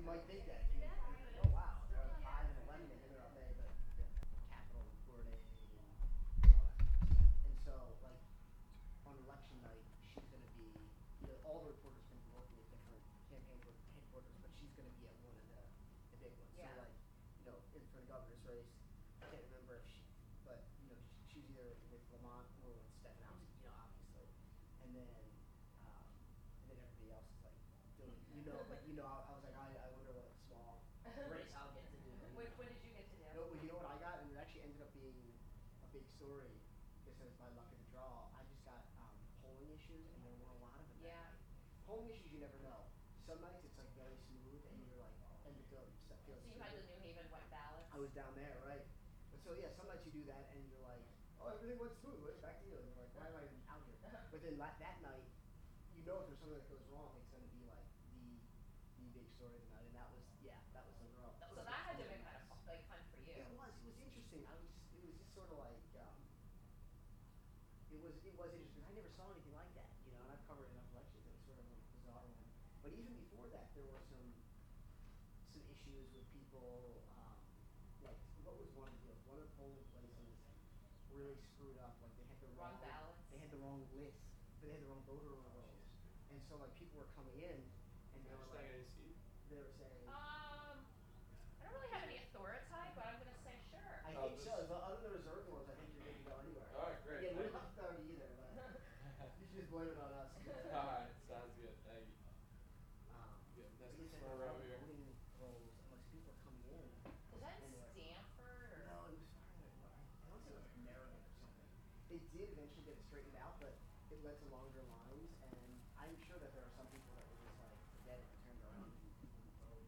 might think that. You think, oh wow, they're like 5-11 and they're up there, the Capitol recording and all that kind of stuff. And so like on election night, she's going to be, all the reporters can be working at different campaign headquarters, but she's going to be at one of the big ones. Yeah. So like, for the governor's race, I can't remember if she, but she's either with Lamont or with Stefanowski, obviously. And then, everybody else is like doing, I was like, I wonder what small race I'll get to do. What did you get to do? What I got, and it actually ended up being a big story. Just as my luck of the draw, I just got polling issues, and there were a lot of them. Yeah. Polling issues, you never know. Some nights it's like very smooth, and you're like, and it feels. So you had the New Haven wet ballots? I was down there, right? But so yeah, some nights you do that, and you're like, oh, everything went smooth. Back to you. And you're like, why am I even out here? But then that night, if there's something that goes wrong, it's going to be like the big story of the night, and that was the girl. So that had to have been kind of fun for you. It was interesting. It was just sort of like it was interesting. I never saw anything like that, and I've covered enough elections. It was sort of a bizarre one. But even before that, there were some issues with people. Like what was one of the deals? One of the polling places really screwed up. Like they had the Wrong ballots. They had the wrong list, but they had the wrong voter rolls. And so like people were coming in, and they were like, they were saying. I don't really have any authority, but I'm going to say sure. I think so. Other than the reserve ones, I think you're good to go anywhere. All right, great. Yeah, we're not authority either, but you should just blame it on us. All right, sounds good. Thank you. That's the the smart route here. voting rolls, and like people are coming in. Was that in Stanford or? No, it was farther. I don't think it was Maryland or something. They did eventually get it straightened out, but it led to longer lines, and I'm sure that there are some people that were just like, forget it, and turned around and voted,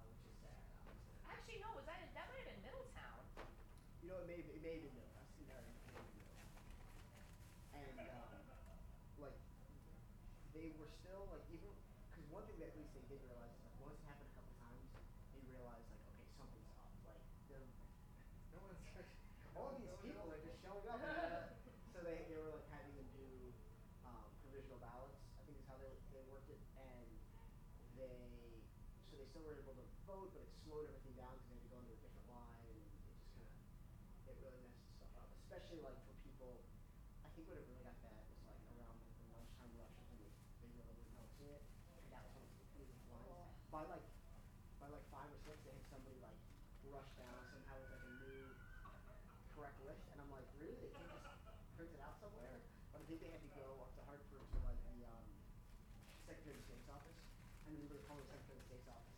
which is sad, obviously. Actually, no. That might have been Middletown? It may have been Middletown. I've seen that. It may have been Middletown. And like they were still like even because one thing that at least they did realize is like once it happened a couple times, they realized like okay something's up. Like they're no one's all these people are just showing up. So they were like having them do provisional ballots. I think is how they worked it, and they still were able to vote, but it slowed everything down because they had to go into a different line, and it really messed stuff up. Especially like for people, I think what it really got bad was like around like the lunchtime rushes when they really were noticing it, and that was when it was completely blind. By like 5 or 6, they had somebody like rush down somehow with like a new correct list, and I'm like, really? They can't just print it out somewhere? But I think they had to go up to Hartford to like the Secretary of State's office, and then they were calling the Secretary of State's office.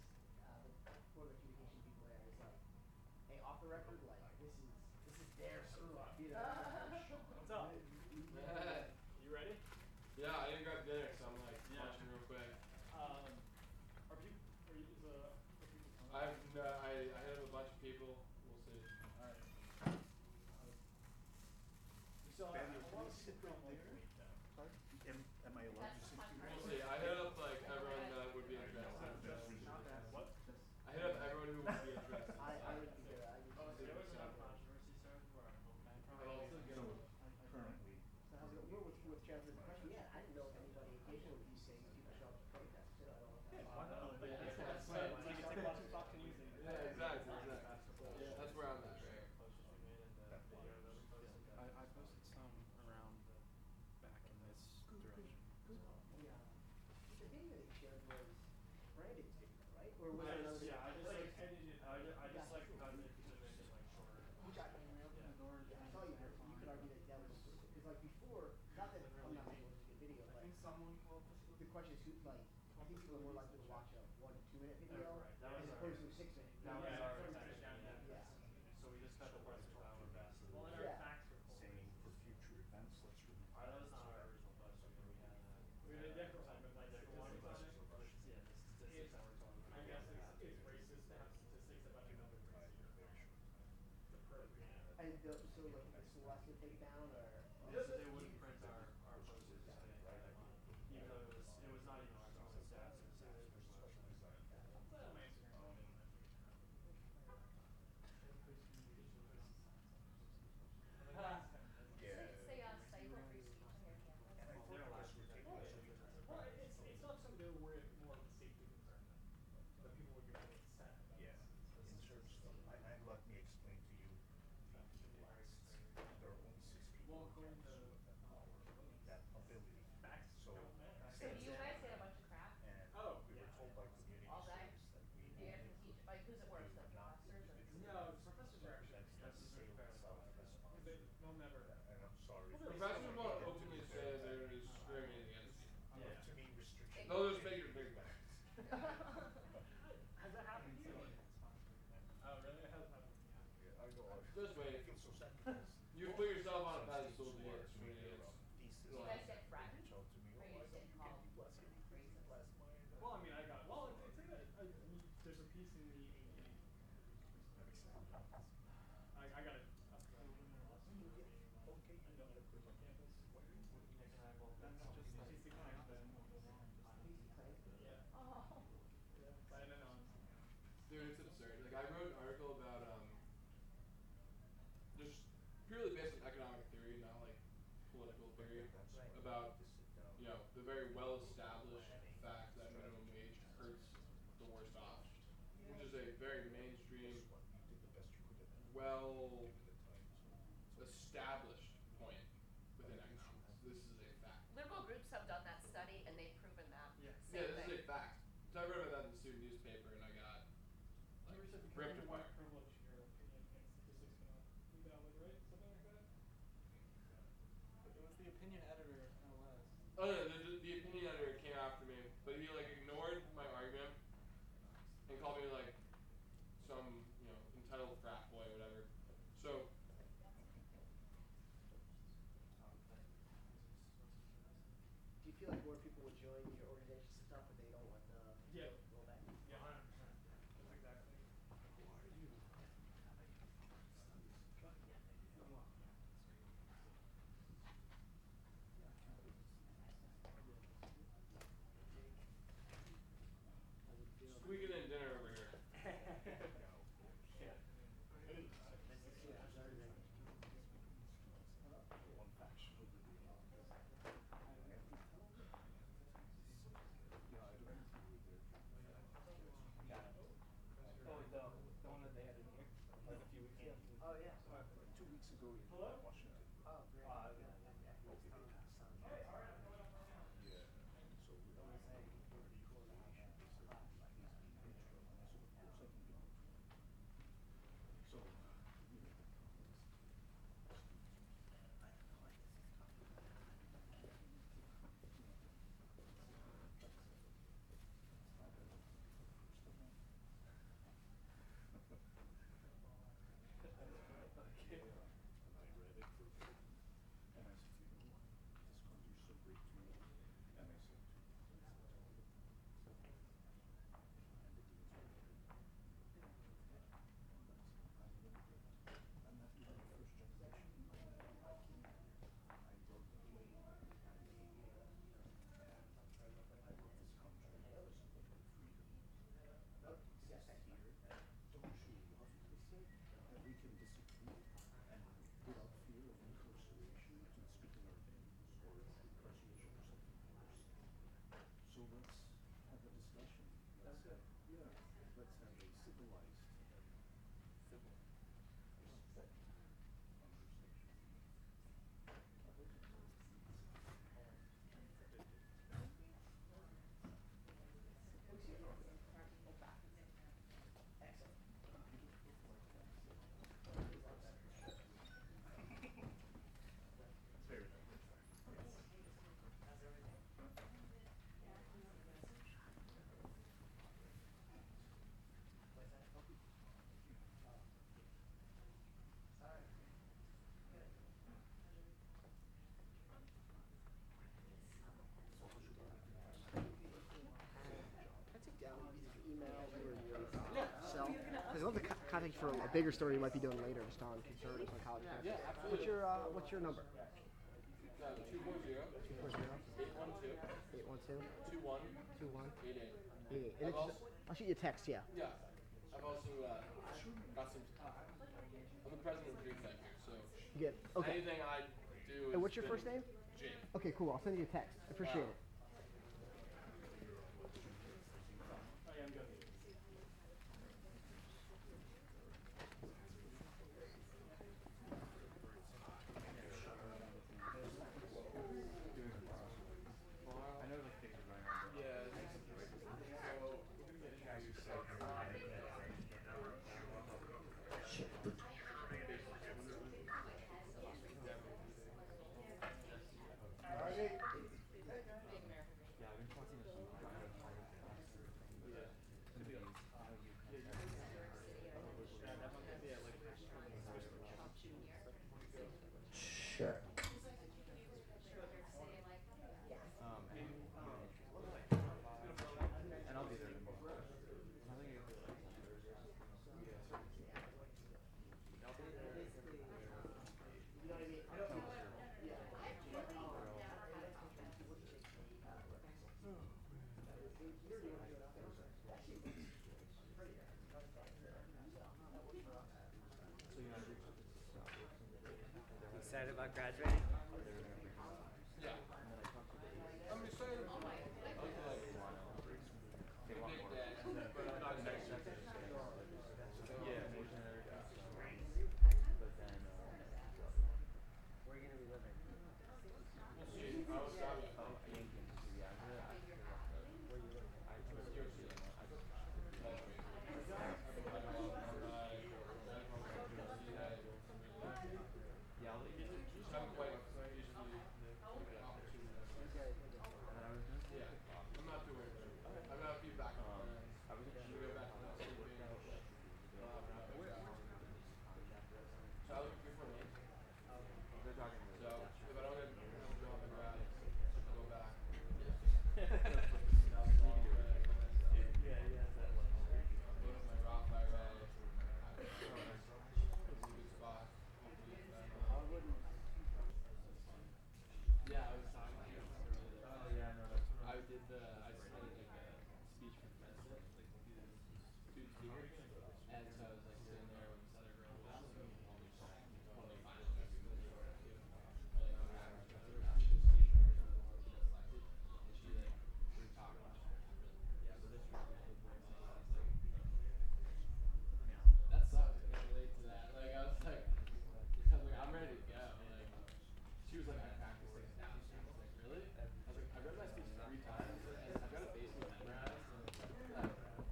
One of the communication people there is like, hey, off the record, like this is their screw up. What's up? You ready? Yeah, I didn't grab dinner, so I'm like watching real quick. Are people coming? I have a bunch of people. We'll see. All right. So I want to sit down later. Sorry? Am I allowed to sit here? We'll see. I hit up like everyone that would be interested. What? I hit up everyone who would be interested. I would be there. There was enough controversy started where I'm Also, Currently. So how's it going with Chancellor's question? Yeah, I didn't know if anybody occasionally with these things people show up to protest too. I don't know if that's why not? That's right. So you can take lots of talk and use it. Yeah, exactly. That's where I'm at, right? I posted some around back in this direction. Yeah. The video that you shared was Brandon's video, right? Or was it another video? Yeah, I just like edited it. I just like cut it to make it like shorter. Which I saw you there. You could argue that was because like before, not that I'm not saying it was a good video, but the question is who like I think people are more likely to watch a 1 to 2 minute video as opposed to a 6-minute. That was our intention. Yeah. So we just cut the parts of our best. Well, and our Yeah. facts were cool. Saying for future events, let's remove. That was not our original question. We had different time, but like different one question. Yeah, the statistics that we're talking about. I guess it's racist to have statistics about another race. The program. And so like the Celeste take down or They wouldn't print our posters today, even though it was not even our own stats. It was Does it say stifle free speech on your campus? They're allowed to take questions. Well, it's not something where more of a safety concern. But people would be Well, according to that ability. facts, So, don't matter. So do you guys get a bunch of crap and Oh, we were yeah. told by community all day? service that we Do you have to teach, like, who's it worse, the not professors or the students? No, the professors are actually that's fairly self-responsibility. they'll never. And I'm sorry. Well, they're Professors some- will openly say that they're discriminating against you. Yeah. To me, restriction. They'll just make your big bags. Has that happened to you? Oh, really? It has happened. Yeah, I know. Just I wait. feel so sad because You put yourself on a pedestal to get thesis. Do you guys get threatened? Reach out to me. Or you just get called racist? Well, I mean, I got. Well, it's in there's a piece in the AD. I got it. Okay, you know, campus. Yeah. Oh. But I don't know. Dude, it's absurd. Like, I wrote an article about, just purely based on economic theory, not like political theory, about, you know, the very well-established fact that minimum wage hurts the worst off, which is a very mainstream, well-established point within economics. This is a fact. Liberal groups have done that study and they've proven that. Yeah. Yeah, Same this thing. is a fact. So I wrote about that in the student newspaper, and I got like ripped White apart. privilege, your opinion and statistics gonna be valid, right? Something like that. It was the opinion editor, no less. Oh no, the opinion editor came after me, but he like ignored my argument and called me like some, you know, entitled frat boy or whatever. So Do you feel like more people would join your organizations and stuff, but they don't want the Yeah. rollback? Yeah, 100%. That's exactly. squeaking in dinner over here. Yeah. Hey, nice to see you. How's everything? one faction. Oh, the one that they had in here, like a few weeks ago. Oh yeah. 2 weeks ago in Hello? Washington. Oh great. Yeah. Yeah. So we I was saying, it would be cool to have a class like that. So, and I read it for and I said, you know what, this country is so great to me. And I said, and the deans were there. I'm not even the first generation. I came, I brought the plane, I came, and I brought this country because of freedom. Oh, yeah, thanks. Here, don't you love to say that we can disagree and without fear of incarceration can speak in our names or incarceration or something worse? So let's have a discussion. Let's have, yeah, let's have a civilized, civil, respect conversation. Excellent. It's very nice. How's everything? What's that? Oh. Sorry. Good. Can I take down these emails or your cell? Because I love the contact for a bigger story you might be doing later, just on conservatives on college campuses. Yeah, absolutely. What's your number? 240 812 21 21 88. 88. And then I'll shoot you a text, yeah. Yeah. I've also got some. I'm the president of Dream Tech here, so You get okay. anything I do. And what's your first name? Jake. Okay, cool. I'll send you a text. I appreciate it. Oh, yeah, I'm good. came here, you want to do it out there. It actually looks prettier. That works for us. Excited about graduating? Yeah. I'm excited. It's like a big day, but I'm not excited. Where are you going to be living? We'll see. I was down yet. Where you live? I'm not too worried. I've got a few backup plans. I'm gonna go back to my sleeping. So I was before me. So if I don't have a job in grad, I'll go back. My Roth IRA. Good spot. Yeah, I was talking to you earlier. Oh yeah, no, that's what I did I submitted like a speech for the president, like to the student speaker. And so I was like sitting there with this other girl who was totally fine with me. And she like we were talking about it. Yeah, but this was like that sucks. I can relate to that. Like I was like I'm ready to go. Like she was like I practiced like down. I was like, really? I was like, I've read my speech 3 times and I've got a basically memorized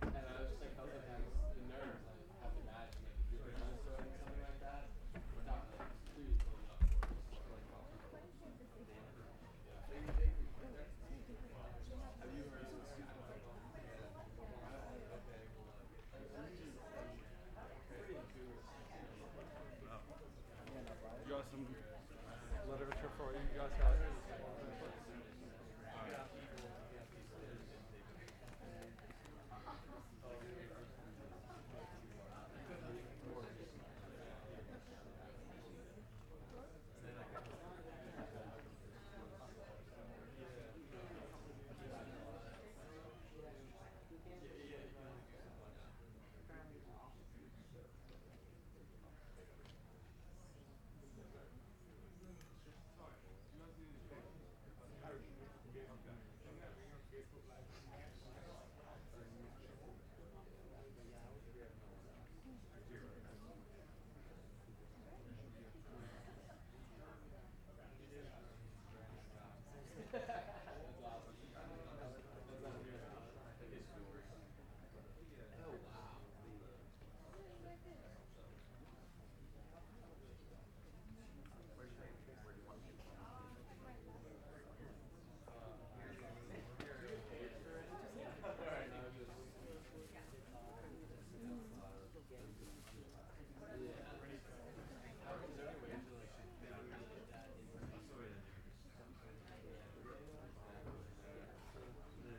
and I was just like felt like I was the nerves. Like I have to imagine like if you're doing something like that, without like please pull it up for it. Have you heard of this? You got some literature for you. You guys got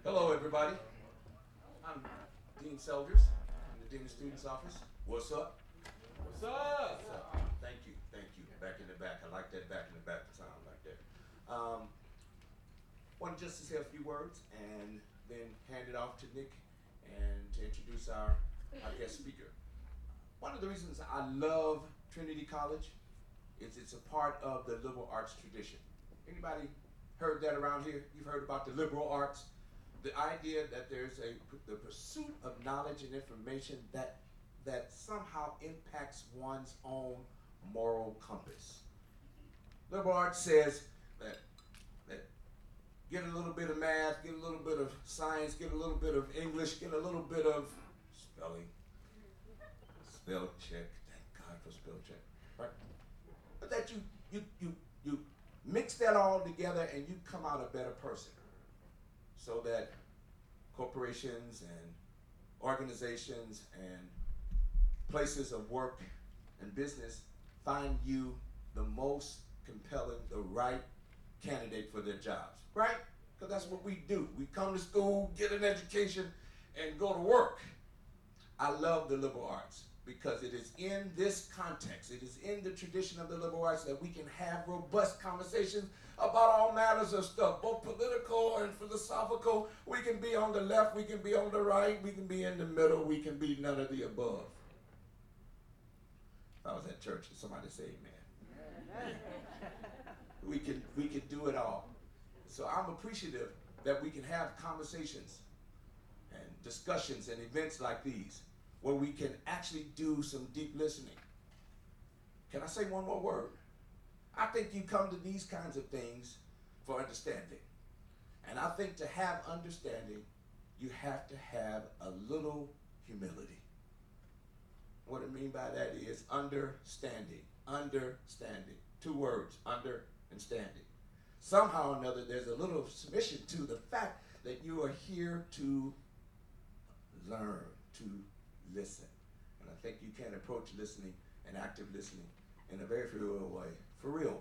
Hello, everybody. I'm Dean Selgers. I'm the Dean of Students Office. What's up? What's up? What's up? Thank you. Back in the back. I like that back in the back sound like that. Want just to say a few words and then hand it off to Nick and to introduce our guest speaker. One of the reasons I love Trinity College is it's a part of the liberal arts tradition. Anybody heard that around here? You've heard about the liberal arts? The idea that there's the pursuit of knowledge and information that somehow impacts one's own moral compass. Liberal arts says that get a little bit of math, get a little bit of science, get a little bit of English, get a little bit of spelling, spell check. Thank God for spell check, right? But that you mix that all together and you come out a better person. So that corporations and organizations and places of work and business find you the most compelling, the right candidate for their jobs, right? Because that's what we do. We come to school, get an education, and go to work. I love the liberal arts. because it is in this context, it is in the tradition of the liberal arts that we can have robust conversations about all matters of stuff, both political and philosophical. We can be on the left, we can be on the right, we can be in the middle, we can be none of the above. If I was at church and somebody say amen. we can do it all. So I'm appreciative that we can have conversations and discussions and events like these where we can actually do some deep listening. Can I say one more word? I think you come to these kinds of things for understanding. And I think to have understanding, you have to have a little humility. What I mean by that is understanding. Understanding. 2 words, under and standing. Somehow or another, there's a little submission to the fact that you are here to learn, to listen. And I think you can approach listening and active listening in a very for real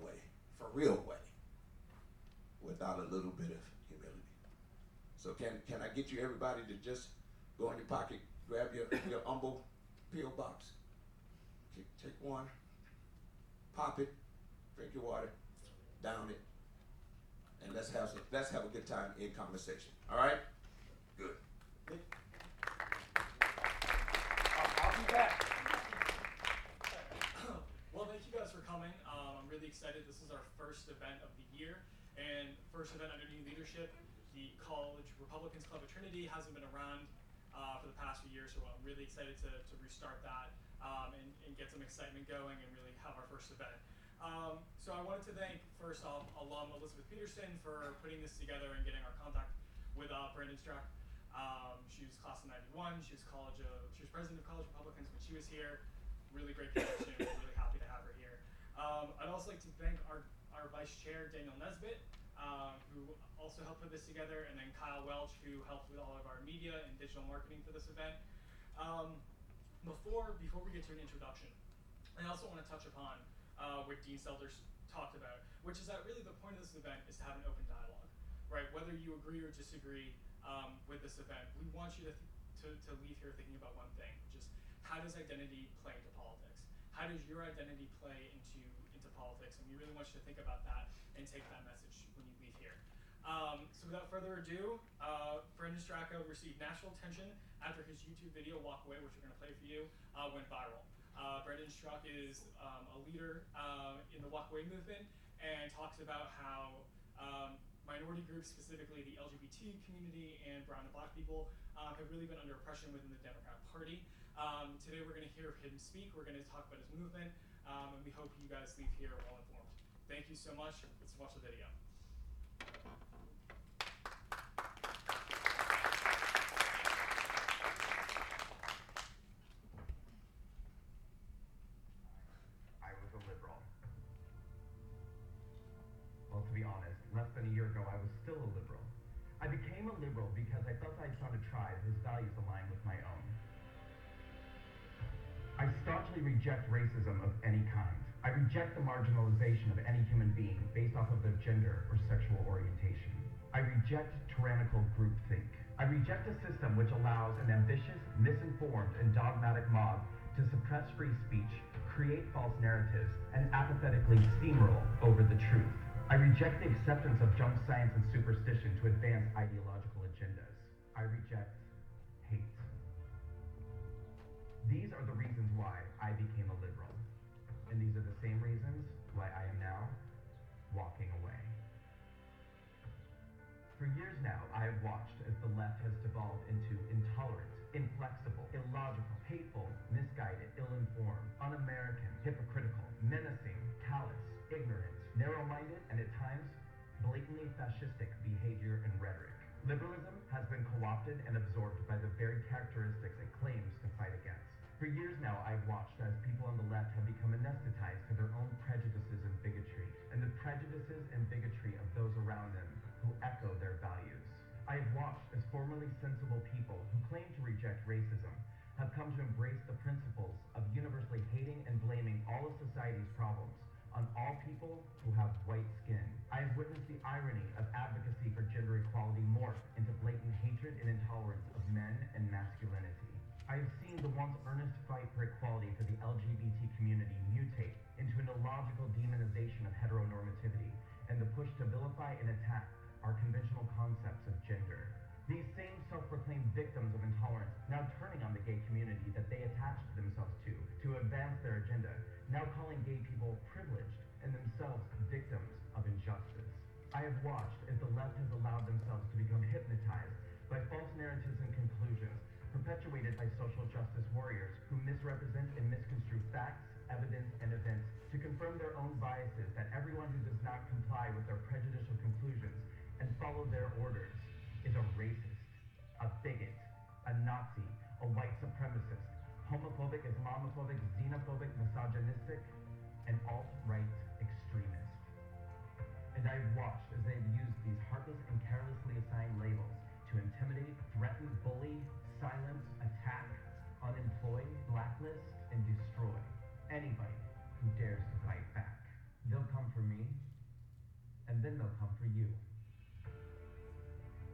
way, without a little bit of humility. So can I get you everybody to just go in your pocket, grab your humble P.O. box, take one, pop it, drink your water, down it, and let's have a good time in conversation. All right? Good. I'll be back. Well, thank you guys for coming. I'm really excited. This is our first event of the year and first event under new leadership. The College Republicans Club at Trinity hasn't been around for the past few years, so I'm really excited to restart that and get some excitement going and really have our first event. So I wanted to thank, first off, alum Elizabeth Peterson for putting this together and getting our contact with Brandon Straka. She was class of '91. She was president of College Republicans when she was here. Really great connection. We're really happy to have her here. I'd also like to thank our vice chair, Daniel Nesbitt, who also helped put this together, and then Kyle Welch, who helped with all of our media and digital marketing for this event. Before we get to an introduction, I also want to touch upon what Dean Selders talked about, which is that really the point of this event is to have an open dialogue, right? Whether you agree or disagree with this event, we want you to leave here thinking about one thing, which is how does identity play into politics? How does your identity play into politics? And we really want you to think about that and take that message when you leave here. So without further ado, Brandon Straka received national attention after his YouTube video, Walk Away, which we're going to play for you, went viral. Brandon Straka is a leader in the Walk Away movement and talks about how minority groups, specifically the LGBT community and brown and black people, have really been under oppression within the Democratic Party. Today we're going to hear him speak, we're going to talk about his movement, and we hope you guys leave here well informed. Thank you so much. Let's watch the video. I was a liberal. Well, to be honest, less than a year ago, I was still a liberal. I became a liberal because I felt I'd found a tribe whose values aligned with my own. I staunchly reject racism of any kind. I reject the marginalization of any human being based off of their gender or sexual orientation. I reject tyrannical groupthink. I reject a system which allows an ambitious, misinformed, and dogmatic mob to suppress free speech, create false narratives, and apathetically steamroll over the truth. I reject the acceptance of junk science and superstition to advance ideological agendas. I reject hate. These are the reasons why I became a liberal. And these are the same reasons why I am now walking away. For years now, I have watched as the left has devolved into intolerant, inflexible, illogical, hateful, misguided, ill-informed, un-American, hypocritical, menacing, callous, ignorant, narrow-minded, and at times, blatantly fascistic behavior and rhetoric. Liberalism has been co-opted and absorbed by the very characteristics it claims to fight against. For years now, I've watched as people on the left have become anesthetized to their own prejudices and bigotry, and the prejudices and bigotry of those around them who echo their values. I have watched as formerly sensible people who claim to reject racism have come to embrace the principles of universally hating and blaming all of society's problems on all people who have white skin. I have witnessed the irony of advocacy for gender equality morph into blatant hatred and intolerance of men and masculinity. I have seen the once earnest fight for equality ideological demonization of heteronormativity, and the push to vilify and attack our conventional concepts of gender. These same self-proclaimed victims of intolerance now turning on the gay community that they attached themselves to advance their agenda, now calling gay people privileged and themselves victims of injustice. I have watched as the left has allowed themselves to become hypnotized by false narratives and conclusions perpetuated by social justice warriors who misrepresent and misconstrue facts, evidence, and events to confirm their own biases that everyone who does not comply with their prejudicial conclusions and follow their orders is a racist, a bigot, a Nazi, a white supremacist, homophobic, Islamophobic, xenophobic, misogynistic, and alt-right extremist. And I've watched as they've used these heartless and carelessly assigned labels to intimidate, threaten, bully, silence, attack, unemploy, blacklist, and destroy anybody who dares to fight back. They'll come for me, and then they'll come for you.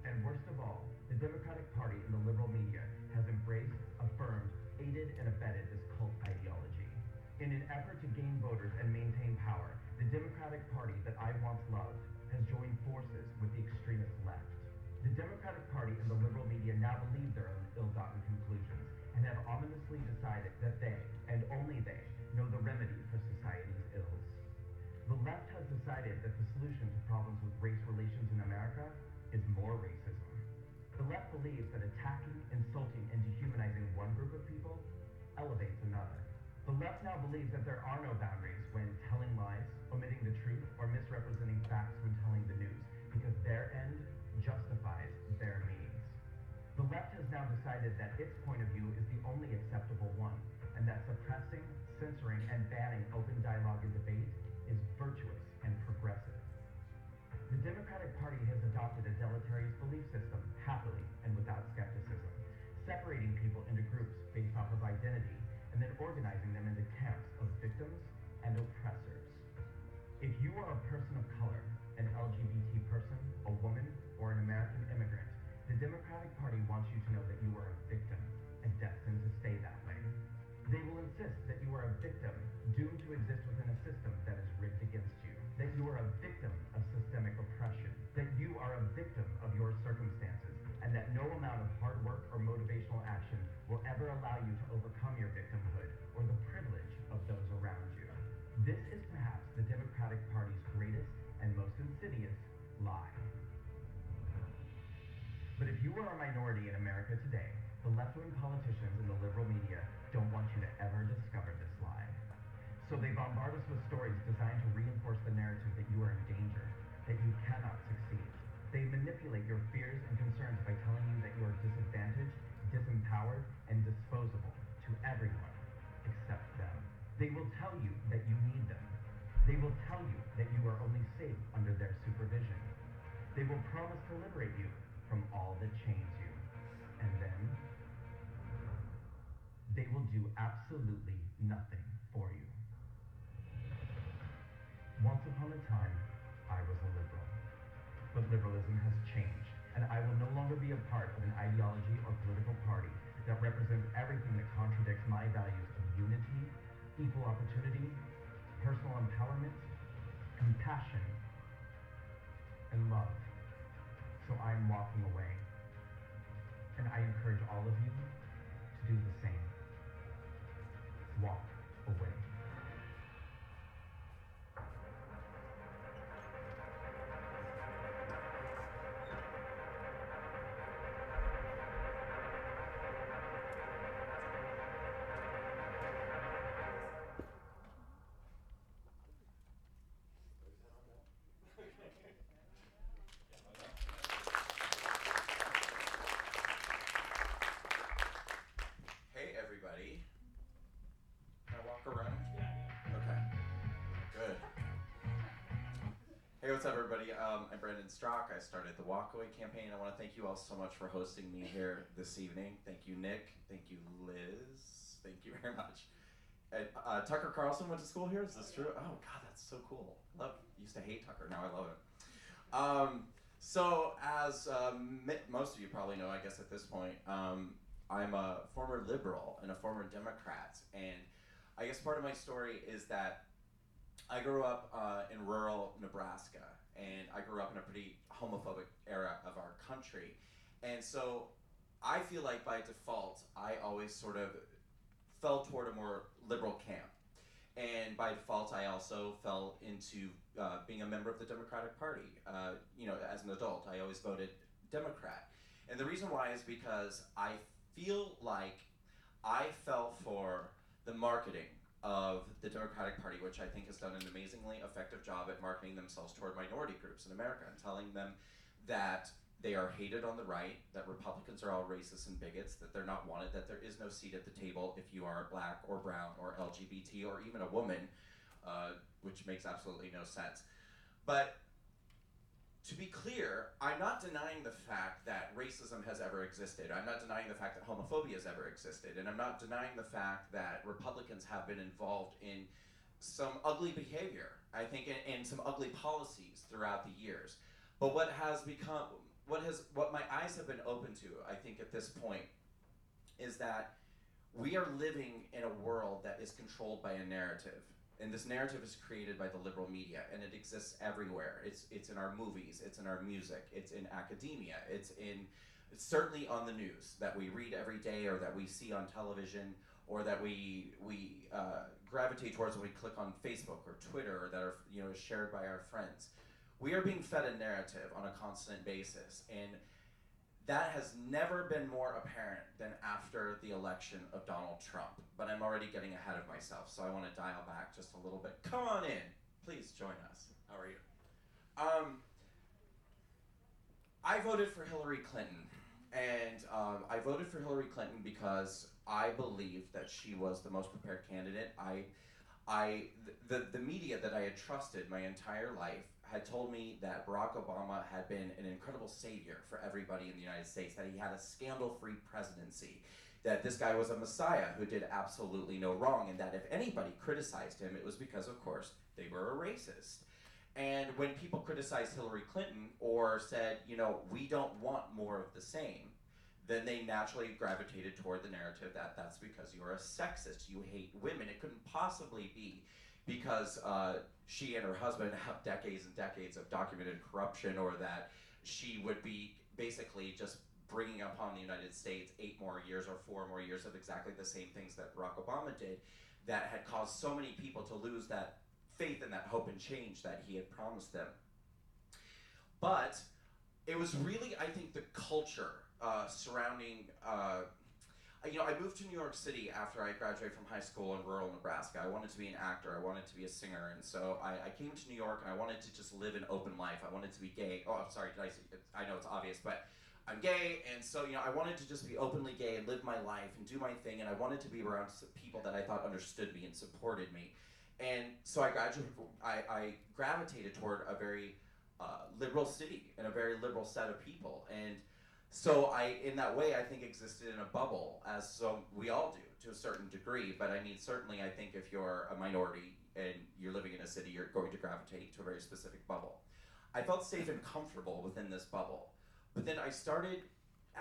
And worst of all, the Democratic Party and the liberal media has embraced, affirmed, aided, and abetted this cult ideology. In an effort to gain voters and maintain power, the Democratic Party that I once loved has joined forces with the extremist left. The Democratic Party and the liberal media now believe their own ill-gotten conclusions and have ominously decided that they, and only they, know the remedy for society's ills. The left has decided that the solution to problems with race relations in America is more racism. The left believes that attacking, insulting, and dehumanizing one group of people elevates another. The left now believes that there are no boundaries when telling lies, omitting the truth, or misrepresenting facts when telling the news, because their end justifies their means. The left has now decided that its point of view is the only acceptable one, and that suppressing, censoring, and banning open dialogue and debate is virtuous and progressive. The Democratic Party has adopted a deleterious belief system happily and without skepticism, separating people into groups based off of identity and then organizing them into camps of victims and oppressors. If you are a person of color, an LGBT person, a woman, or an American immigrant, the Democratic Party wants you to know that you are a victim and destined to stay that way. They will insist that you are a victim doomed to exist within a system that is rigged against you, that you are a victim of systemic oppression, that you are a victim of your circumstances, and that no amount of hard work or motivational action will ever allow you to overcome your victimhood or the privilege of those around you. This is perhaps the Democratic Party's greatest and most insidious lie. But if you are a minority in America today, the left-wing politicians and the liberal media don't want you to ever discover this lie. So they bombard us with stories designed to reinforce the narrative that you are in danger, that you cannot succeed. They manipulate your fears and concerns by telling you that you are disadvantaged, disempowered, and disposable to everyone except them. They will tell you that you need them. They will tell you that you are only safe under their supervision. They will promise to liberate you from all that chains you. And then they will do absolutely nothing for you. Once upon a time, I was a liberal. But liberalism has changed, and I will no longer be a part of an ideology or political party that represents everything that contradicts my values of unity, equal opportunity, personal empowerment, compassion, and love. So I am walking away. And I encourage all of you to do the same. Walk away. Hey everybody. Can I walk around? Okay. Good. Hey, what's up everybody? I'm Brandon Straka. I started the Walkaway campaign. I want to thank you all so much for hosting me here this evening. Thank you, Nick. Thank you, Liz. Thank you very much. And, Tucker Carlson went to school here. Is this true? Oh God, that's so cool. Used to hate Tucker. Now I love it. So as most of you probably know, I guess at this point, I'm a former liberal and a former Democrat, and I guess part of my story is that I grew up in rural Nebraska, and I grew up in a pretty homophobic era of our country. And so I feel like by default, I always sort of fell toward a more liberal camp. And by default, I also fell into being a member of the Democratic Party. As an adult, I always voted Democrat. And the reason why is because I feel like I fell for the marketing of the Democratic Party, which I think has done an amazingly effective job at marketing themselves toward minority groups in America and telling them that they are hated on the right, that Republicans are all racist and bigots, that they're not wanted, that there is no seat at the table if you are black or brown or LGBT or even a woman, which makes absolutely no sense. But to be clear, I'm not denying the fact that racism has ever existed. I'm not denying the fact that homophobia has ever existed. And I'm not denying the fact that Republicans have been involved in some ugly behavior, I think, and some ugly policies throughout the years. But what my eyes have been open to, I think at this point, is that we are living in a world that is controlled by a narrative. And this narrative is created by the liberal media, and it exists everywhere. It's in our movies, it's in our music, it's in academia, it's certainly on the news that we read every day, or that we see on television, or that we gravitate towards when we click on Facebook or Twitter, or that are shared by our friends. We are being fed a narrative on a constant basis, and that has never been more apparent than after the election of Donald Trump. But I'm already getting ahead of myself, so I want to dial back just a little bit. Come on in. Please join us. How are you? I voted for Hillary Clinton, and I voted for Hillary Clinton because I believed that she was the most prepared candidate. The media that I had trusted my entire life had told me that Barack Obama had been an incredible savior for everybody in the United States, that he had a scandal-free presidency, that this guy was a messiah who did absolutely no wrong, and that if anybody criticized him, it was because, of course, they were a racist. And when people criticized Hillary Clinton or said, we don't want more of the same, then they naturally gravitated toward the narrative that that's because you're a sexist, you hate women. It couldn't possibly be because she and her husband have decades and decades of documented corruption, or that she would be basically just bringing upon the United States 8 more years or 4 more years of exactly the same things that Barack Obama did, that had caused so many people to lose that faith and that hope and change that he had promised them. But it was really, I think, the culture surrounding I moved to New York City after I graduated from high school in rural Nebraska. I wanted to be an actor, I wanted to be a singer, and so I came to New York and I wanted to just live an open life. I wanted to be gay. Oh, I'm sorry, I know it's obvious, but I'm gay, and so I wanted to just be openly gay and live my life and do my thing, and I wanted to be around people that I thought understood me and supported me. And so I gravitated toward a very liberal city and a very liberal set of people. And so in that way, I think existed in a bubble, as so we all do to a certain degree. But I mean, certainly, I think if you're a minority and you're living in a city, you're going to gravitate to a very specific bubble. I felt safe and comfortable within this bubble. But then I started,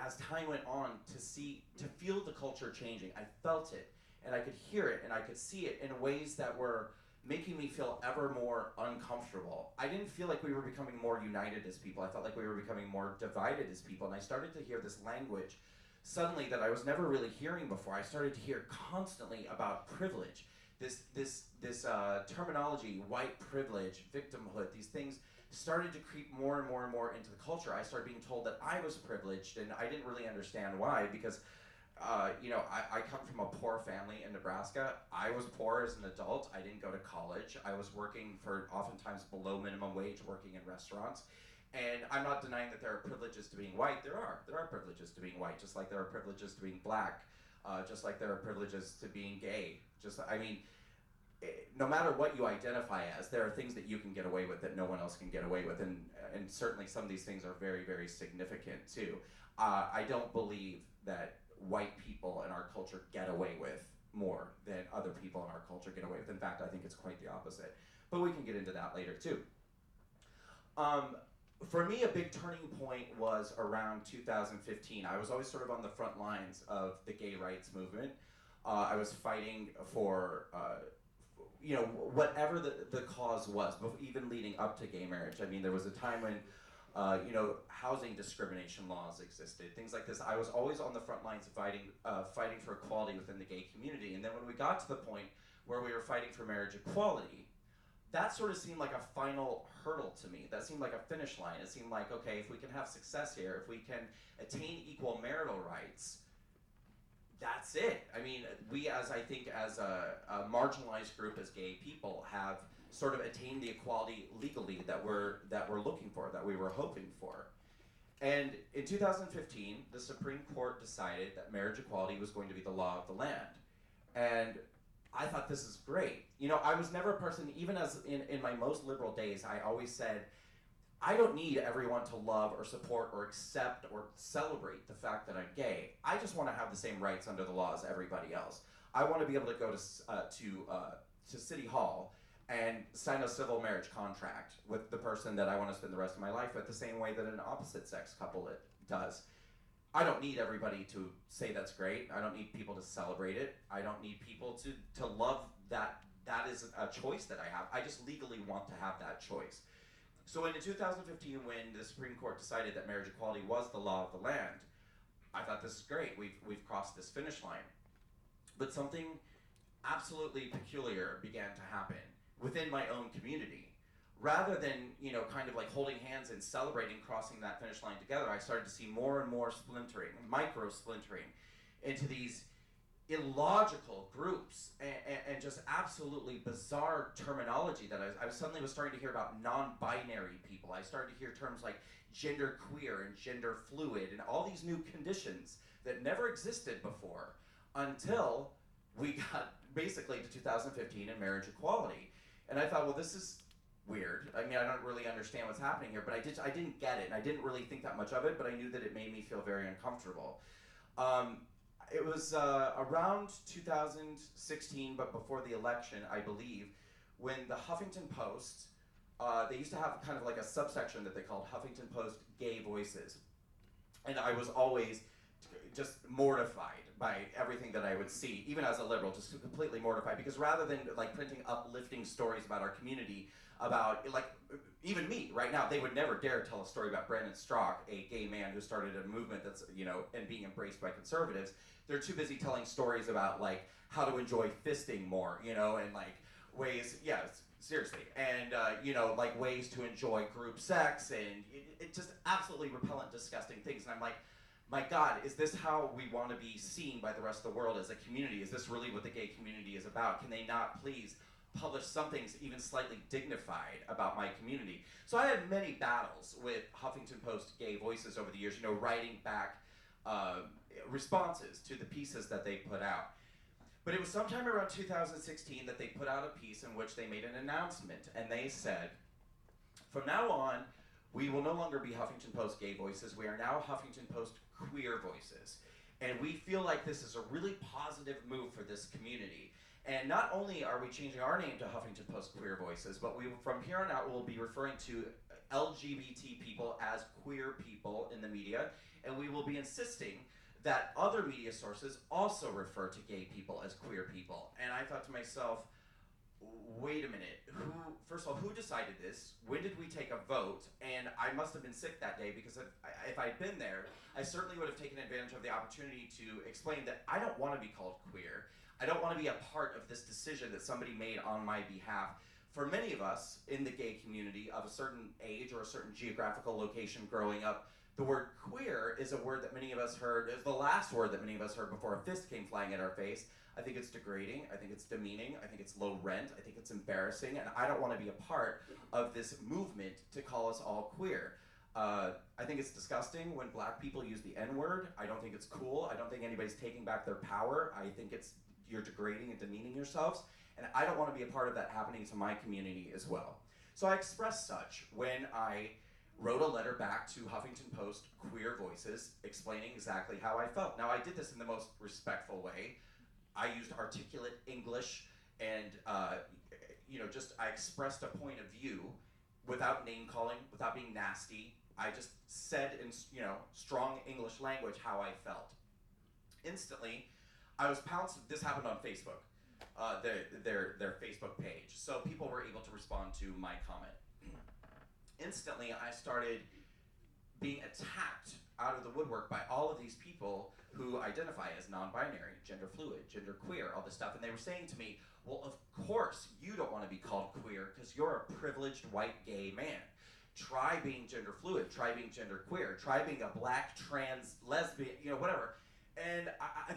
as time went on, to feel the culture changing. I felt it, and I could hear it, and I could see it in ways that were making me feel ever more uncomfortable. I didn't feel like we were becoming more united as people. I felt like we were becoming more divided as people, and I started to hear this language suddenly that I was never really hearing before. I started to hear constantly about privilege, this terminology, white privilege, victimhood. These things started to creep more and more and more into the culture. I started being told that I was privileged, and I didn't really understand why, because I come from a poor family in Nebraska. I was poor as an adult. I didn't go to college. I was working for oftentimes below minimum wage, working in restaurants. And I'm not denying that there are privileges to being white. There are privileges to being white, just like there are privileges to being black, just like there are privileges to being gay. No matter what you identify as, there are things that you can get away with that no one else can get away with. And certainly some of these things are very, very significant too. I don't believe that white people in our culture get away with more than other people in our culture get away with. In fact, I think it's quite the opposite. But we can get into that later too. For me, a big turning point was around 2015. I was always sort of on the front lines of the gay rights movement. I was fighting for whatever the cause was, even leading up to gay marriage. I mean, there was a time when, housing discrimination laws existed, things like this. I was always on the front lines fighting for equality within the gay community. And then when we got to the point where we were fighting for marriage equality, that sort of seemed like a final hurdle to me. That seemed like a finish line. It seemed like, okay, if we can have success here, if we can attain equal marital rights, that's it. I mean, we as a marginalized group as gay people have sort of attained the equality legally that we're looking for, that we were hoping for. And in 2015, the Supreme Court decided that marriage equality was going to be the law of the land. And I thought, this is great. I was never a person, even as in my most liberal days, I always said, I don't need everyone to love or support or accept or celebrate the fact that I'm gay. I just want to have the same rights under the law as everybody else. I want to be able to go to City Hall and sign a civil marriage contract with the person that I want to spend the rest of my life with, the same way that an opposite sex couple does. I don't need everybody to say that's great. I don't need people to celebrate it. I don't need people to love that. That is a choice that I have. I just legally want to have that choice. So in 2015, when the Supreme Court decided that marriage equality was the law of the land, I thought, this is great. We've crossed this finish line. But something absolutely peculiar began to happen within my own community. Rather than, kind of like holding hands and celebrating crossing that finish line together, I started to see more and more splintering, micro splintering, into these illogical groups and just absolutely bizarre terminology that I suddenly was starting to hear about non-binary people. I started to hear terms like gender queer and gender fluid and all these new conditions that never existed before until we got basically to 2015 and marriage equality. And I thought, well, this is weird. I mean, I don't really understand what's happening here, but I didn't get it, and I didn't really think that much of it, but I knew that it made me feel very uncomfortable. It was around 2016, but before the election, I believe, when the Huffington Post, they used to have kind of like a subsection that they called Huffington Post Gay Voices. And I was always just mortified by everything that I would see, even as a liberal, just completely mortified, because rather than like printing uplifting stories about our community, about like even me right now, they would never dare tell a story about Brandon Straka, a gay man who started a movement that's, and being embraced by conservatives. They're too busy telling stories about like how to enjoy fisting more, and like ways, seriously, and like ways to enjoy group sex, and it just absolutely repellent, disgusting things. And I'm like, my God, is this how we want to be seen by the rest of the world as a community? Is this really what the gay community is about? Can they not please publish something even slightly dignified about my community? So I had many battles with Huffington Post Gay Voices over the years, writing back responses to the pieces that they put out. But it was sometime around 2016 that they put out a piece in which they made an announcement, and they said, from now on, we will no longer be Huffington Post Gay Voices. We are now Huffington Post Queer Voices. And we feel like this is a really positive move for this community. And not only are we changing our name to Huffington Post Queer Voices, but from here on out, we'll be referring to LGBT people as queer people in the media, and we will be insisting that other media sources also refer to gay people as queer people. And I thought to myself, wait a minute, first of all, who decided this? When did we take a vote? And I must have been sick that day, because if I'd been there, I certainly would have taken advantage of the opportunity to explain that I don't want to be called queer. I don't want to be a part of this decision that somebody made on my behalf. For many of us in the gay community of a certain age or a certain geographical location growing up, the word queer is a word that many of us heard, is the last word that many of us heard before a fist came flying at our face. I think it's degrading, I think it's demeaning, I think it's low rent, I think it's embarrassing, and I don't want to be a part of this movement to call us all queer. I think it's disgusting when black people use the N-word. I don't think it's cool. I don't think anybody's taking back their power. I think you're degrading and demeaning yourselves, and I don't want to be a part of that happening to my community as well. So I expressed such when I wrote a letter back to Huffington Post Queer Voices explaining exactly how I felt. Now, I did this in the most respectful way. I used articulate English and, I expressed a point of view without name calling, without being nasty. I just said in, strong English language how I felt. Instantly, I was pounced. This happened on Facebook. their Facebook page. So people were able to respond to my comment. Instantly, I started being attacked out of the woodwork by all of these people who identify as non-binary, gender fluid, gender queer, all this stuff. And they were saying to me, well, of course you don't want to be called queer because you're a privileged white gay man. Try being gender fluid, try being gender queer, try being a black, trans, lesbian, whatever. And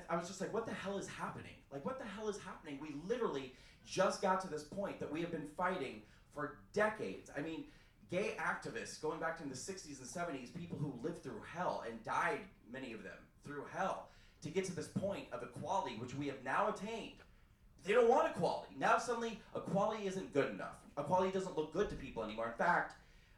I was just like, what the hell is happening? Like, what the hell is happening? We literally just got to this point that we have been fighting for decades. I mean, gay activists, going back to the 60s and 70s, people who lived through hell and died, many of them, through hell, to get to this point of equality, which we have now attained. They don't want equality. Now suddenly, equality isn't good enough. Equality doesn't look good to people anymore. In fact,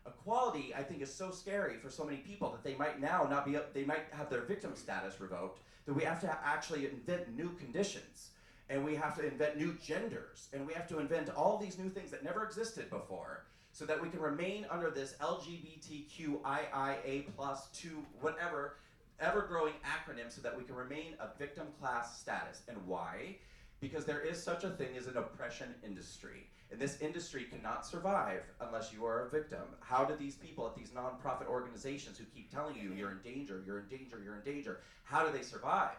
equality, I think, is so scary for so many people that they might now not be, they might have their victim status revoked, that we have to actually invent new conditions, and we have to invent new genders, and we have to invent all these new things that never existed before, so that we can remain under this LGBTQIA plus 2 whatever, ever-growing acronym, so that we can remain a victim class status. And why? Because there is such a thing as an oppression industry. And this industry cannot survive unless you are a victim. How do these people at these nonprofit organizations who keep telling you you're in danger, you're in danger, you're in danger, how do they survive?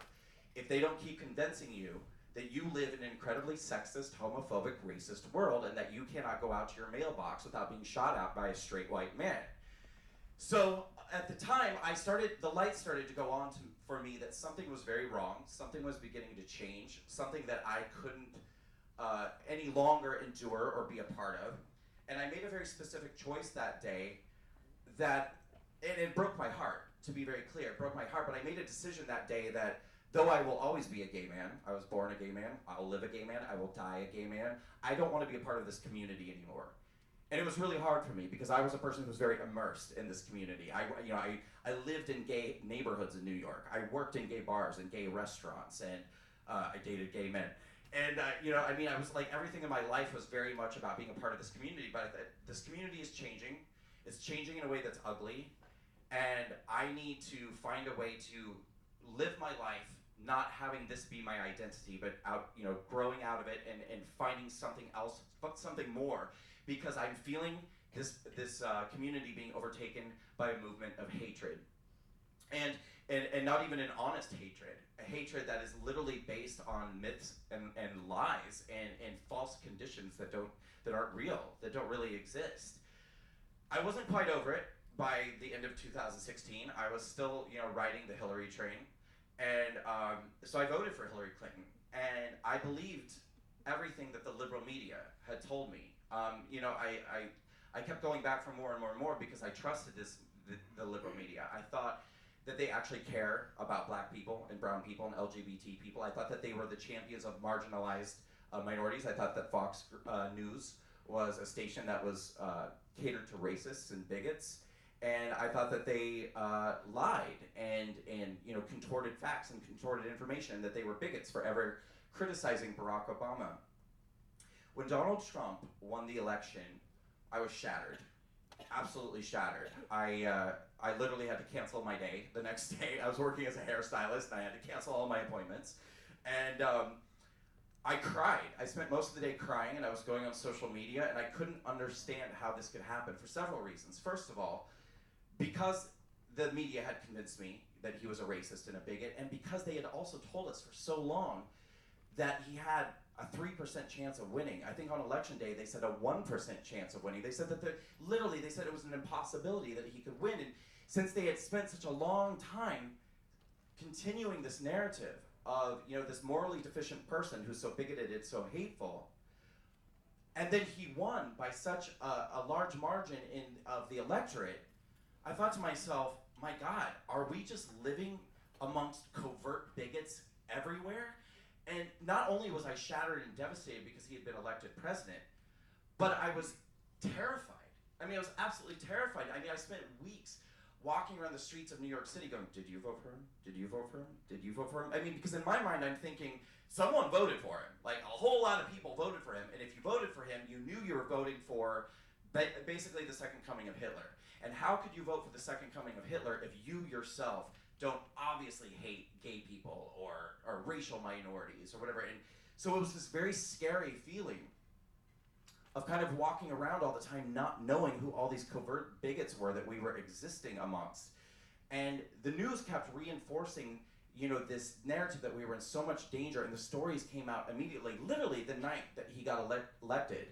If they don't keep convincing you that you live in an incredibly sexist, homophobic, racist world, and that you cannot go out to your mailbox without being shot at by a straight white man. So at the time, the light started to go on for me that something was very wrong, something was beginning to change, something that I couldn't any longer endure or be a part of. And I made a very specific choice that day that, and it broke my heart, to be very clear, it broke my heart, but I made a decision that day that though I will always be a gay man, I was born a gay man, I'll live a gay man, I will die a gay man, I don't want to be a part of this community anymore. And it was really hard for me because I was a person who was very immersed in this community. I lived in gay neighborhoods in New York. I worked in gay bars and gay restaurants, and I dated gay men. And I was like, everything in my life was very much about being a part of this community, but this community is changing. It's changing in a way that's ugly, and I need to find a way to live my life not having this be my identity, but growing out of it and finding something else, something more, because I'm feeling this community being overtaken by a movement of hatred, and not even an honest hatred, a hatred that is literally based on myths and lies and false conditions that aren't real, that don't really exist. I wasn't quite over it by the end of 2016. I was still riding the Hillary train. And so I voted for Hillary Clinton, and I believed everything that the liberal media had told me. I kept going back for more and more and more because I trusted the liberal media. I thought that they actually care about black people and brown people and LGBT people. I thought that they were the champions of marginalized minorities. I thought that Fox News was a station that was catered to racists and bigots. And I thought that they lied and contorted facts and contorted information, that they were bigots for ever criticizing Barack Obama. When Donald Trump won the election, I was shattered, absolutely shattered. I literally had to cancel my day the next day. I was working as a hairstylist, and I had to cancel all my appointments. And I cried. I spent most of the day crying, and I was going on social media, and I couldn't understand how this could happen for several reasons. First of all, because the media had convinced me that he was a racist and a bigot, and because they had also told us for so long that he had a 3% chance of winning. I think on election day they said a 1% chance of winning. They said that literally they said it was an impossibility that he could win. And since they had spent such a long time continuing this narrative of this morally deficient person who's so bigoted, it's so hateful, and then he won by such a large margin of the electorate, I thought to myself, my God, are we just living amongst covert bigots everywhere? And not only was I shattered and devastated because he had been elected president, but I was terrified. I mean, I was absolutely terrified. I mean, I spent weeks walking around the streets of New York City going, did you vote for him? Did you vote for him? Did you vote for him? I mean, because in my mind, I'm thinking, someone voted for him. Like, a whole lot of people voted for him. And if you voted for him, you knew you were voting for basically the second coming of Hitler. And how could you vote for the second coming of Hitler if you yourself don't obviously hate gay people or racial minorities or whatever? And So it was this very scary feeling of kind of walking around all the time not knowing who all these covert bigots were that we were existing amongst. And the news kept reinforcing, you know, this narrative that we were in so much danger, and the stories came out immediately, literally the night that he got elected.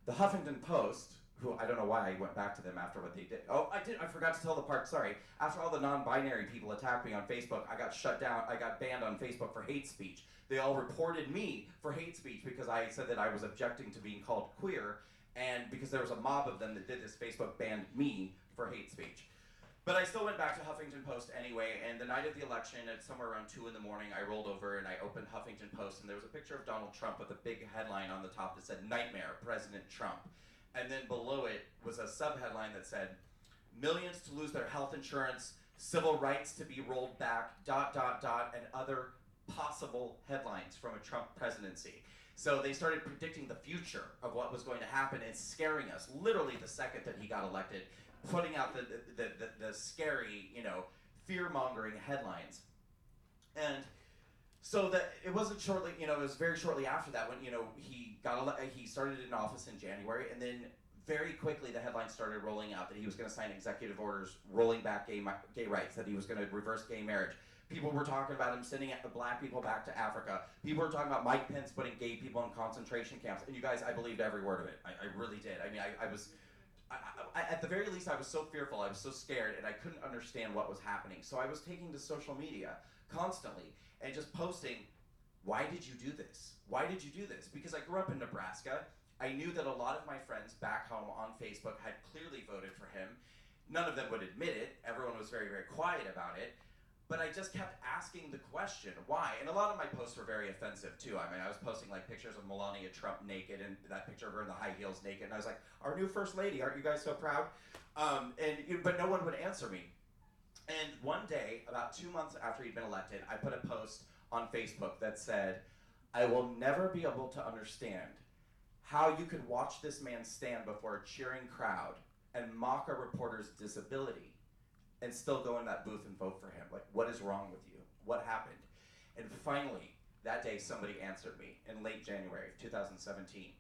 The Huffington Post, who I don't know why I went back to them after what they did. Oh, I forgot to tell the part, sorry. After all the non-binary people attacked me on Facebook, I got shut down, I got banned on Facebook for hate speech. They all reported me for hate speech because I said that I was objecting to being called queer, and because there was a mob of them that did this, Facebook banned me for hate speech. But I still went back to Huffington Post anyway, and the night of the election, at somewhere around 2 in the morning, I rolled over and I opened Huffington Post, and there was a picture of Donald Trump with a big headline on the top that said, "Nightmare, President Trump." And then below it was a sub-headline that said, "Millions to lose their health insurance, civil rights to be rolled back, ... and other possible headlines from a Trump presidency." So they started predicting the future of what was going to happen and scaring us literally the second that he got elected, putting out the scary, you know, fear-mongering headlines. And so that it wasn't shortly, you know, it was very shortly after that when, you know, he started in office in January, and then very quickly the headlines started rolling out that he was going to sign executive orders rolling back gay rights, that he was going to reverse gay marriage. People were talking about him sending black people back to Africa. People were talking about Mike Pence putting gay people in concentration camps. And you guys, I believed every word of it. I really did. I mean, I was, at the very least, I was so fearful, I was so scared, and I couldn't understand what was happening. So I was taking to social media constantly and just posting, why did you do this? Why did you do this? Because I grew up in Nebraska. I knew that a lot of my friends back home on Facebook had clearly voted for him. None of them would admit it. Everyone was very, very quiet about it. But I just kept asking the question, why? And a lot of my posts were very offensive too. I mean, I was posting like pictures of Melania Trump naked and that picture of her in the high heels naked. And I was like, our new first lady, aren't you guys so proud? But no one would answer me. And one day, about 2 months after he'd been elected, I put a post on Facebook that said, "I will never be able to understand how you could watch this man stand before a cheering crowd and mock a reporter's disability and still go in that booth and vote for him. Like, what is wrong with you? What happened?" And finally, that day, somebody answered me in late January of 2017.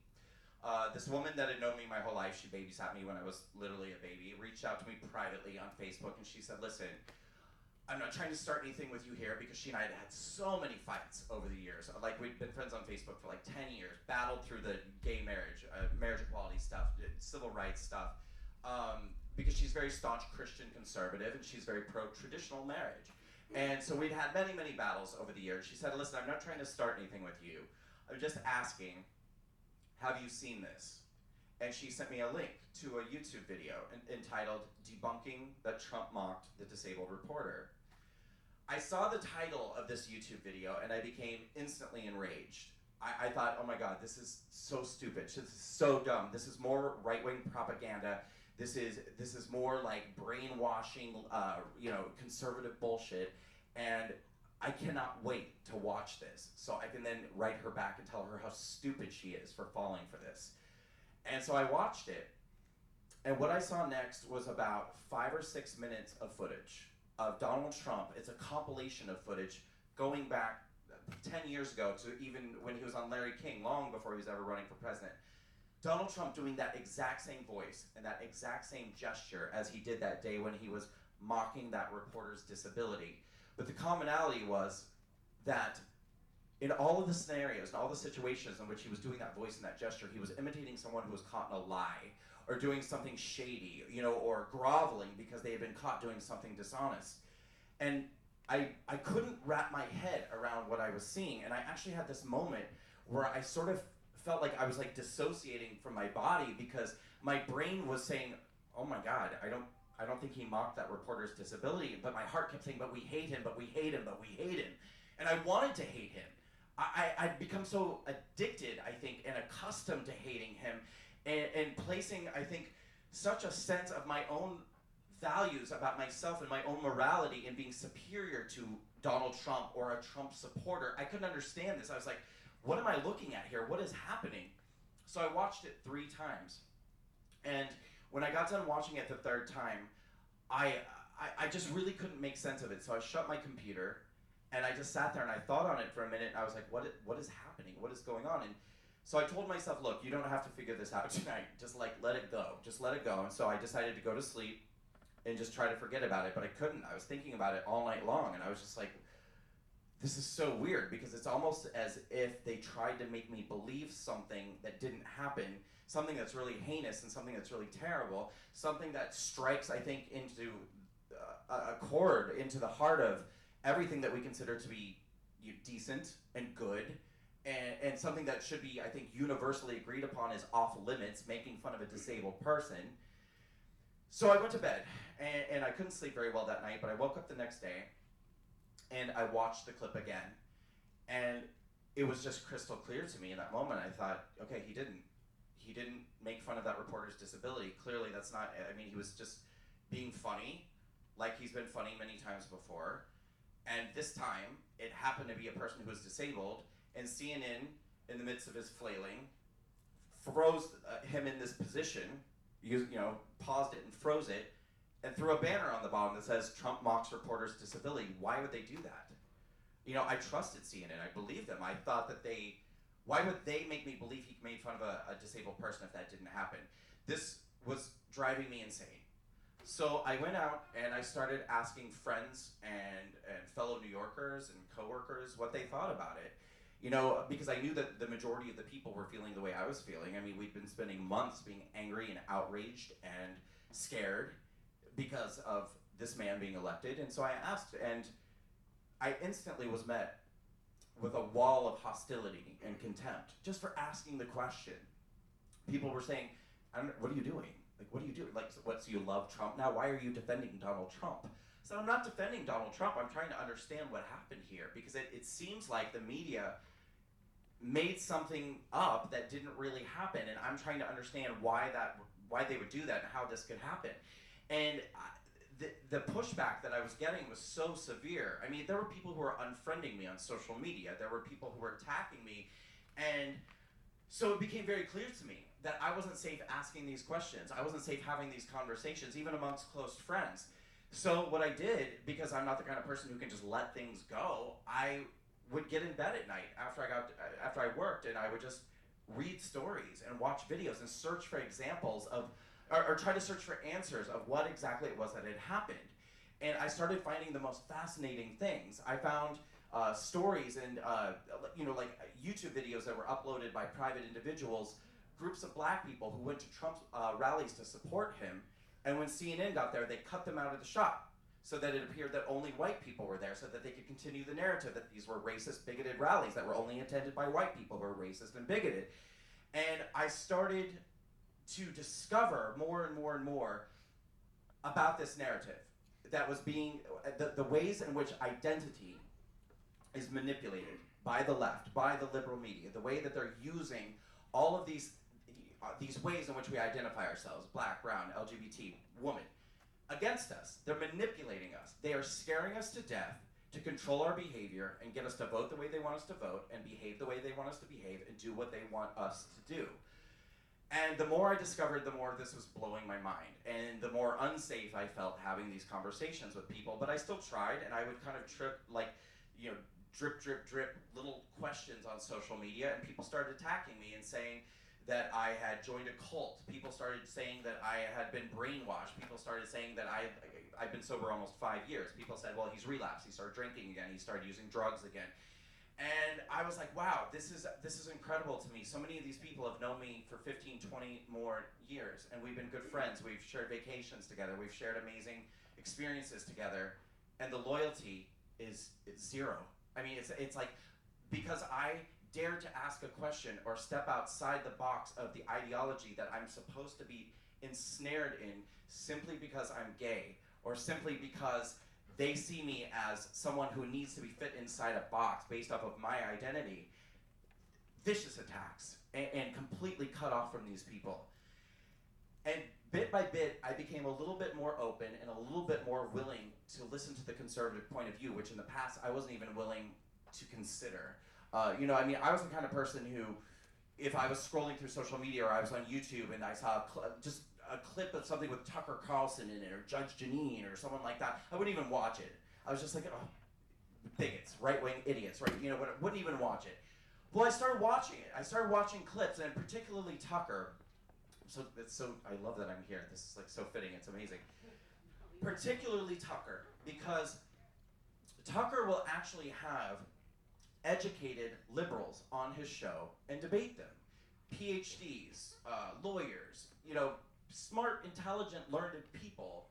This woman that had known me my whole life, she babysat me when I was literally a baby, reached out to me privately on Facebook, and she said, "Listen, I'm not trying to start anything with you here," because she and I had had so many fights over the years. Like, we'd been friends on Facebook for like 10 years, battled through the gay marriage, marriage equality stuff, civil rights stuff, because she's very staunch Christian conservative and she's very pro-traditional marriage. And so we'd had many, many battles over the years. She said, "Listen, I'm not trying to start anything with you. I'm just asking, have you seen this?" And she sent me a link to a YouTube video entitled "Debunking That Trump Mocked the Disabled Reporter." I saw the title of this YouTube video and I became instantly enraged. I thought, oh my God, this is so stupid. This is so dumb. This is more right-wing propaganda. This is more like brainwashing, conservative bullshit. And I cannot wait to watch this so I can then write her back and tell her how stupid she is for falling for this. And so I watched it. And what I saw next was about 5 or 6 minutes of footage of Donald Trump. It's a compilation of footage going back 10 years ago to even when he was on Larry King, long before he was ever running for president. Donald Trump doing that exact same voice and that exact same gesture as he did that day when he was mocking that reporter's disability. But the commonality was that in all of the scenarios and all the situations in which he was doing that voice and that gesture, he was imitating someone who was caught in a lie or doing something shady, or groveling because they had been caught doing something dishonest. And I couldn't wrap my head around what I was seeing, and I actually had this moment where I sort of felt like I was like dissociating from my body because my brain was saying, oh my God, I don't think he mocked that reporter's disability, but my heart kept saying, but we hate him, but we hate him, but we hate him. And I wanted to hate him. I'd become so addicted, I think, and accustomed to hating him and placing, I think, such a sense of my own values about myself and my own morality in being superior to Donald Trump or a Trump supporter. I couldn't understand this. I was like, what am I looking at here? What is happening? So I watched it 3 times. And when I got done watching it the 3rd time, I just really couldn't make sense of it. So I shut my computer And I just sat there and I thought on it for a minute, and I was like, what is happening? What is going on? And so I told myself, look, you don't have to figure this out tonight. Just like, let it go. Just let it go. And so I decided to go to sleep and just try to forget about it, but I couldn't. I was thinking about it all night long, and I was just like, this is so weird, because it's almost as if they tried to make me believe something that didn't happen, something that's really heinous and something that's really terrible, something that strikes, I think, into a chord into the heart of everything that we consider to be decent and good, and something that should be, I think, universally agreed upon as off limits, making fun of a disabled person. So I went to bed, and I couldn't sleep very well that night, but I woke up the next day, and I watched the clip again, and it was just crystal clear to me in that moment. I thought, okay, he didn't make fun of that reporter's disability. Clearly that's not, I mean, he was just being funny, like he's been funny many times before, and this time, it happened to be a person who was disabled, and CNN, in the midst of his flailing, froze him in this position, paused it and froze it, and threw a banner on the bottom that says, Trump mocks reporter's disability. Why would they do that? I trusted CNN, I believed them. I thought that why would they make me believe he made fun of a disabled person if that didn't happen? This was driving me insane. So I went out and I started asking friends and fellow New Yorkers and coworkers what they thought about it. Because I knew that the majority of the people were feeling the way I was feeling. I mean, we'd been spending months being angry and outraged and scared because of this man being elected. And so I asked, and I instantly was met with a wall of hostility and contempt just for asking the question. People were saying, what are you doing? Like, what are you doing? Like, what, so you love Trump now? Why are you defending Donald Trump? So I'm not defending Donald Trump. I'm trying to understand what happened here, because it seems like the media made something up that didn't really happen, and I'm trying to understand why they would do that and how this could happen. And the pushback that I was getting was so severe. I mean, there were people who were unfriending me on social media. There were people who were attacking me, and so it became very clear to me that I wasn't safe asking these questions. I wasn't safe having these conversations, even amongst close friends. So what I did, because I'm not the kind of person who can just let things go, I would get in bed at night after I worked, and I would just read stories and watch videos and search for examples of, or try to search for answers of what exactly it was that had happened. And I started finding the most fascinating things. I found stories and like YouTube videos that were uploaded by private individuals, groups of black people who went to Trump's rallies to support him, and when CNN got there, they cut them out of the shot so that it appeared that only white people were there, so that they could continue the narrative that these were racist, bigoted rallies that were only attended by white people who were racist and bigoted. And I started to discover more and more and more about this narrative that was being, the ways in which identity is manipulated by the left, by the liberal media, the way that they're using all of these ways in which we identify ourselves, black, brown, LGBT, woman, against us. They're manipulating us. They are scaring us to death to control our behavior and get us to vote the way they want us to vote and behave the way they want us to behave and do what they want us to do. And the more I discovered, the more this was blowing my mind, and the more unsafe I felt having these conversations with people. But I still tried, and I would kind of drip, drip, drip little questions on social media, and people started attacking me and saying that I had joined a cult. People started saying that I had been brainwashed. People started saying that I've been sober almost 5 years. People said, well, he's relapsed. He started drinking again. He started using drugs again. And I was like, wow, this is incredible to me. So many of these people have known me for 15, 20 more years, and we've been good friends. We've shared vacations together. We've shared amazing experiences together, and the loyalty is zero. I mean, it's like, because I dare to ask a question or step outside the box of the ideology that I'm supposed to be ensnared in simply because I'm gay, or simply because they see me as someone who needs to be fit inside a box based off of my identity. Vicious attacks and completely cut off from these people. And bit by bit, I became a little bit more open and a little bit more willing to listen to the conservative point of view, which in the past I wasn't even willing to consider. I was the kind of person who, if I was scrolling through social media or I was on YouTube and I saw just a clip of something with Tucker Carlson in it, or Judge Jeanine, or someone like that, I wouldn't even watch it. I was just like, oh, bigots, right-wing idiots, right? You know, wouldn't even watch it. Well, I started watching it. I started watching clips, and particularly Tucker. So I love that I'm here. This is like so fitting. It's amazing. Particularly Tucker, because Tucker will actually have educated liberals on his show and debate them. PhDs, lawyers, you know, smart, intelligent, learned people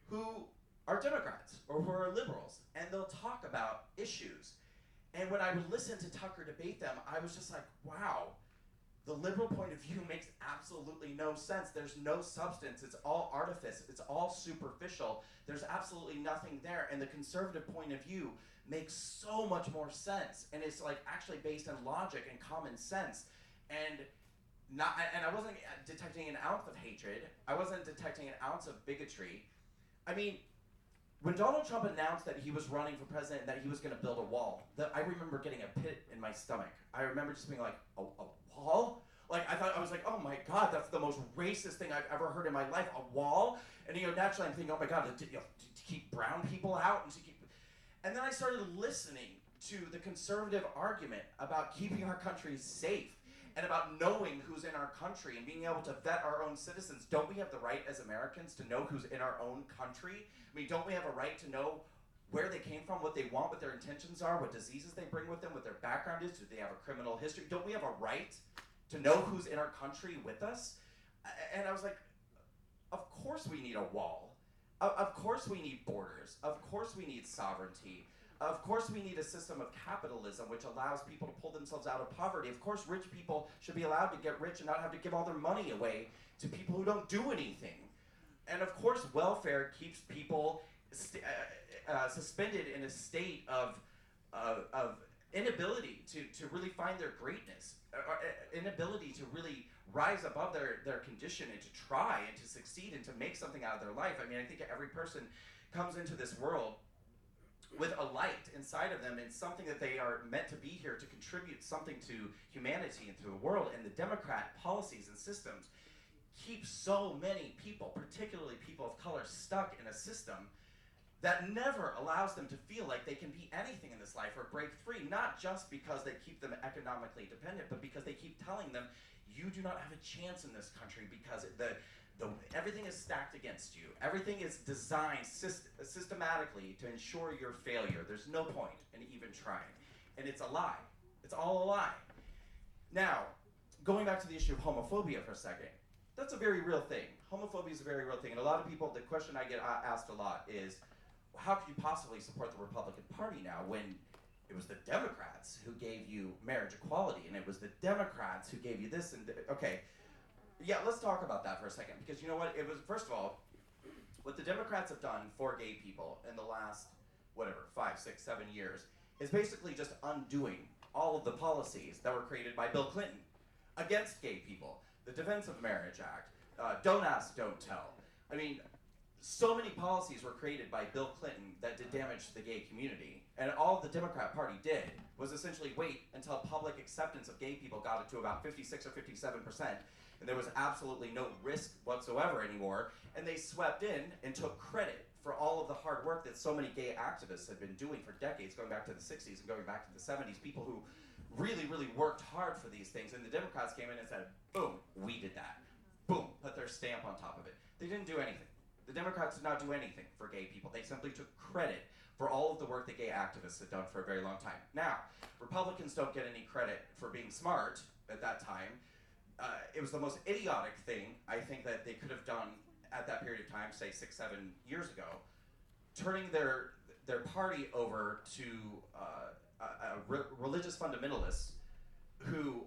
who are Democrats or who are liberals, and they'll talk about issues. And when I would listen to Tucker debate them, I was just like, wow, the liberal point of view makes absolutely no sense. There's no substance. It's all artifice. It's all superficial. There's absolutely nothing there. And the conservative point of view makes so much more sense. And it's like actually based on logic and common sense. And I wasn't detecting an ounce of hatred. I wasn't detecting an ounce of bigotry. I mean, when Donald Trump announced that he was running for president and that he was going to build a wall, I remember getting a pit in my stomach. I remember just being like, a wall? Like, I was like, oh my God, that's the most racist thing I've ever heard in my life, a wall? And, you know, naturally I'm thinking, oh my God, to keep brown people out? And then I started listening to the conservative argument about keeping our country safe and about knowing who's in our country and being able to vet our own citizens. Don't we have the right as Americans to know who's in our own country? I mean, don't we have a right to know where they came from, what they want, what their intentions are, what diseases they bring with them, what their background is? Do they have a criminal history? Don't we have a right to know who's in our country with us? And I was like, of course we need a wall. Of course we need borders. Of course we need sovereignty. Of course we need a system of capitalism which allows people to pull themselves out of poverty. Of course rich people should be allowed to get rich and not have to give all their money away to people who don't do anything. And of course welfare keeps people suspended in a state of inability to really find their greatness, inability to really rise above their condition and to try and to succeed and to make something out of their life. I mean, I think every person comes into this world with a light inside of them and something that they are meant to be here to contribute something to humanity and to the world. And the Democrat policies and systems keep so many people, particularly people of color, stuck in a system that never allows them to feel like they can be anything in this life or break free, not just because they keep them economically dependent, but because they keep telling them, you do not have a chance in this country because everything is stacked against you. Everything is designed systematically to ensure your failure. There's no point in even trying. And it's a lie. It's all a lie. Now, going back to the issue of homophobia for a second, that's a very real thing. Homophobia is a very real thing. And a lot of people, the question I get asked a lot is, how could you possibly support the Republican Party now when it was the Democrats who gave you marriage equality, and it was the Democrats who gave you this, and okay. Yeah, let's talk about that for a second, because you know what, it was, first of all, what the Democrats have done for gay people in the last, 5, 6, 7 years, is basically just undoing all of the policies that were created by Bill Clinton against gay people. The Defense of Marriage Act, Don't Ask, Don't Tell. I mean, so many policies were created by Bill Clinton that did damage to the gay community, and all the Democrat Party did was essentially wait until public acceptance of gay people got it to about 56 or 57%, and there was absolutely no risk whatsoever anymore, and they swept in and took credit for all of the hard work that so many gay activists had been doing for decades, going back to the 60s and going back to the 70s, people who really, really worked hard for these things, and the Democrats came in and said, boom, we did that. Boom, put their stamp on top of it. They didn't do anything. The Democrats did not do anything for gay people. They simply took credit for all of the work that gay activists had done for a very long time. Now, Republicans don't get any credit for being smart at that time. It was the most idiotic thing, I think, that they could have done at that period of time, say 6, 7 years ago, turning their party over to religious fundamentalists who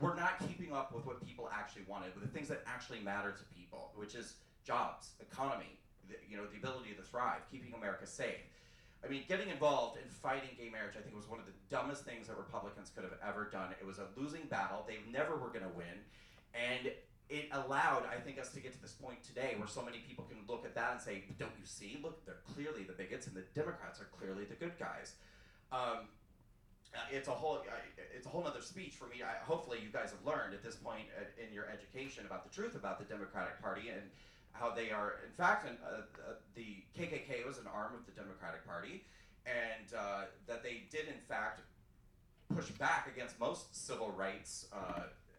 were not keeping up with what people actually wanted, with the things that actually matter to people, which is jobs, economy, the ability to thrive, keeping America safe. I mean, getting involved in fighting gay marriage, I think, was one of the dumbest things that Republicans could have ever done. It was a losing battle. They never were going to win. And it allowed, I think, us to get to this point today where so many people can look at that and say, don't you see? Look, they're clearly the bigots, and the Democrats are clearly the good guys. It's a whole other speech for me. Hopefully you guys have learned at this point in your education about the truth about the Democratic Party and how they are, in fact, the KKK was an arm of the Democratic Party, and that they did in fact push back against most civil rights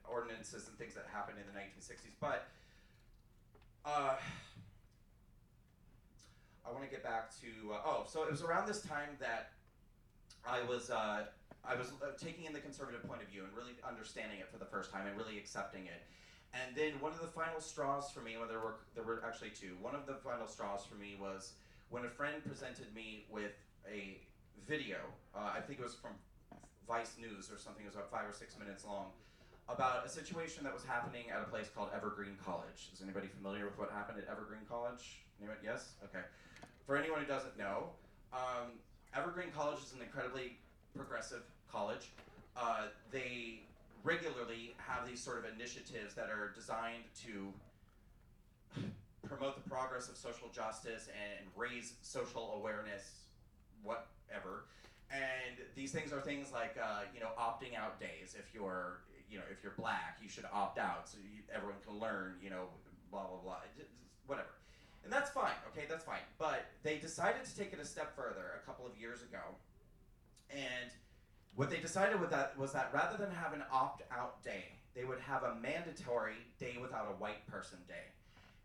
ordinances and things that happened in the 1960s. But I want to get back to so it was around this time that I was taking in the conservative point of view and really understanding it for the first time and really accepting it. And then one of the final straws for me, well, there were actually two. One of the final straws for me was when a friend presented me with a video. I think it was from Vice News or something. It was about 5 or 6 minutes long, about a situation that was happening at a place called Evergreen College. Is anybody familiar with what happened at Evergreen College? Anyone? Yes? Okay. For anyone who doesn't know, Evergreen College is an incredibly progressive college. They regularly have these sort of initiatives that are designed to promote the progress of social justice and raise social awareness, whatever. And these things are things like, opting out days. If you're black, you should opt out so everyone can learn, blah, blah, blah, whatever. And that's fine, okay, that's fine. But they decided to take it a step further a couple of years ago. And what they decided was that rather than have an opt-out day, they would have a mandatory day without a white person day.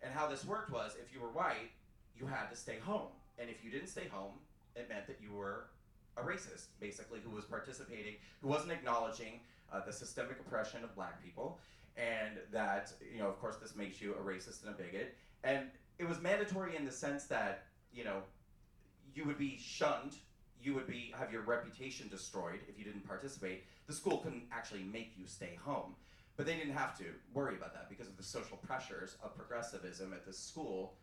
And how this worked was, if you were white, you had to stay home. And if you didn't stay home, it meant that you were a racist, basically, who was participating, who wasn't acknowledging the systemic oppression of black people, and that, of course, this makes you a racist and a bigot. And it was mandatory in the sense that, you would be shunned, you would have your reputation destroyed if you didn't participate. The school couldn't actually make you stay home. But they didn't have to worry about that because of the social pressures of progressivism at this school.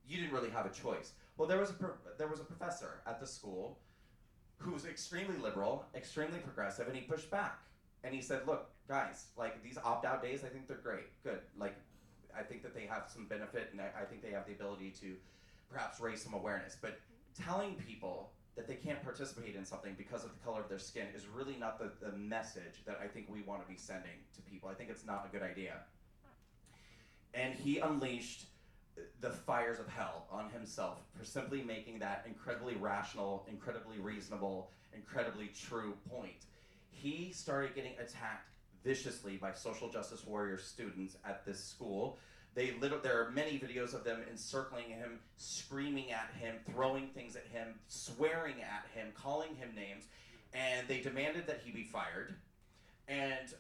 You didn't really have a choice. Well, there was a professor at the school who was extremely liberal, extremely progressive, and he pushed back. And he said, look, guys, like these opt-out days, I think they're great, good. Like, I think that they have some benefit, and I think they have the ability to perhaps raise some awareness. But telling people that they can't participate in something because of the color of their skin is really not the message that I think we want to be sending to people. I think it's not a good idea. And he unleashed the fires of hell on himself for simply making that incredibly rational, incredibly reasonable, incredibly true point. He started getting attacked viciously by social justice warrior students at this school. There are many videos of them encircling him, screaming at him, throwing things at him, swearing at him, calling him names, and they demanded that he be fired. And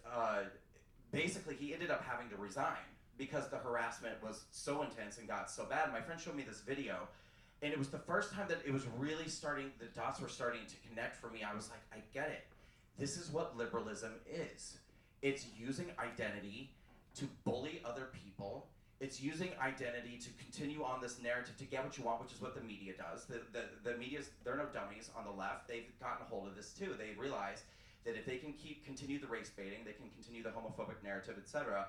basically, he ended up having to resign because the harassment was so intense and got so bad. My friend showed me this video, and it was the first time that it was really the dots were starting to connect for me. I was like, I get it. This is what liberalism is. It's using identity to bully other people. It's using identity to continue on this narrative to get what you want, which is what the media does. The media's, they're no dummies on the left. They've gotten a hold of this too. They realize that if they can continue the race baiting, they can continue the homophobic narrative, etc.,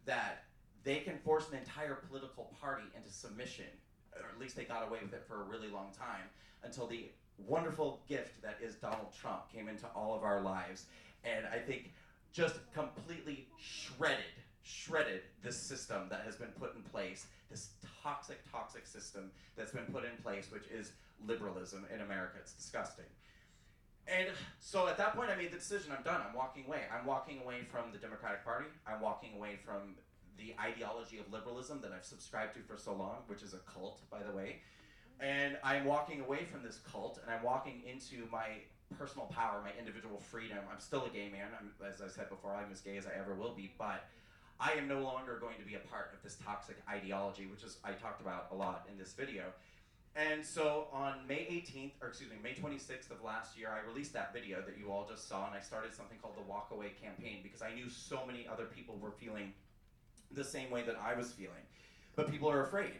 that they can force an entire political party into submission, or at least they got away with it for a really long time, until the wonderful gift that is Donald Trump came into all of our lives, and I think just completely shredded this system that has been put in place, this toxic system that's been put in place, which is liberalism in America. It's disgusting. And so at that point, I made the decision, I'm done, I'm walking away. I'm walking away from the Democratic Party. I'm walking away from the ideology of liberalism that I've subscribed to for so long, which is a cult, by the way. And I'm walking away from this cult, and I'm walking into my personal power, my individual freedom. I'm still a gay man. As I said before, I'm as gay as I ever will be, but I am no longer going to be a part of this toxic ideology, which is I talked about a lot in this video. And so on May 26th of last year, I released that video that you all just saw, and I started something called the Walk Away campaign because I knew so many other people were feeling the same way that I was feeling. But people are afraid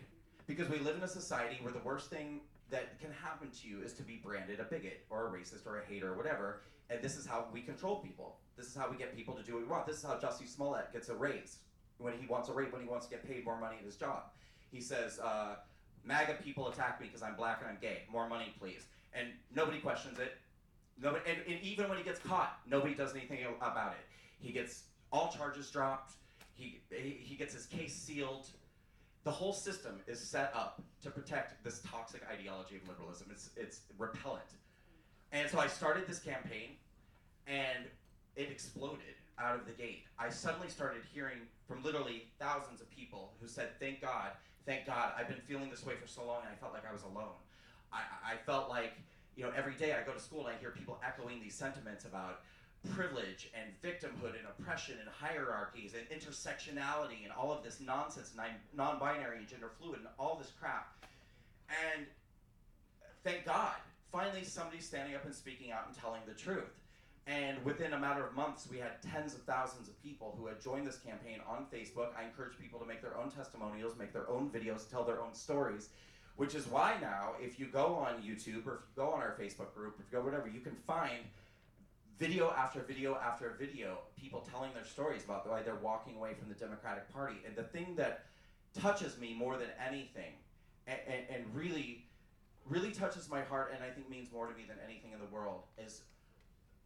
because we live in a society where the worst thing that can happen to you is to be branded a bigot or a racist or a hater or whatever, and this is how we control people. This is how we get people to do what we want. This is how Jussie Smollett gets a raise when he wants to get paid more money at his job. He says, MAGA people attack me because I'm black and I'm gay. More money, please. And nobody questions it. Nobody, and even when he gets caught, nobody does anything about it. He gets all charges dropped. He gets his case sealed. The whole system is set up to protect this toxic ideology of liberalism. It's repellent. And so I started this campaign, and it exploded out of the gate. I suddenly started hearing from literally thousands of people who said, thank God, I've been feeling this way for so long, and I felt like I was alone. I felt like, every day I go to school and I hear people echoing these sentiments about privilege and victimhood and oppression and hierarchies and intersectionality and all of this nonsense, non-binary and gender fluid and all this crap. And thank God, finally somebody's standing up and speaking out and telling the truth. And within a matter of months, we had tens of thousands of people who had joined this campaign on Facebook. I encourage people to make their own testimonials, make their own videos, tell their own stories, which is why now, if you go on YouTube or if you go on our Facebook group, if you go whatever, you can find video after video after video, people telling their stories about why they're walking away from the Democratic Party. And the thing that touches me more than anything, and really, really touches my heart, and I think means more to me than anything in the world, is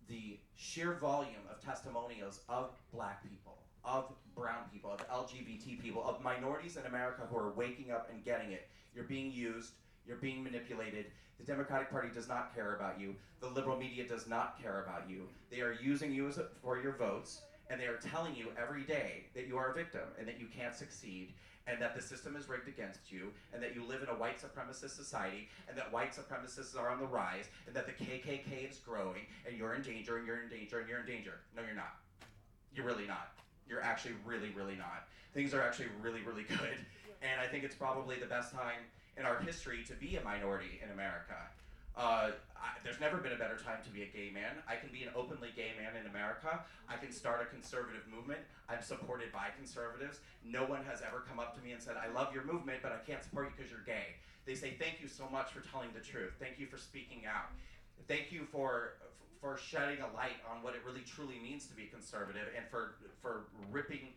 the sheer volume of testimonials of Black people, of brown people, of LGBT people, of minorities in America who are waking up and getting it. You're being used, you're being manipulated. The Democratic Party does not care about you. The liberal media does not care about you. They are using you for your votes, and they are telling you every day that you are a victim and that you can't succeed, and that the system is rigged against you, and that you live in a white supremacist society, and that white supremacists are on the rise, and that the KKK is growing, and you're in danger, and you're in danger, and you're in danger. No, you're not. You're really not. You're actually really, really not. Things are actually really, really good, and I think it's probably the best time in our history to be a minority in America. There's never been a better time to be a gay man. I can be an openly gay man in America. I can start a conservative movement. I'm supported by conservatives. No one has ever come up to me and said, I love your movement, but I can't support you because you're gay. They say, thank you so much for telling the truth. Thank you for speaking out. Thank you for shedding a light on what it really truly means to be conservative, and for ripping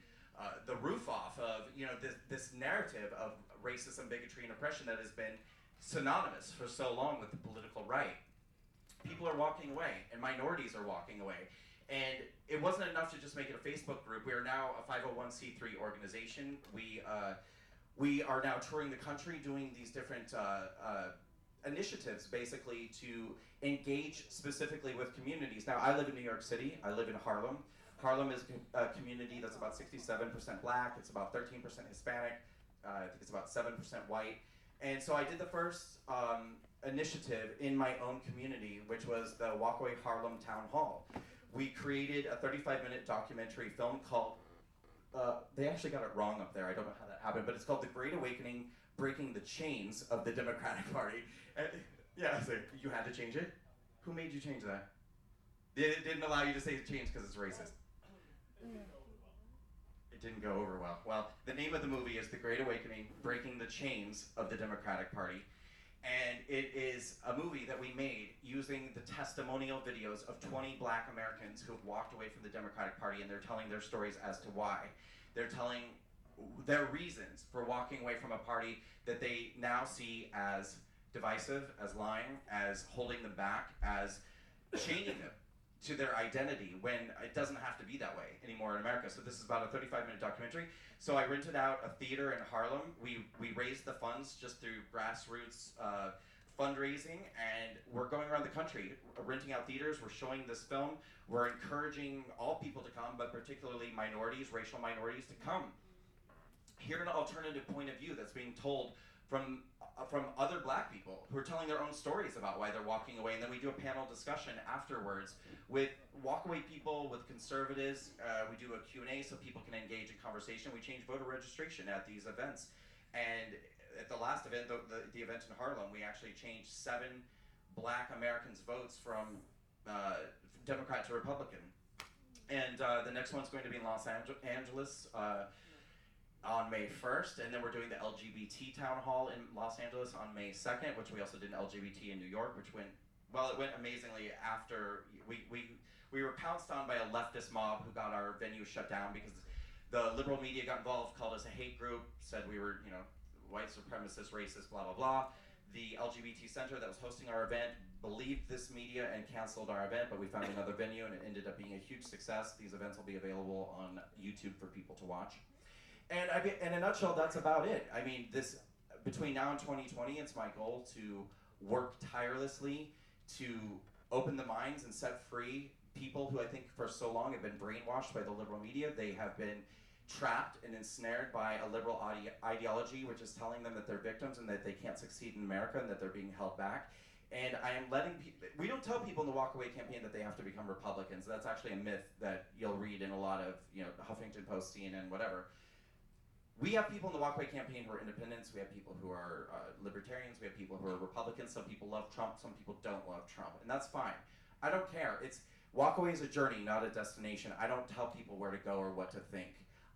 the roof off of this narrative of racism, bigotry, and oppression that has been synonymous for so long with the political right. People are walking away, and minorities are walking away. And it wasn't enough to just make it a Facebook group. We are now a 501c3 organization. We are now touring the country doing these different initiatives, basically, to engage specifically with communities. Now, I live in New York City. I live in Harlem. Harlem is a community that's about 67% Black. It's about 13% Hispanic. I think it's about 7% white. And so I did the first initiative in my own community, which was the Walkaway Harlem Town Hall. We created a 35-minute documentary film called, they actually got it wrong up there, I don't know how that happened, but it's called The Great Awakening, Breaking the Chains of the Democratic Party. Yeah, so you had to change it? Who made you change that? It didn't allow you to say change because it's racist. It didn't go over well. Well, the name of the movie is The Great Awakening, Breaking the Chains of the Democratic Party. And it is a movie that we made using the testimonial videos of 20 Black Americans who have walked away from the Democratic Party, and they're telling their stories as to why. They're telling their reasons for walking away from a party that they now see as divisive, as lying, as holding them back, as chaining them to their identity, when it doesn't have to be that way anymore in America. So this is about a 35-minute documentary. So I rented out a theater in Harlem. We raised the funds just through grassroots fundraising, and we're going around the country renting out theaters. We're showing this film. We're encouraging all people to come, but particularly minorities, racial minorities, to come. Hear an alternative point of view that's being told from other Black people who are telling their own stories about why they're walking away, and then we do a panel discussion afterwards with walkaway people, with conservatives. We do a Q&A so people can engage in conversation. We change voter registration at these events, and at the last event, the event in Harlem, we actually changed 7 Black Americans' votes from Democrat to Republican. And the next one's going to be in Los Angeles on May 1st, and then we're doing the LGBT town hall in Los Angeles on May 2nd, which we also did an LGBT in New York, which went amazingly after we were pounced on by a leftist mob who got our venue shut down because the liberal media got involved, called us a hate group, said we were, white supremacist, racist, blah, blah, blah. The LGBT center that was hosting our event believed this media and canceled our event, but we found another venue, and it ended up being a huge success. These events will be available on YouTube for people to watch. And in a nutshell, that's about it. I mean, between now and 2020, it's my goal to work tirelessly to open the minds and set free people who I think for so long have been brainwashed by the liberal media. They have been trapped and ensnared by a liberal ideology, which is telling them that they're victims and that they can't succeed in America and that they're being held back. And I am letting people, we don't tell people in the Walk Away campaign that they have to become Republicans. That's actually a myth that you'll read in a lot of, Huffington Post, CNN, whatever. We have people in the Walk Away campaign who are independents. We have people who are libertarians. We have people who are Republicans. Some people love Trump. Some people don't love Trump. And that's fine. I don't care. Walk Away is a journey, not a destination. I don't tell people where to go or what to think.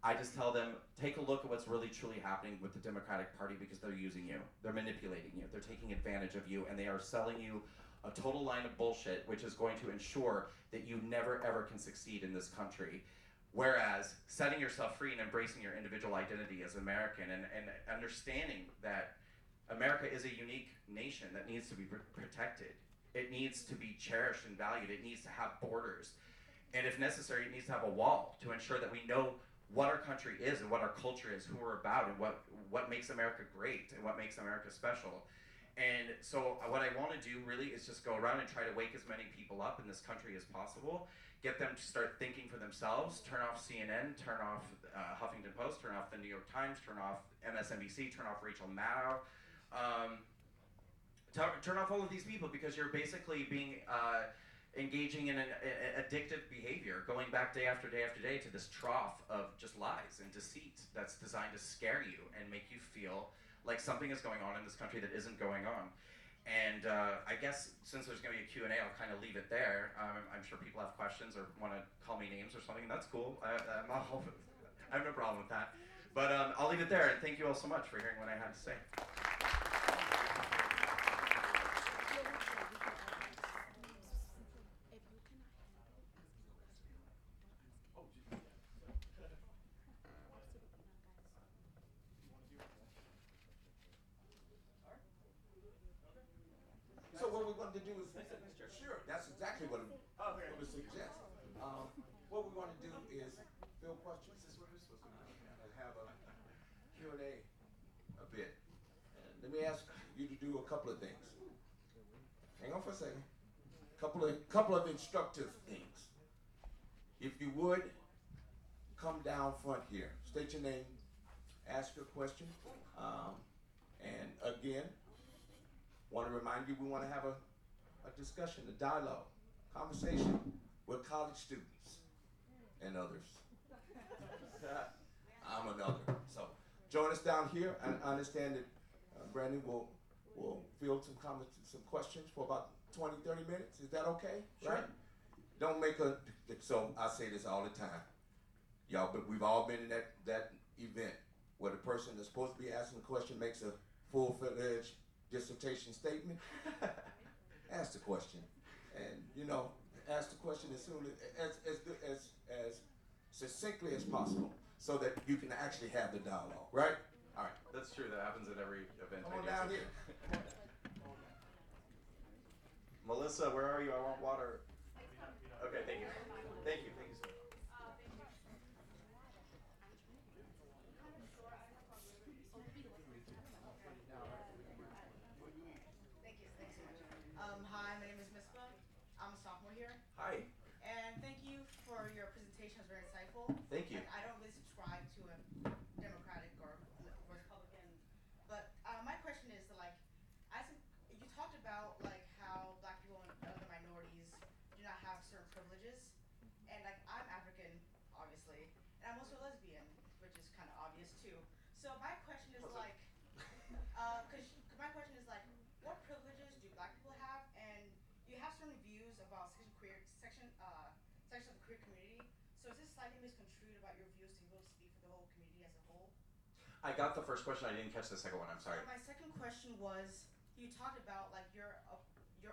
I just tell them, take a look at what's really truly happening with the Democratic Party because they're using you. They're manipulating you. They're taking advantage of you, and they are selling you a total line of bullshit, which is going to ensure that you never ever can succeed in this country. Whereas setting yourself free and embracing your individual identity as American and understanding that America is a unique nation that needs to be protected. It needs to be cherished and valued. It needs to have borders. And if necessary, it needs to have a wall to ensure that we know what our country is and what our culture is, who we're about, and what makes America great and what makes America special. And so what I want to do really is just go around and try to wake as many people up in this country as possible, get them to start thinking for themselves, turn off CNN, turn off Huffington Post, turn off the New York Times, turn off MSNBC, turn off Rachel Maddow, turn off all of these people because you're basically being engaging in an addictive behavior, going back day after day after day to this trough of just lies and deceit that's designed to scare you and make you feel like something is going on in this country that isn't going on. And I guess since there's going to be a Q&A, I'll kind of leave it there. I'm sure people have questions or want to call me names or something, and that's cool. I have no problem with that. But I'll leave it there, and thank you all so much for hearing what I had to say. So what we wanted to do is, sure, that's exactly what we suggest. What we want to do is fill questions and have a Q&A a bit. And let me ask you to do a couple of things. Hang on for a second. Couple of instructive things. If you would, come down front here. State your name, ask your question, and again, want to remind you we want to have a discussion, a dialogue, conversation with college students and others. I'm another. So join us down here. And I understand that Brandon will field some comments, some questions for about 20, 30 minutes. Is that okay? Sure. Right? Don't make so I say this all the time. Y'all, but we've all been in that event where the person that's supposed to be asking the question makes a full-fledged dissertation statement. Ask the question, and ask the question as soon as succinctly as possible, so that you can actually have the dialogue. Right? All right. That's true. That happens at every event. Come on down here. Melissa, where are you? I want water. Okay, thank you. Thank you. Thank you so much. Hi, my name is Mispa. I'm a sophomore here. Hi. And thank you for your presentation. It was very insightful. Thank you. I don't really subscribe to a Democratic or Republican, but my question is you talked about how Black people and other minorities do not have certain privileges, and I'm African, obviously, and I'm also a lesbian, which is kind of obvious too. So my question is my question is what privileges do Black people have, and you have certain views about section of the queer community. So is this slightly misconstrued about your views to be able to speak for the whole community as a whole? I got the first question. I didn't catch the second one. I'm sorry. So my second question was, you talked about your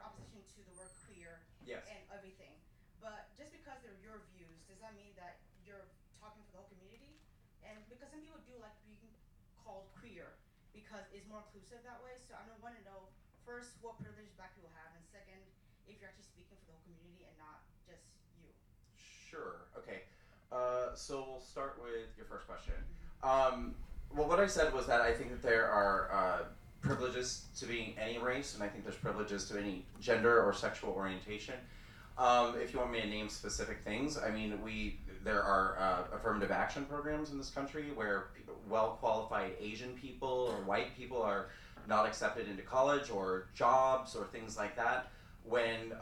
opposition to the word queer. Yes. And everything, but just because they're your views, does that mean that you're talking for the whole community? And because some people do like being called queer because it's more inclusive that way. So I want to know first what privileges Black people have, and second, if you're actually speaking for the whole community and not just you. Sure. Okay. So we'll start with your first question. Well, what I said was that I think that there are privileges to being any race, and I think there's privileges to any gender or sexual orientation. If you want me to name specific things, I mean, there are affirmative action programs in this country where well-qualified Asian people or white people are not accepted into college or jobs or things like that, when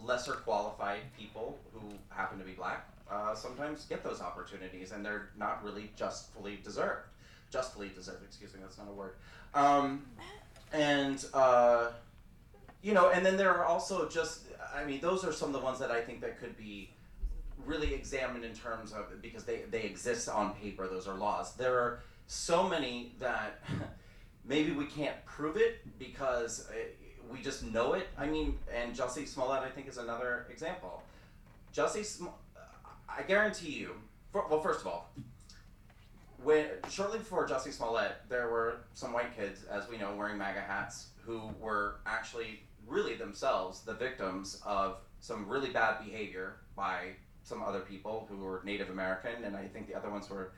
lesser qualified people who happen to be black sometimes get those opportunities, and they're not really justly deserved, excuse me, that's not a word. You know, and then there are also just, I mean, those are some of the ones that I think that could be really examined in terms of, because they exist on paper, those are laws. There are so many that maybe we can't prove it because we just know it. I mean, and Jussie Smollett, I think, is another example. I guarantee you, well, first of all, shortly before Jussie Smollett, there were some white kids, as we know, wearing MAGA hats, who were actually really themselves the victims of some really bad behavior by some other people who were Native American, and I think the other ones were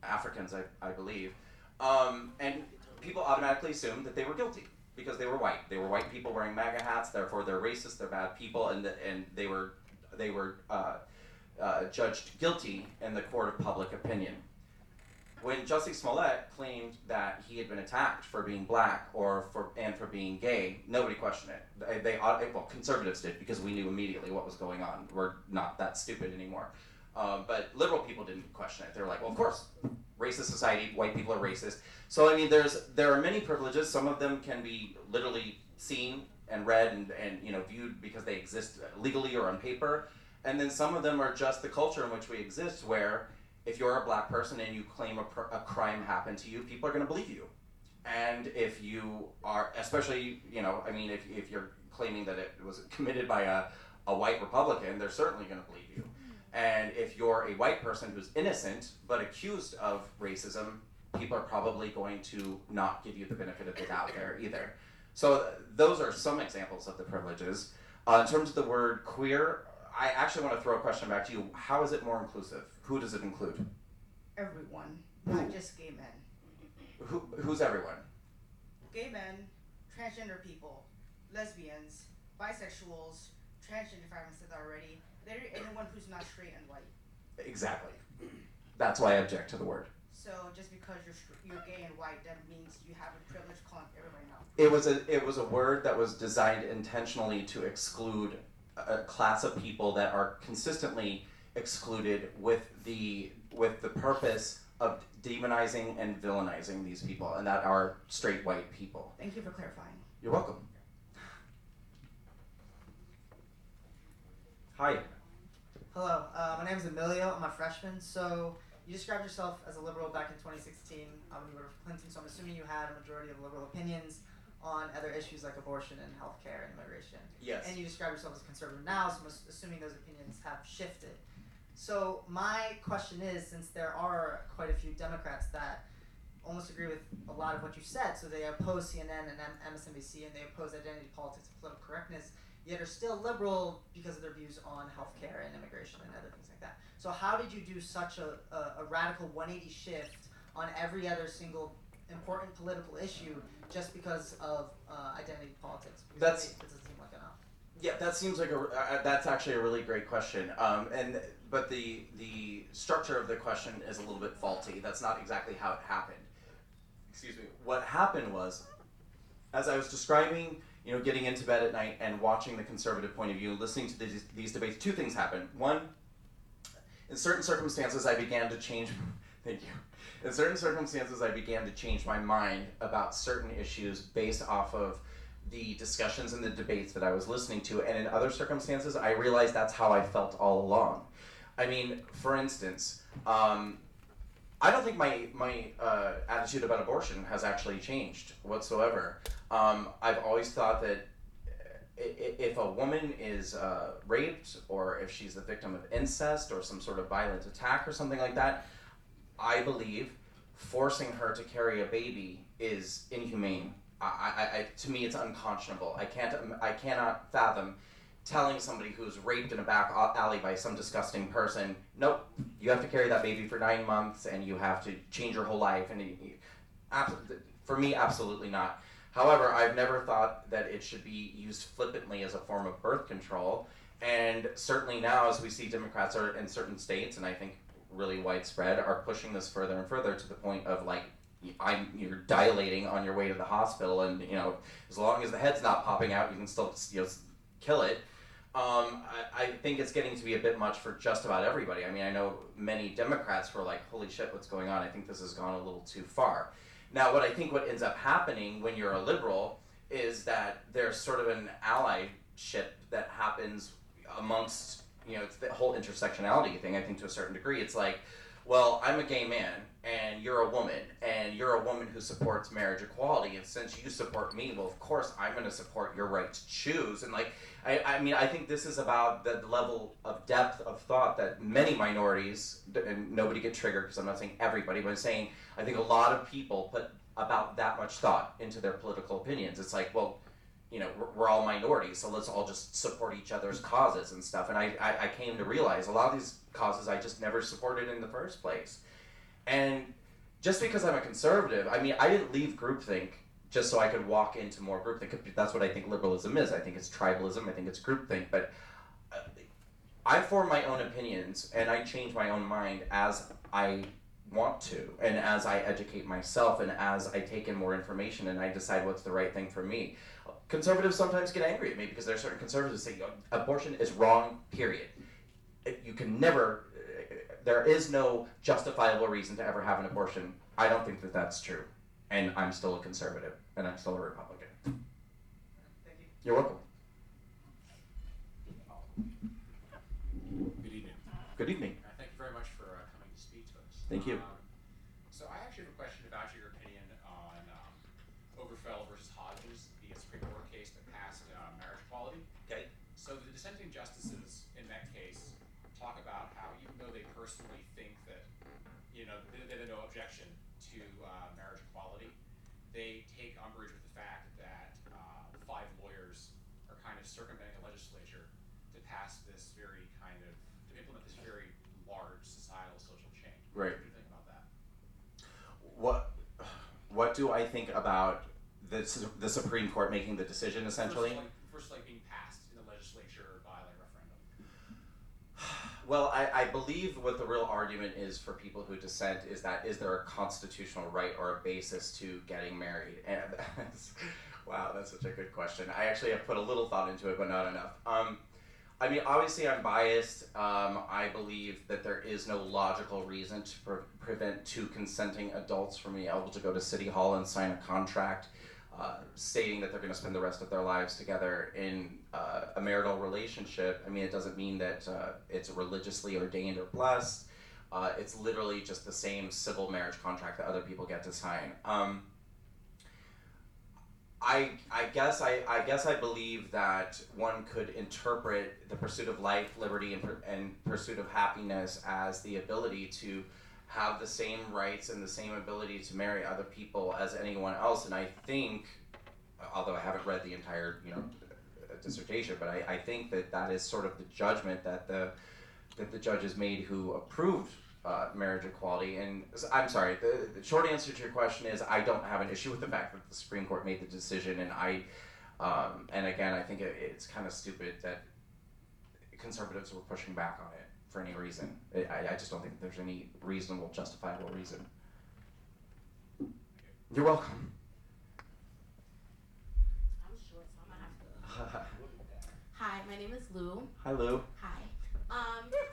Africans, I believe. And people automatically assumed that they were guilty because they were white. They were white people wearing MAGA hats, therefore they're racist, they're bad people, and they were judged guilty in the court of public opinion. When Jussie Smollett claimed that he had been attacked for being black and for being gay, nobody questioned it. Well, conservatives did, because we knew immediately what was going on. We're not that stupid anymore. But liberal people didn't question it. They were like, well, of course, racist society, white people are racist. So I mean, there are many privileges. Some of them can be literally seen and read and you know, viewed because they exist legally or on paper. And then some of them are just the culture in which we exist, where if you're a black person and you claim a crime happened to you, people are going to believe you. And if you are, especially, you know, I mean, if you're claiming that it was committed by a white Republican, they're certainly going to believe you. And if you're a white person who's innocent but accused of racism, people are probably going to not give you the benefit of the doubt there either. So those are some examples of the privileges. In terms of the word queer, I actually want to throw a question back to you. How is it more inclusive? Who does it include? Everyone, not just gay men. Who's everyone? Gay men, transgender people, lesbians, bisexuals, transgender, if I haven't said that already. Anyone who's not straight and white. Exactly. That's why I object to the word. So just because you're gay and white, that means you have a privilege calling everybody out. It was a word that was designed intentionally to exclude a class of people that are consistently excluded with the purpose of demonizing and villainizing these people, and that are straight white people. Thank you for clarifying. You're welcome. Hi. Hello, my name is Emilio. I'm a freshman. So you described yourself as a liberal back in 2016 when you were with Clinton, so I'm assuming you had a majority of liberal opinions on other issues like abortion and healthcare and immigration. Yes. And you describe yourself as a conservative now, so I'm assuming those opinions have shifted. So my question is, since there are quite a few Democrats that almost agree with a lot of what you said, so they oppose CNN and MSNBC, and they oppose identity politics and political correctness, yet are still liberal because of their views on healthcare and immigration and other things like that. So how did you do such a radical 180 shift on every other single important political issue just because of identity politics? Because it doesn't seem like enough. Yeah, that seems like that's actually a really great question. But the structure of the question is a little bit faulty. That's not exactly how it happened. Excuse me. What happened was, as I was describing, you know, getting into bed at night and watching the conservative point of view, listening to these debates, two things happened. One, in certain circumstances, I began to change. Thank you. In certain circumstances, I began to change my mind about certain issues based off of the discussions and the debates that I was listening to, and in other circumstances, I realized that's how I felt all along. I mean, for instance, I don't think my attitude about abortion has actually changed whatsoever. I've always thought that if a woman is raped, or if she's the victim of incest or some sort of violent attack or something like that, I believe forcing her to carry a baby is inhumane. To me, it's unconscionable. I cannot fathom telling somebody who's raped in a back alley by some disgusting person, nope, you have to carry that baby for 9 months and you have to change your whole life. And For me, absolutely not. However, I've never thought that it should be used flippantly as a form of birth control. And certainly now, as we see Democrats are in certain states, and I think really widespread, are pushing this further and further to the point of like, you're dilating on your way to the hospital, and as long as the head's not popping out, you can still kill it. I think it's getting to be a bit much for just about everybody. I mean, I know many Democrats were like, holy shit, what's going on? I think this has gone a little too far. Now, what ends up happening when you're a liberal is that there's sort of an allyship that happens amongst, it's the whole intersectionality thing, I think, to a certain degree. It's like, well, I'm a gay man, and you're a woman who supports marriage equality, and since you support me, well, of course, I'm going to support your right to choose. And like, I mean, I think this is about the level of depth of thought that many minorities, and nobody get triggered because I'm not saying everybody, but I'm saying I think a lot of people put about that much thought into their political opinions. It's like, well, we're all minorities, so let's all just support each other's causes and stuff. And I came to realize a lot of these causes I just never supported in the first place. And just because I'm a conservative, I mean, I didn't leave groupthink just so I could walk into more groupthink. That's what I think liberalism is. I think it's tribalism. I think it's groupthink. But I form my own opinions, and I change my own mind as I want to, and as I educate myself, and as I take in more information, and I decide what's the right thing for me. Conservatives sometimes get angry at me because there are certain conservatives who say abortion is wrong, period. You can never, there is no justifiable reason to ever have an abortion. I don't think that that's true. And I'm still a conservative, and I'm still a Republican. Thank you. You're welcome. Good evening. Good evening. Thank you very much for coming to speak to us. Thank you. So I actually have a question about your opinion on Oberfeld versus Hodges, the Supreme Court case that passed marriage equality. Okay. So the dissenting justices in that case talk about how even though they personally think that, they have no objection to marriage equality, they take umbrage with the fact that 5 lawyers are kind of circumventing the legislature to pass this to implement this very large societal social change. Right. What do you think about that? What do I think about the Supreme Court making the decision, essentially? First, being passed in the legislature by referendum. Well, I believe what the real argument is for people who dissent is there a constitutional right or a basis to getting married? And wow, that's such a good question. I actually have put a little thought into it, but not enough. I mean, obviously I'm biased. I believe that there is no logical reason to prevent 2 consenting adults from being able to go to City Hall and sign a contract stating that they're going to spend the rest of their lives together in a marital relationship. I mean, it doesn't mean that it's religiously ordained or blessed. It's literally just the same civil marriage contract that other people get to sign. I guess I believe that one could interpret the pursuit of life, liberty, and pursuit of happiness as the ability to have the same rights and the same ability to marry other people as anyone else. And I think, although I haven't read the entire dissertation, but I think that is sort of the judgment that the judges made who approved marriage equality. And I'm sorry, the short answer to your question is I don't have an issue with the fact that the Supreme Court made the decision, and and again, I think it's kind of stupid that conservatives were pushing back on it for any reason. I just don't think there's any reasonable, justifiable reason. You're welcome. I'm short, so I'm gonna have to. Hi, my name is Lou. Hi, Lou. Hi.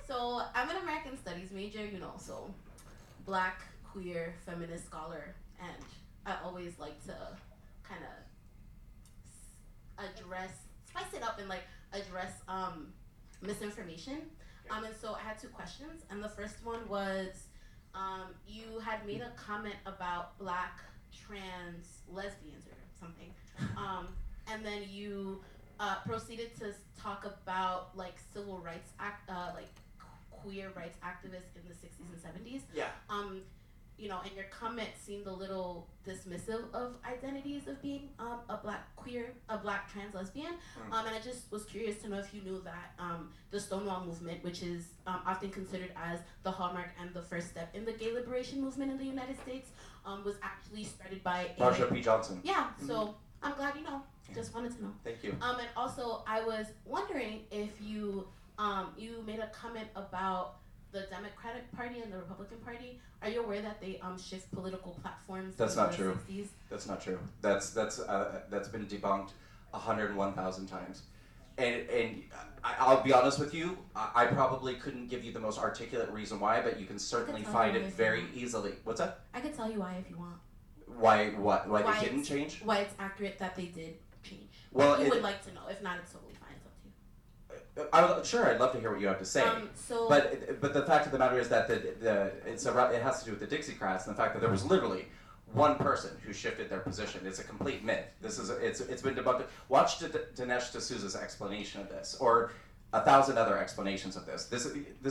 So I'm an American Studies major, so Black, queer, feminist scholar, and I always like to kind of spice it up and address misinformation. And so I had 2 questions, and the first one was, you had made a comment about Black trans lesbians or something, and then you proceeded to talk about civil rights act, queer rights activists in the 60s and 70s. Yeah. you know, and your comment seemed a little dismissive of identities of being a black queer, a black trans lesbian. And I just was curious to know if you knew that the Stonewall movement, which is often considered as the hallmark and the first step in the gay liberation movement in the United States, was actually started by Marsha P. Johnson. Yeah, so I'm glad you know. Just wanted to know. Thank you. And also, I was wondering if you you made a comment about the Democratic Party and the Republican Party. Are you aware that they shift political platforms? That's in not the true. 60s? That's not true. That's been debunked 101,000 times. And I'll be honest with you, I probably couldn't give you the most articulate reason why, but you can certainly find it very easily. What's that? I could tell you why if you want. Why what? Why they didn't change? Why it's accurate that they did change. Well, if you would like to know. If not, it's totally fine. It's up to you. Sure, I'd love to hear what you have to say. But the fact of the matter is that it has to do with the Dixiecrats and the fact that there was literally one person who shifted their position. It's a complete myth. It's been debunked. Watch Dinesh D'Souza's explanation of this, or 1,000 other explanations of this. This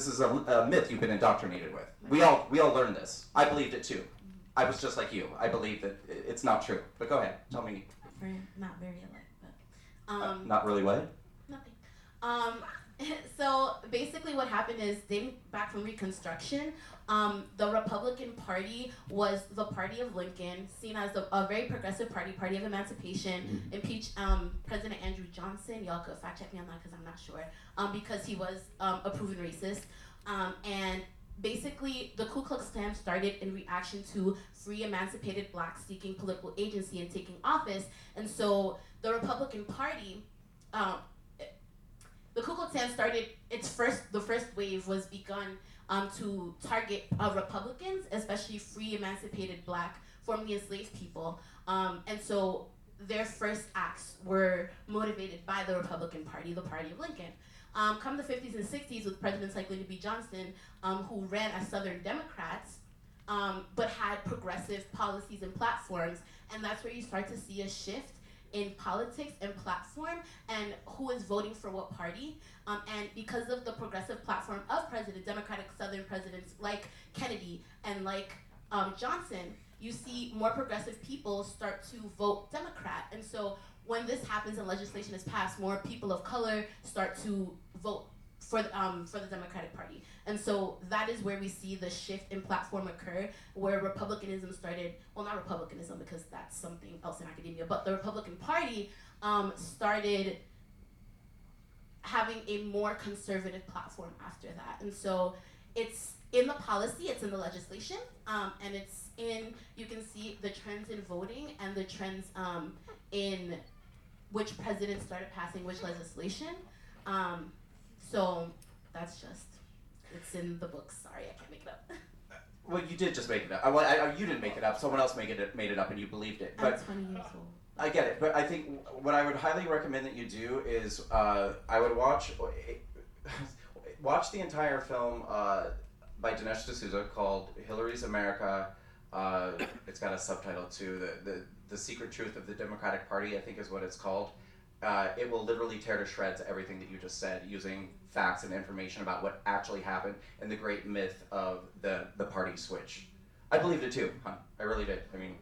is a myth you've been indoctrinated with. We all learned this. I believed it too. I was just like you. I believe that it's not true. But go ahead, tell me. Not very alike, but not really what? Nothing. So basically what happened is, dating back from Reconstruction, the Republican Party was the party of Lincoln, seen as a very progressive party of emancipation, impeached President Andrew Johnson. Y'all could fact check me on that because I'm not sure, because he was a proven racist. And basically the Ku Klux Klan started in reaction to free emancipated blacks seeking political agency and taking office. And so the Republican Party, the Ku Klux Klan started the first wave was begun to target Republicans, especially free emancipated black formerly enslaved people. And so their first acts were motivated by the Republican Party, the party of Lincoln. Come the 50s and 60s with presidents like Lyndon B. Johnson, who ran as Southern Democrats, but had progressive policies and platforms. And that's where you start to see a shift in politics and platform and who is voting for what party. And because of the progressive platform of Democratic Southern presidents like Kennedy and like Johnson, you see more progressive people start to vote Democrat. And so when this happens and legislation is passed, more people of color start to vote for the Democratic Party. And so that is where we see the shift in platform occur, where Republicanism started, well, not Republicanism because that's something else in academia, but the Republican Party started having a more conservative platform after that. And so it's in the policy, it's in the legislation, and it's in, you can see the trends in voting and the trends in which presidents started passing which legislation. So that's just, it's in the books. Sorry, I can't make it up. Well, you did just make it up. You didn't make it up. Someone else made it up, and you believed it. But I'm 20 years old. I get it. But I think what I would highly recommend that you do is I would watch the entire film by Dinesh D'Souza called Hillary's America. It's got a subtitle too. The Secret Truth of the Democratic Party, I think is what it's called. It will literally tear to shreds everything that you just said, using facts and information about what actually happened and the great myth of the party switch. I believed it too, huh? I really did. I mean,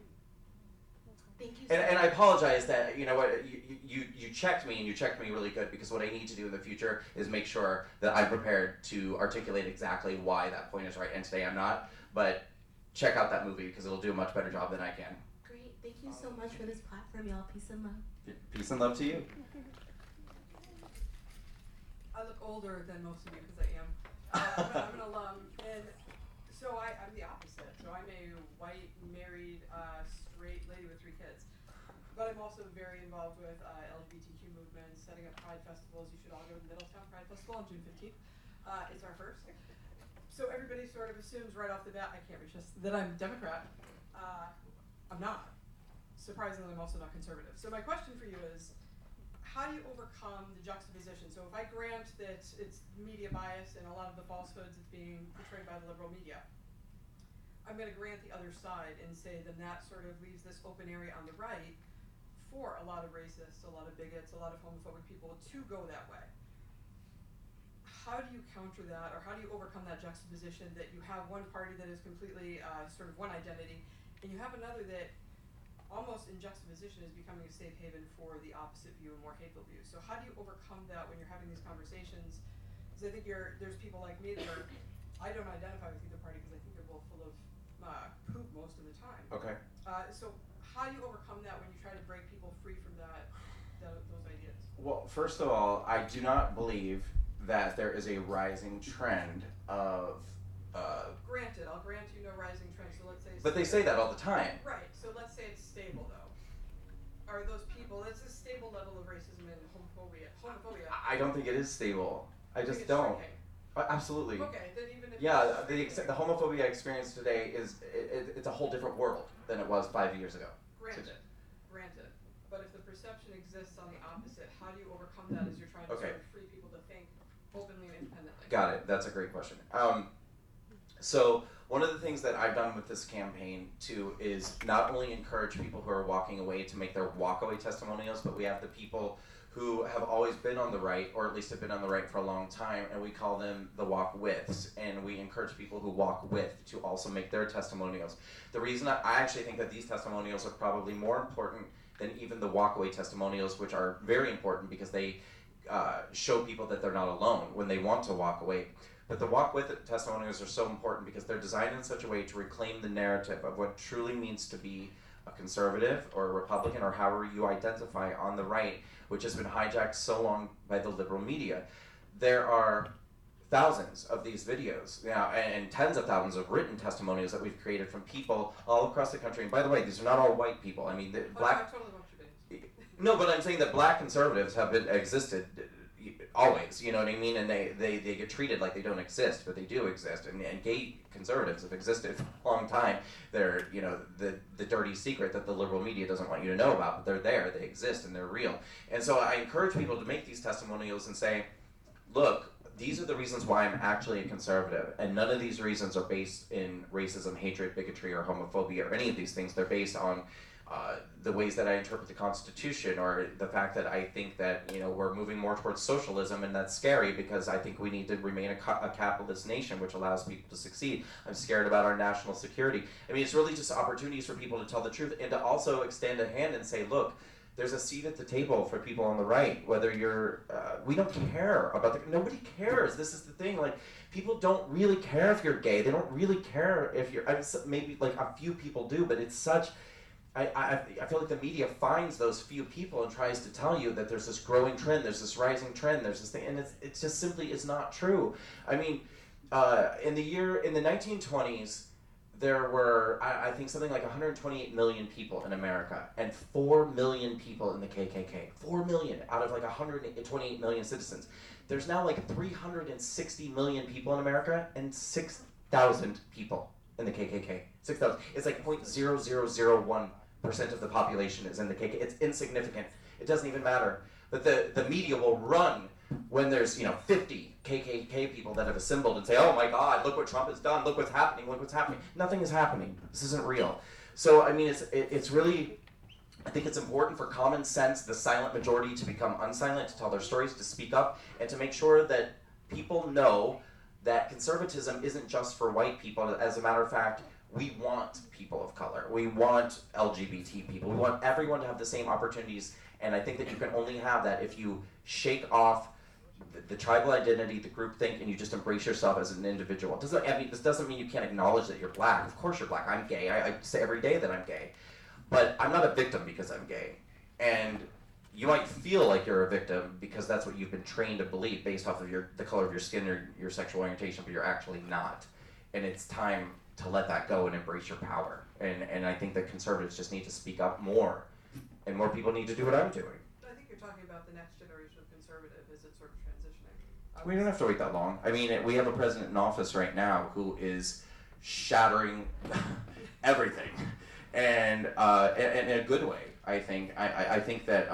thank you. And I apologize that, you know what, you checked me, and you checked me really good, because what I need to do in the future is make sure that I'm prepared to articulate exactly why that point is right, and today I'm not. But check out that movie, because it'll do a much better job than I can. Great, thank you so much for this platform, y'all. Peace and love. Peace and love to you. I look older than most of you because I am. I'm an alum, and so I'm the opposite. So I'm a white, married, straight lady with 3 kids. But I'm also very involved with LGBTQ movements, setting up pride festivals. You should all go to the Middletown Pride Festival on June 15th. It's our first. So everybody sort of assumes right off the bat, I can't reach this, that I'm Democrat. I'm not. Surprisingly, I'm also not conservative. So my question for you is, how do you overcome the juxtaposition? So if I grant that it's media bias and a lot of the falsehoods that's being portrayed by the liberal media, I'm going to grant the other side and say then that sort of leaves this open area on the right for a lot of racists, a lot of bigots, a lot of homophobic people to go that way. how do you counter that, or how do you overcome that juxtaposition that you have one party that is completely sort of one identity, and you have another that almost in juxtaposition is becoming a safe haven for the opposite view and more hateful views. So how do you overcome that when you're having these conversations? Because I think there's people like me that are, I don't identify with either party because I think they're both full of poop most of the time. Okay. So how do you overcome that when you try to break people free from those ideas? Well, first of all, I do not believe that there is a rising trend of. Granted, I'll grant you no rising trend. So let's say. But they say that all the time. Right. So let's say it's stable though. Are those people? It's a stable level of racism and homophobia. I don't think it is stable. I just it's don't. shrinking. Absolutely. Okay, then even if yeah, the homophobia I experience today is it's a whole different world than it was 5 years ago. Granted. But if the perception exists on the opposite, how do you overcome that as you're trying to sort of free people to think openly and independently? Got it. That's a great question. So one of the things that I've done with this campaign too is not only encourage people who are walking away to make their walkaway testimonials, but we have the people who have always been on the right, or at least have been on the right for a long time, and we call them the walk withs, and we encourage people who walk with to also make their testimonials. The reason I actually think that these testimonials are probably more important than even the walkaway testimonials, which are very important because they show people that they're not alone when they want to walk away. But the walk with it testimonials are so important because they're designed in such a way to reclaim the narrative of what truly means to be a conservative or a Republican or however you identify on the right, which has been hijacked so long by the liberal media. There are thousands of these videos now, and tens of thousands of written testimonials that we've created from people all across the country. And by the way, these are not all white people. I mean, black. No, but I'm saying that black conservatives have existed always, you know what I mean? And they get treated like they don't exist, but they do exist. And gay conservatives have existed for a long time. They're, you know, the dirty secret that the liberal media doesn't want you to know about, but they're there, they exist, and they're real. And so I encourage people to make these testimonials and say, look, these are the reasons why I'm actually a conservative, and none of these reasons are based in racism, hatred, bigotry, or homophobia, or any of these things. They're based on the ways that I interpret the Constitution, or the fact that I think that, you know, we're moving more towards socialism, and that's scary because I think we need to remain a capitalist nation, which allows people to succeed. I'm scared about our national security. I mean, it's really just opportunities for people to tell the truth and to also extend a hand and say, look, there's a seat at the table for people on the right, whether you're, we don't care about nobody cares. This is the thing, like, people don't really care if you're gay. They don't really care if you're, maybe like a few people do, but it's such, I feel like the media finds those few people and tries to tell you that there's this growing trend, there's this rising trend, there's this thing, and it's just simply is not true. I mean, in the 1920s, there were, I think, something like 128 million people in America, and 4 million people in the KKK. 4 million out of like 128 million citizens. There's now like 360 million people in America, and 6,000 people in the KKK. 6,000. It's like 0.0001% of the population is in the KKK. It's insignificant. It doesn't even matter. But the media will run when there's, 50 KKK people that have assembled and say, oh my God, look what Trump has done, look what's happening, look what's happening. Nothing is happening. This isn't real. So, I mean, it's really, I think it's important for common sense, the silent majority, to become unsilent, to tell their stories, to speak up, and to make sure that people know that conservatism isn't just for white people. As a matter of fact, we want people of color. We want LGBT people. We want everyone to have the same opportunities, and I think that you can only have that if you shake off the tribal identity, the groupthink, and you just embrace yourself as an individual. This doesn't mean you can't acknowledge that you're black. Of course you're black. I'm gay. I say every day that I'm gay. But I'm not a victim because I'm gay. And you might feel like you're a victim because that's what you've been trained to believe based off of the color of your skin or your sexual orientation, but you're actually not. And it's time to let that go and embrace your power. And I think that conservatives just need to speak up more, and more people need to do what I'm doing. I think you're talking about the next generation of conservative as it's sort of transitioning. We don't have to wait that long. I mean, we have a president in office right now who is shattering everything, and in a good way, I think. I think that,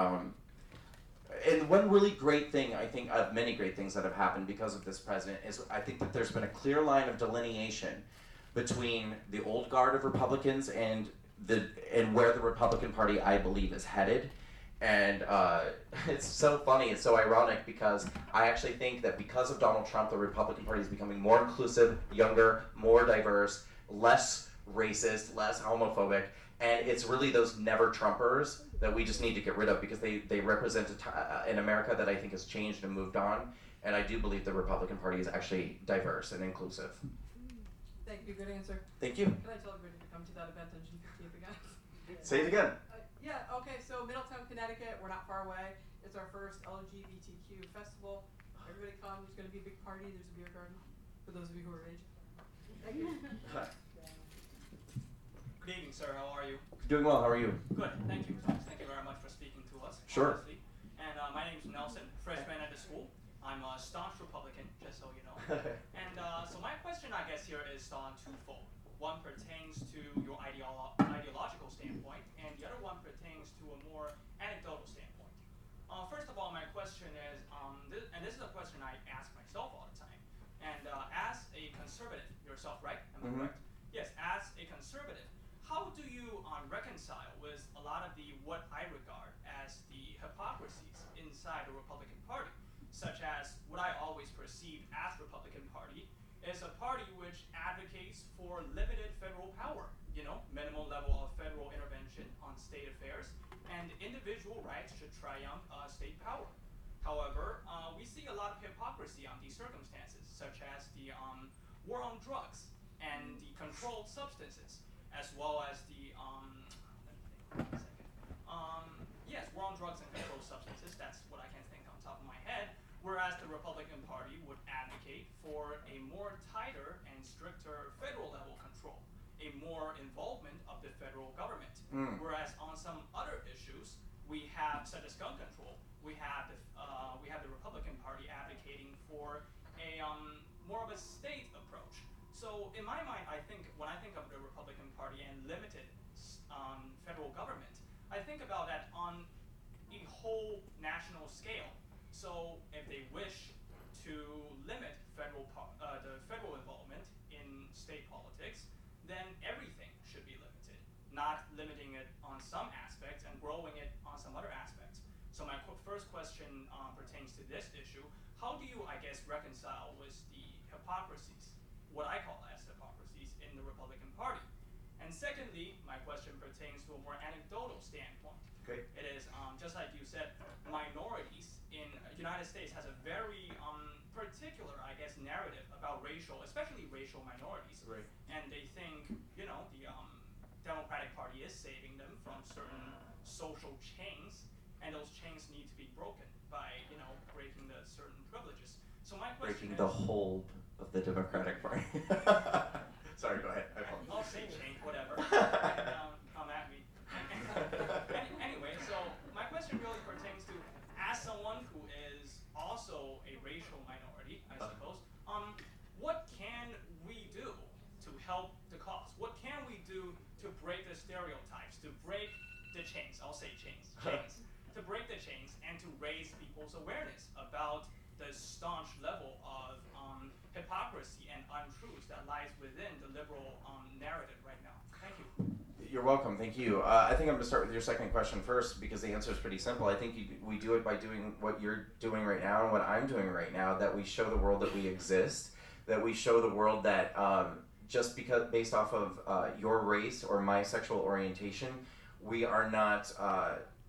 and one really great thing, I think, of many great things that have happened because of this president is I think that there's been a clear line of delineation between the old guard of Republicans and where the Republican Party, I believe, is headed. And it's so funny, it's so ironic, because I actually think that because of Donald Trump, the Republican Party is becoming more inclusive, younger, more diverse, less racist, less homophobic, and it's really those never-Trumpers that we just need to get rid of, because they represent an America that I think has changed and moved on, and I do believe the Republican Party is actually diverse and inclusive. Thank you, good answer. Thank you. Can I tell everybody to come to that event on June 15th again? Say it again. Yeah, okay, so Middletown, Connecticut, we're not far away. It's our first LGBTQ festival. Everybody come, there's gonna be a big party, there's a beer garden, for those of you who are age. Thank you. Good evening, sir, how are you? Doing well, how are you? Good, thank you, Thomas. Thank you very much for speaking to us. Sure. Obviously. And my name's Nelson, freshman at the school. I'm a staunch Republican, just so you know. And so my question, I guess, here is twofold. One pertains to your ideological standpoint, and the other one pertains to a more anecdotal standpoint. First of all, my question is, and this is a question I ask myself all the time, and as a conservative yourself, right? Am I correct? Yes, as a conservative, how do you reconcile with a lot of what I regard as the hypocrisies inside the Republican Party, such as what I always perceived as Republican Party is a party which advocates for limited federal power, minimal level of federal intervention on state affairs, and individual rights should triumph state power. However, we see a lot of hypocrisy on these circumstances, such as the war on drugs and the controlled substances, as well as the war on drugs and controlled substances. That's what I can think on top of my head. Whereas the Republican Party would advocate for a more tighter and stricter federal level control, a more involvement of the federal government. Whereas on some other issues, we have, such as gun control, we have the Republican Party advocating for a more of a state approach. So in my mind, I think when I think of the Republican Party and limited federal government, I think about that on a whole national scale. So if they wish to limit the federal involvement in state politics, then everything should be limited, not limiting it on some aspects and growing it on some other aspects. So my first question pertains to this issue. How do you, I guess, reconcile with the hypocrisies, what I call as hypocrisies, in the Republican Party? And secondly, my question pertains to a more anecdotal standpoint. Okay. It is, just like you said, minorities in the United States has a very particular, I guess, narrative about especially racial minorities. Right. And they think, the Democratic Party is saving them from certain social chains, and those chains need to be broken by, breaking the certain privileges. So my question Breaking the hold of the Democratic Party. Sorry, go ahead. I'll say change, whatever. Come at me. Anyway, so my question really pertains to, as someone who is also a racial minority, I suppose, what can we do to help the cause? What can we do to break the stereotypes, to break the chains? I'll say chains. To break the chains and to raise people's awareness about the staunch level of hypocrisy and untruths that lies within the liberal narrative right now. Thank you. You're welcome, thank you. I think I'm gonna start with your second question first, because the answer is pretty simple. I think we do it by doing what you're doing right now and what I'm doing right now, that we show the world that we exist, that we show the world that just because based off of your race or my sexual orientation, we are not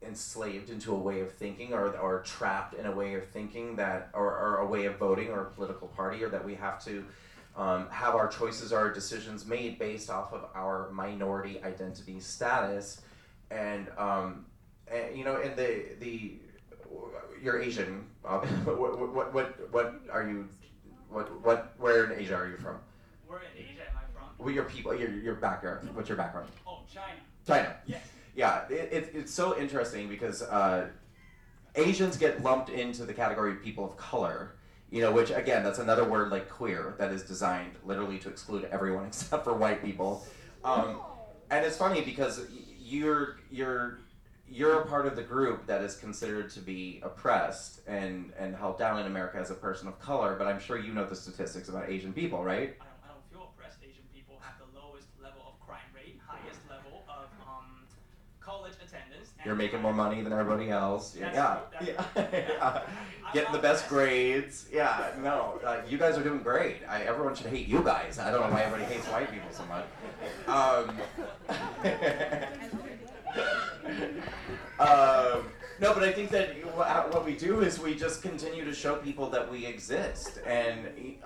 enslaved into a way of thinking or trapped in a way of thinking that or a way of voting or a political party, or that we have to have our choices, our decisions made based off of our minority identity status, and you're Asian. What are you? Where in Asia are you from? Where in Asia am I from? Well, your people, your background. What's your background? Oh, China. China. Yes. Yeah, it's so interesting because Asians get lumped into the category of people of color, which again, that's another word like queer that is designed literally to exclude everyone except for white people. And it's funny because you're a part of the group that is considered to be oppressed and held down in America as a person of color, but I'm sure you know the statistics about Asian people, right? I don't feel oppressed. Asian people have the lowest level of crime rate, highest level of call college attendance. And You're making more money than everybody else. That's Yeah. true, Yeah. that's true. Yeah. Getting the best grades. Yeah. No. You guys are doing great. Everyone should hate you guys. I don't know why everybody hates white people so much. No, but I think that what we do is we just continue to show people that we exist, and you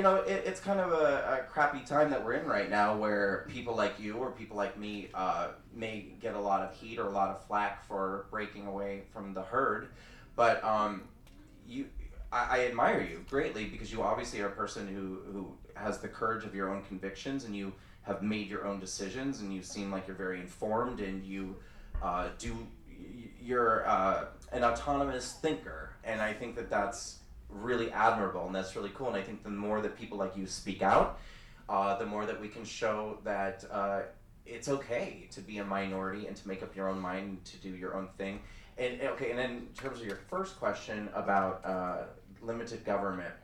know, it's kind of a crappy time that we're in right now, where people like you or people like me may get a lot of heat or a lot of flack for breaking away from the herd, but I admire you greatly, because you obviously are a person who has the courage of your own convictions, and you have made your own decisions, and you seem like you're very informed, and you're an autonomous thinker, and I think that that's really admirable, and that's really cool, and I think the more that people like you speak out, the more that we can show that it's okay to be a minority and to make up your own mind and to do your own thing. And okay, and then in terms of your first question about limited government,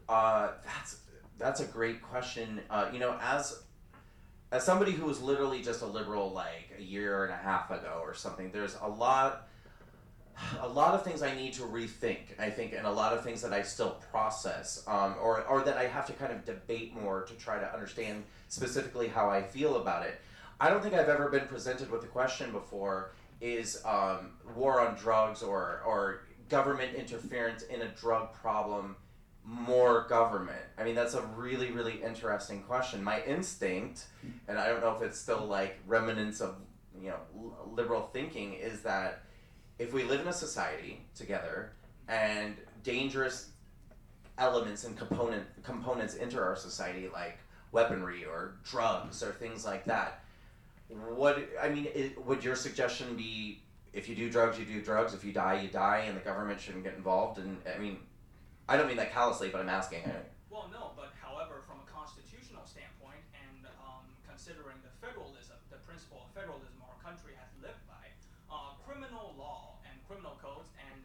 that's a great question. You know, as somebody who was literally just a liberal like a year and a half ago or something, there's a lot of things I need to rethink, I think, and a lot of things that I still process, or that I have to kind of debate more to try to understand specifically how I feel about it. I don't think I've ever been presented with the question before, is war on drugs or government interference in a drug problem more government? I mean, that's a really, really interesting question. My instinct, and I don't know if it's still like remnants of, you know, liberal thinking, is that if we live in a society together and dangerous elements and components enter our society, like weaponry or drugs or things like that, would your suggestion be, if you do drugs, you do drugs, if you die, you die, and the government shouldn't get involved? And I mean, I don't mean that callously, but I'm asking. Well, no, but however, from a constitutional standpoint, and considering the federalism, the principle of federalism our country has lived by, criminal law and criminal codes and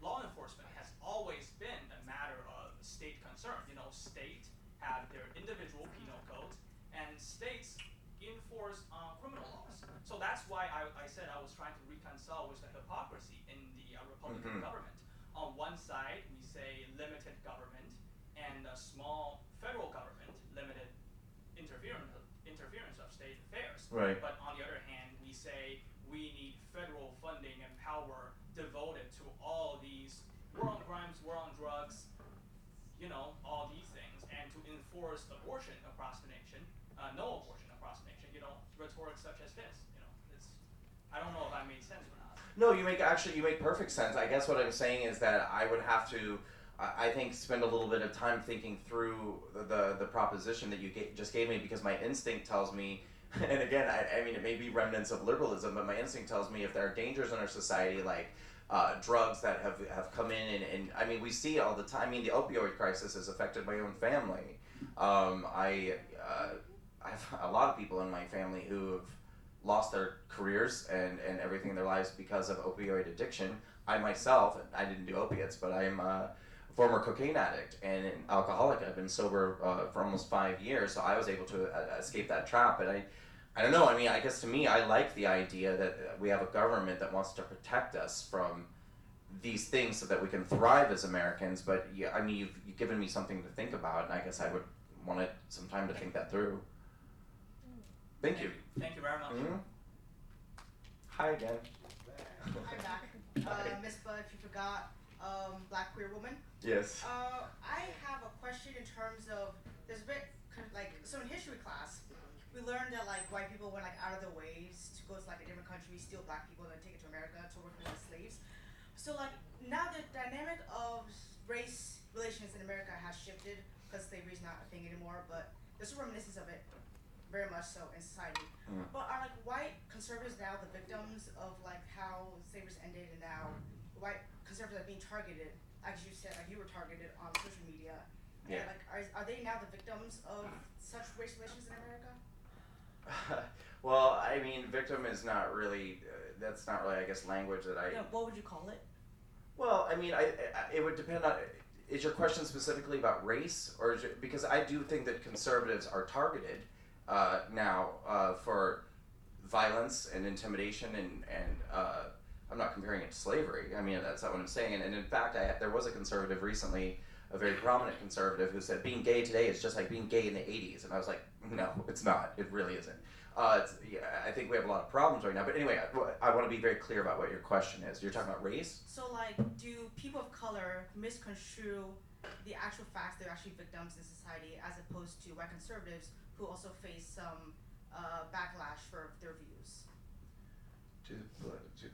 law enforcement has always been a matter of state concern. You know, states have their individual penal codes, and states enforce criminal laws. So that's why I said I was trying to reconcile with the hypocrisy in the Republican government. On one side, we say limited government and a small federal government, limited interference of state affairs. Right. But on the other hand, we say we need federal funding and power devoted to all these war on crimes, war on drugs, you know, all these things, and to enforce abortion across the nation, no abortion across the nation. You know, rhetoric such as this. You know, I don't know if I made sense or not. No, you make perfect sense. I guess what I'm saying is that I would have to, I think, spend a little bit of time thinking through the proposition that you just gave me, because my instinct tells me, and again, I mean, it may be remnants of liberalism, but my instinct tells me if there are dangers in our society, like drugs that have come in, and I mean, we see it all the time. I mean, the opioid crisis has affected my own family. I have a lot of people in my family who have lost their careers and everything in their lives because of opioid addiction. I myself, I didn't do opiates, but I'm a former cocaine addict and an alcoholic. I've been sober for almost 5 years, so I was able to escape that trap. And I don't know, I mean, I guess to me, I like the idea that we have a government that wants to protect us from these things so that we can thrive as Americans. But yeah, I mean, you've given me something to think about, and I guess I would want some time to think that through. Thank you. Thank you very much. Mm-hmm. Hi again. I'm back. Miss Bud, if you forgot, Black queer woman. Yes. I have a question in terms of, there's a bit, like, so in history class, we learned that, like, white people went, like, out of their ways to go to, like, a different country, steal black people, and then take it to America to work with slaves. So, like, now the dynamic of race relations in America has shifted, because slavery is not a thing anymore, but there's a reminiscence of it, very much so, in society. But are, like, white conservatives now the victims of, like, how slavery ended, and now white conservatives are being targeted, as you said, like you were targeted on social media. Yeah. And, like, are they now the victims of such race relations in America? Well, I mean, victim is not really, that's not really, I guess, language that I... Yeah, what would you call it? Well, I mean, it would depend on, is your question specifically about race? Or is it, because I do think that conservatives are targeted now for violence and intimidation and I'm not comparing it to slavery. I mean, that's not what I'm saying. And in fact, there was a conservative recently, a very prominent conservative, who said being gay today is just like being gay in the 80s. And I was like, no, it's not. It really isn't. I think we have a lot of problems right now. But anyway, I want to be very clear about what your question is. You're talking about race? So, like, do people of color misconstrue the actual facts they're actually victims in society, as opposed to white conservatives who also face some backlash for their views? Do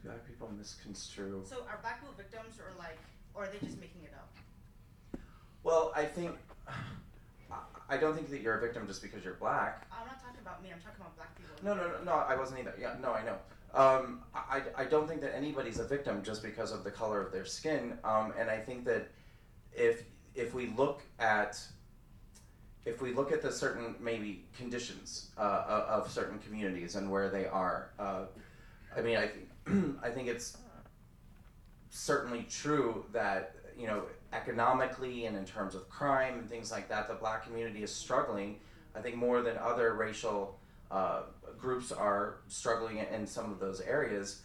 black people misconstrue? So are black people victims, or are they just making it up? Well, I don't think that you're a victim just because you're black. I'm not talking about me, I'm talking about black people. No, I wasn't either. Yeah, no, I know. I don't think that anybody's a victim just because of the color of their skin. And I think that if we look at the certain maybe conditions of certain communities and where they are, I mean, I think it's certainly true that, you know, economically and in terms of crime and things like that, the black community is struggling. I think more than other racial groups are struggling in some of those areas.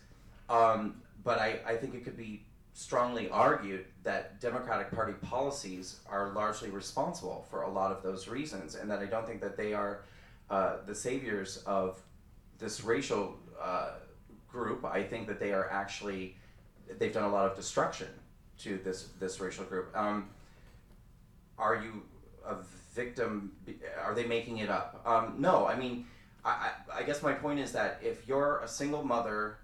But I think it could be strongly argued that Democratic Party policies are largely responsible for a lot of those reasons, and that I don't think that they are the saviors of this racial group. I think that they are actually, they've done a lot of destruction to this racial group. Are you a victim? Are they making it up? No, I mean, I guess my point is that if you're a single mother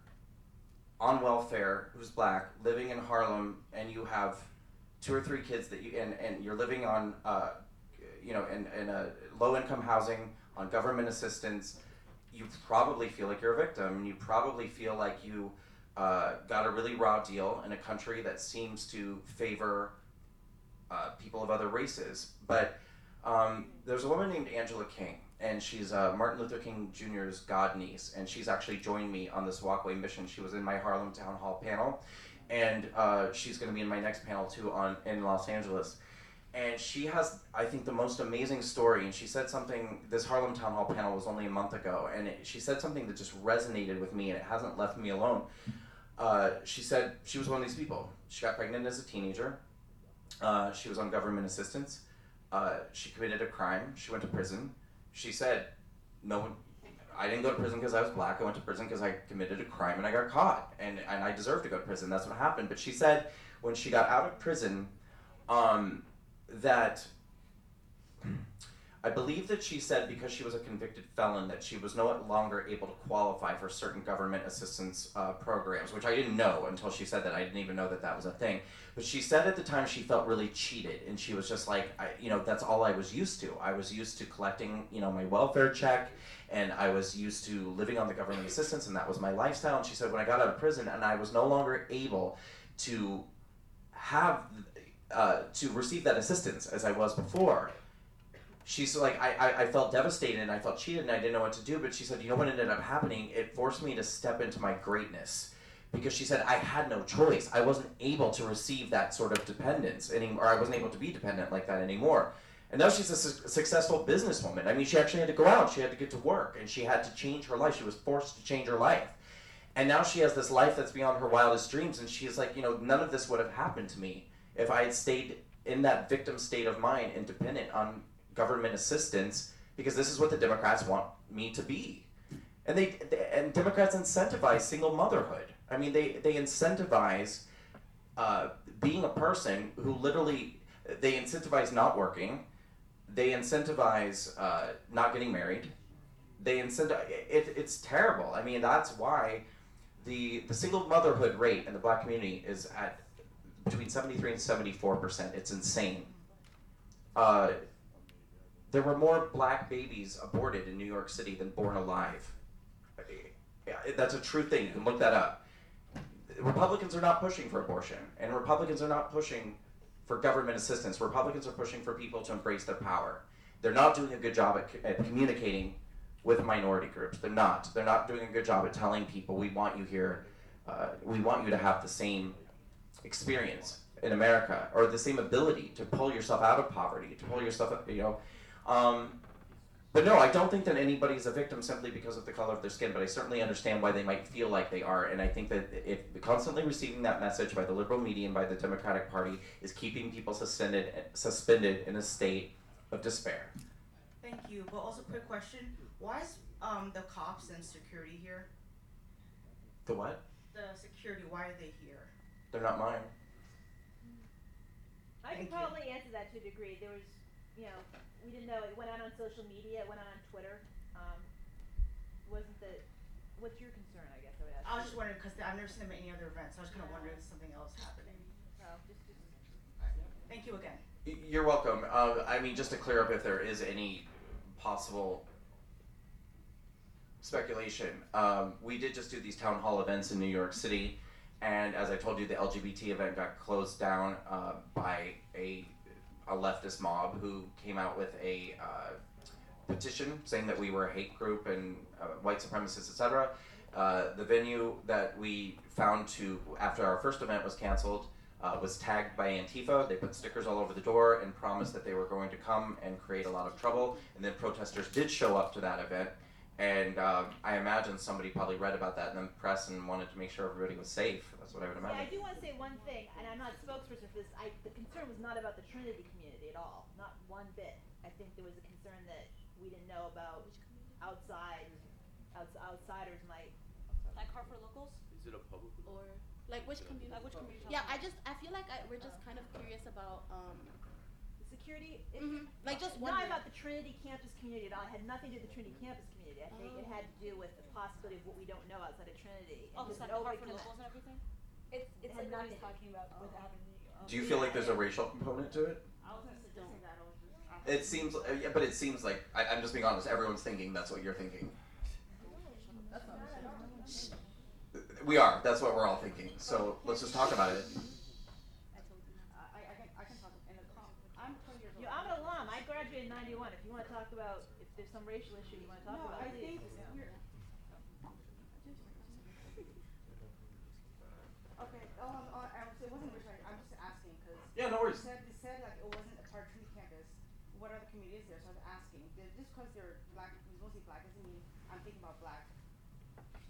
on welfare who's black, living in Harlem, and you have 2 or 3 kids that and you're living on, you know, in a low-income housing on government assistance, you probably feel like you're a victim. You probably feel like you got a really raw deal in a country that seems to favor people of other races. But there's a woman named Angela King, and she's Martin Luther King Jr.'s godniece, and she's actually joined me on this walkway mission. She was in my Harlem Town Hall panel, and she's going to be in my next panel too in Los Angeles. And she has, I think, the most amazing story. And she said something, this Harlem Town Hall panel was only a month ago, and she said something that just resonated with me, and it hasn't left me alone. She said she was one of these people. She got pregnant as a teenager. She was on government assistance. She committed a crime. She went to prison. She said, I didn't go to prison because I was black. I went to prison because I committed a crime and I got caught. And I deserved to go to prison. That's what happened. But she said when she got out of prison, that I believe that she said because she was a convicted felon that she was no longer able to qualify for certain government assistance programs, which I didn't know until she said that. I didn't even know that that was a thing. But she said at the time she felt really cheated, and she was just like, you know, that's all I was used to. I was used to collecting, you know, my welfare check, and I was used to living on the government assistance, and that was my lifestyle. And she said when I got out of prison and I was no longer able to have to receive that assistance as I was before, she's like, I felt devastated and I felt cheated and I didn't know what to do. But she said, you know what ended up happening? It forced me to step into my greatness. Because she said, I had no choice. I wasn't able to receive that sort of dependence anymore, or I wasn't able to be dependent like that anymore. And now she's a successful businesswoman. I mean, she actually had to go out, she had to get to work, and she had to change her life. She was forced to change her life. And now she has this life that's beyond her wildest dreams, and she's like, you know, none of this would have happened to me if I had stayed in that victim state of mind and dependent on government assistance, because this is what the Democrats want me to be. And and Democrats incentivize single motherhood. I mean, they incentivize being a person who literally, they incentivize not working, they incentivize not getting married, they incentivize, it's terrible. I mean, that's why the single motherhood rate in the black community is at between 73 and 74%. It's insane. There were more black babies aborted in New York City than born alive. That's a true thing, you can look that up. Republicans are not pushing for abortion, and Republicans are not pushing for government assistance. Republicans are pushing for people to embrace their power. They're not doing a good job at communicating with minority groups. They're not doing a good job at telling people, we want you here, we want you to have the same experience in America, or the same ability to pull yourself out of poverty, to pull yourself, you know. But no, I don't think that anybody's a victim simply because of the color of their skin, but I certainly understand why they might feel like they are, and I think that if constantly receiving that message by the liberal media and by the Democratic Party is keeping people suspended in a state of despair. Thank you. But also, quick question: why is the cops and security here? The what? The security. Why are they here? They're not mine. I can probably answer that to a degree. There was, we didn't know. It went out on social media. It went out on Twitter. Wasn't the? What's your concern? I guess I would ask. I was just wondering because I've never seen them at any other event, so I was kind of wondering if something else happening. Just. Thank you again. You're welcome. I mean, just to clear up if there is any possible speculation, we did just do these town hall events in New York City, and as I told you, the LGBT event got closed down by a leftist mob who came out with a petition saying that we were a hate group and white supremacists, etc. The venue that we found after our first event was canceled was tagged by Antifa. They put stickers all over the door and promised that they were going to come and create a lot of trouble. And then protesters did show up to that event. And I imagine somebody probably read about that in the press and wanted to make sure everybody was safe. That's what I would imagine. Yeah, I do want to say one thing, and I'm not a spokesperson for this. The concern was not about the Trinity community at all, not one bit. I think there was a concern that we didn't know about outsiders might. Like Hartford locals? Is it a public? Or like which community? Like which community? Yeah, I feel like we're just kind of curious about The security. like just not wondering. about the Trinity campus community at all. It had nothing to do with the Trinity campus community. I think it had to do with the possibility of what we don't know outside of Trinity. Oh, just like the Hartford locals and everything? It's like like what he's talking about with having Do you feel like there's a racial component to it? I was gonna suggest that. It seems, yeah, but it seems like, I'm just being honest, everyone's thinking that's what you're thinking. We are, that's what we're all thinking, so let's just talk about it. I can talk in the I'm 20 years old. I'm an alum. I graduated in '91. If you want to talk about, if there's some racial issue you want to talk about, I please. think we're. Okay. It wasn't racial. I'm just asking because. Yeah, no worries. They said like it wasn't a part of Trinity campus. What other community is there? So I was asking. Just because they're black, mostly black, doesn't mean I'm thinking about black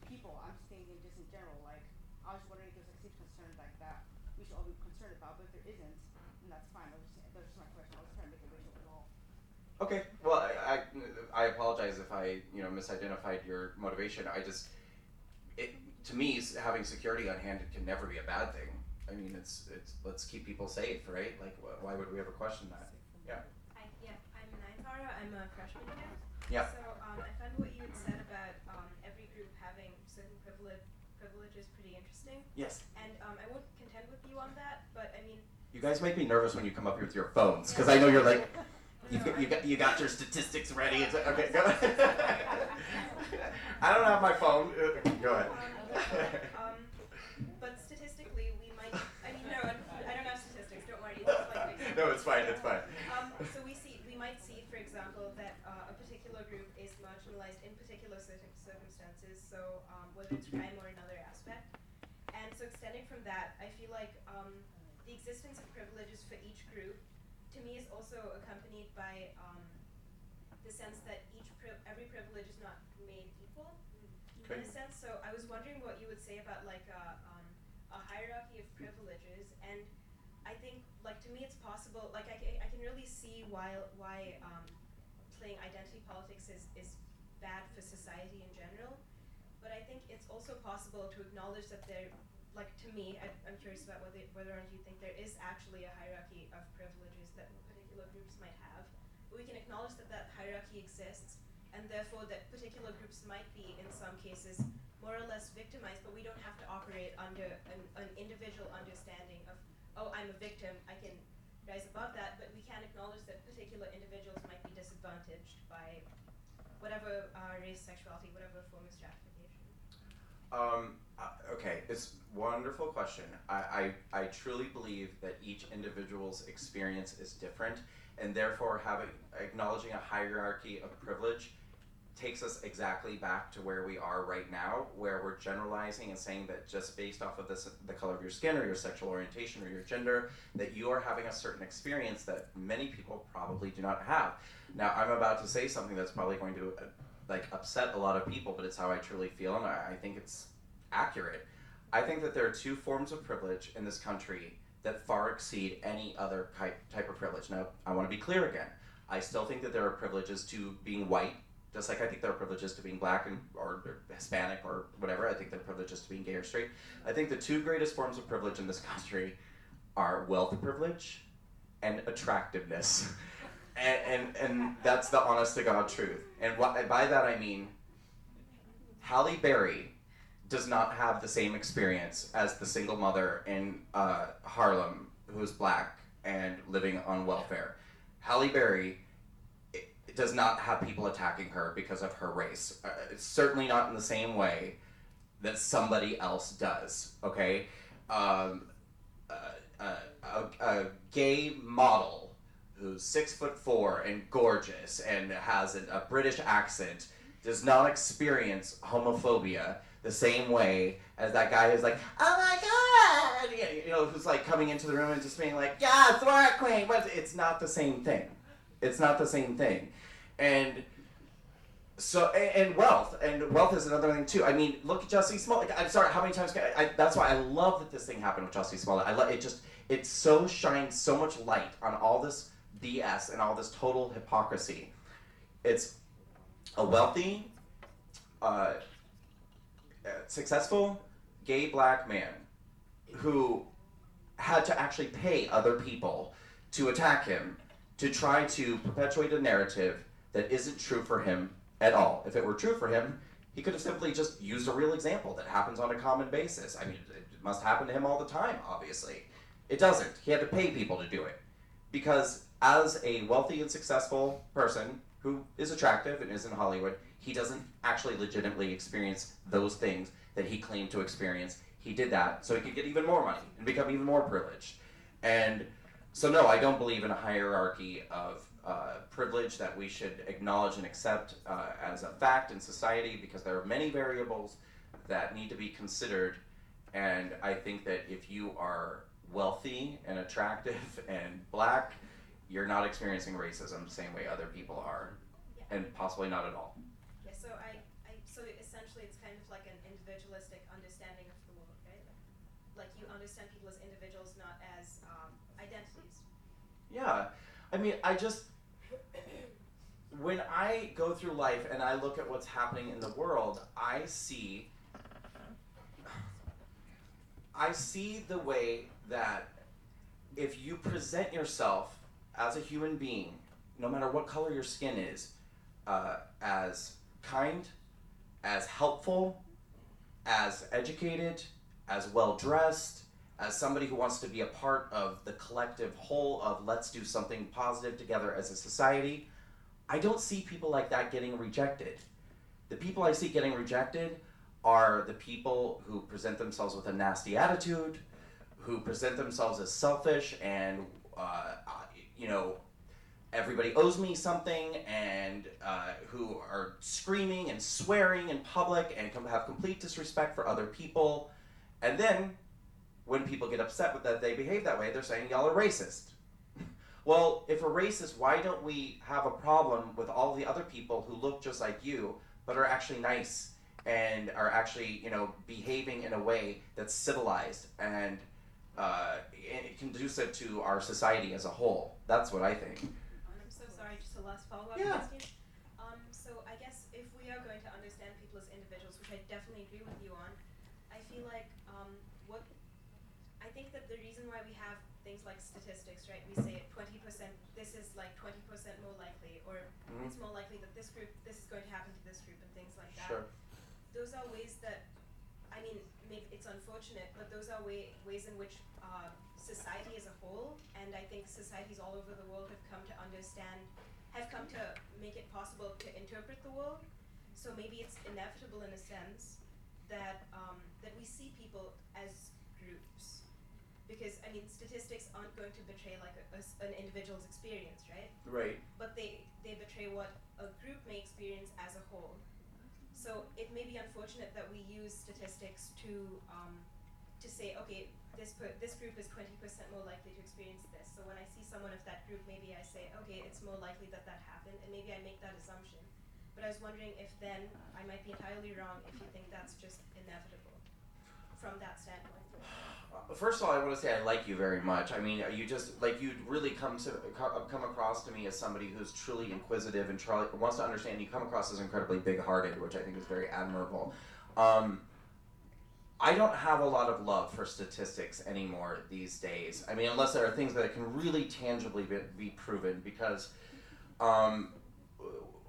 people. I'm just thinking just in general. Like I was just wondering if there's like serious concern like that we should all be concerned about. But if there isn't, then that's fine. That's just my question. I was trying to make it racial at all. Okay, well, I apologize if I, misidentified your motivation. To me, having security on hand can never be a bad thing. I mean, it's let's keep people safe, right? Like, why would we ever question that? Yeah. Hi, I'm Naitara. I'm a freshman here. Yeah. So I found what you had said about every group having certain privileges pretty interesting. Yes. And I won't contend with you on that, but I mean. You guys make me nervous when you come up here with your phones, because I know you're like, you got your statistics ready. It's like, okay, go ahead. I don't have my phone. Go ahead. But statistically, we might. I mean, no, I don't have statistics. Don't worry. It's No, it's fine. It's fine. So we might see, for example, that a particular group is marginalized in particular circumstances. So whether it's crime or another aspect. And so extending from that, I feel like the existence of privileges for each group, to me, is also accompanied by the sense that every privilege is not made equal, in a sense. So I was wondering what you would say about like a hierarchy of privileges, and I think, like, to me, it's possible. Like, I can really see why playing identity politics is bad for society in general, but I think it's also possible to acknowledge that there. Like, to me, I'm curious about whether or not you think there is actually a hierarchy of privileges that particular groups might have. But we can acknowledge that hierarchy exists, and therefore that particular groups might be, in some cases, more or less victimized, but we don't have to operate under an individual understanding of, oh, I'm a victim, I can rise above that, but we can acknowledge that particular individuals might be disadvantaged by whatever race, sexuality, whatever form of stratification. Okay, it's a wonderful question. I truly believe that each individual's experience is different, and therefore acknowledging a hierarchy of privilege takes us exactly back to where we are right now, where we're generalizing and saying that just based off of the color of your skin or your sexual orientation or your gender, that you are having a certain experience that many people probably do not have. Now, I'm about to say something that's probably going to upset a lot of people, but it's how I truly feel, and I think it's accurate. I think that there are two forms of privilege in this country that far exceed any other type of privilege. Now, I want to be clear again. I still think that there are privileges to being white, just like I think there are privileges to being black or Hispanic or whatever. I think there are privileges to being gay or straight. I think the two greatest forms of privilege in this country are wealth privilege and attractiveness. and that's the honest to God truth. And by that I mean, Halle Berry does not have the same experience as the single mother in Harlem who is black and living on welfare. Halle Berry does not have people attacking her because of her race. It's certainly not in the same way that somebody else does, okay? A gay model who's 6'4" and gorgeous and has a British accent does not experience homophobia the same way as that guy who's like, oh my God, you know, who's like coming into the room and just being like, yeah, Thor Queen. But it's not the same thing. It's not the same thing. And so, and wealth is another thing too. I mean, look at Jussie Smollett. I'm sorry, how many times that's why I love that this thing happened with Jussie Smollett. It so shines so much light on all this BS and all this total hypocrisy. It's a wealthy, successful, gay black man who had to actually pay other people to attack him, to try to perpetuate a narrative that isn't true for him at all. If it were true for him, he could have simply just used a real example that happens on a common basis. I mean, it must happen to him all the time, obviously. It doesn't. He had to pay people to do it. Because as a wealthy and successful person who is attractive and is in Hollywood, he doesn't actually legitimately experience those things that he claimed to experience. He did that so he could get even more money and become even more privileged. And so no, I don't believe in a hierarchy of privilege that we should acknowledge and accept as a fact in society, because there are many variables that need to be considered. And I think that if you are wealthy and attractive and black, you're not experiencing racism the same way other people are, and possibly not at all. Yeah, so essentially it's kind of like an individualistic understanding of the world, right? Like you understand people as individuals, not as identities. Yeah, I mean, when I go through life and I look at what's happening in the world, I see the way that if you present yourself as a human being, no matter what color your skin is, as kind, as helpful, as educated, as well-dressed, as somebody who wants to be a part of the collective whole of let's do something positive together as a society, I don't see people like that getting rejected. The people I see getting rejected are the people who present themselves with a nasty attitude, who present themselves as selfish and, everybody owes me something, and who are screaming and swearing in public and have complete disrespect for other people. And then, when people get upset with that, they behave that way, they're saying y'all are racist. Well, if we're racist, why don't we have a problem with all the other people who look just like you, but are actually nice and are actually, behaving in a way that's civilized and conducive to our society as a whole? That's what I think. I'm so sorry, just a last follow-up question. So I guess if we are going to understand people as individuals, which I definitely agree with you on, I feel like I think that the reason why we have things like statistics, right? We say 20%, this is like 20% more likely, or it's more likely that this is going to happen to this group and things like that. Sure. Those are ways that, I mean, maybe it's unfortunate, but those are ways in which society as a whole, and I think societies all over the world have come to make it possible to interpret the world. So maybe it's inevitable in a sense that that we see people as groups. because I mean statistics aren't going to betray like an individual's experience, right? Right. But they betray what a group may experience as a whole. So it may be unfortunate that we use statistics to say, okay, this group is 20% more likely to experience this. So when I see someone of that group, maybe I say, okay, it's more likely that that happened, and maybe I make that assumption. But I was wondering if then I might be entirely wrong if you think that's just inevitable from that standpoint. First of all, I want to say I like you very much. I mean, you just like you really come across to me as somebody who's truly inquisitive and wants to understand. You come across as incredibly big-hearted, which I think is very admirable. I don't have a lot of love for statistics anymore these days. I mean, unless there are things that can really tangibly be proven, because a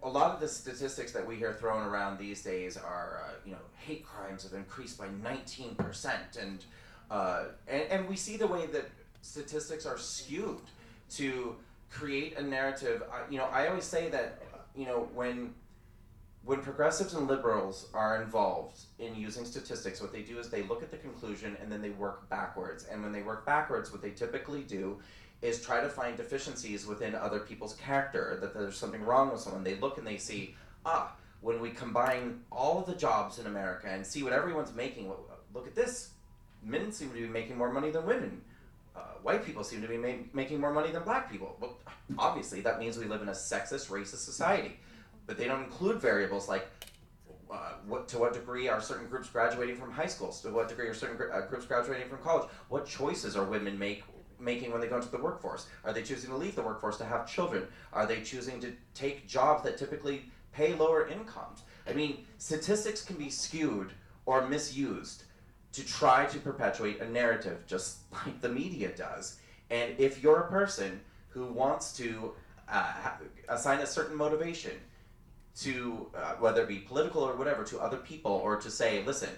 lot of the statistics that we hear thrown around these days are, hate crimes have increased by 19%, and we see the way that statistics are skewed to create a narrative. I always say that, when progressives and liberals are involved in using statistics, what they do is they look at the conclusion and then they work backwards. And when they work backwards, what they typically do is try to find deficiencies within other people's character, that there's something wrong with someone. They look and they see, when we combine all of the jobs in America and see what everyone's making, look at this. Men seem to be making more money than women. White people seem to be making more money than black people. Well, obviously that means we live in a sexist, racist society. But they don't include variables like to what degree are certain groups graduating from high schools, to what degree are certain groups graduating from college, what choices are women making when they go into the workforce. Are they choosing to leave the workforce to have children? Are they choosing to take jobs that typically pay lower incomes? I mean, statistics can be skewed or misused to try to perpetuate a narrative, just like the media does. And if you're a person who wants to assign a certain motivation to, whether it be political or whatever, to other people, or to say, listen,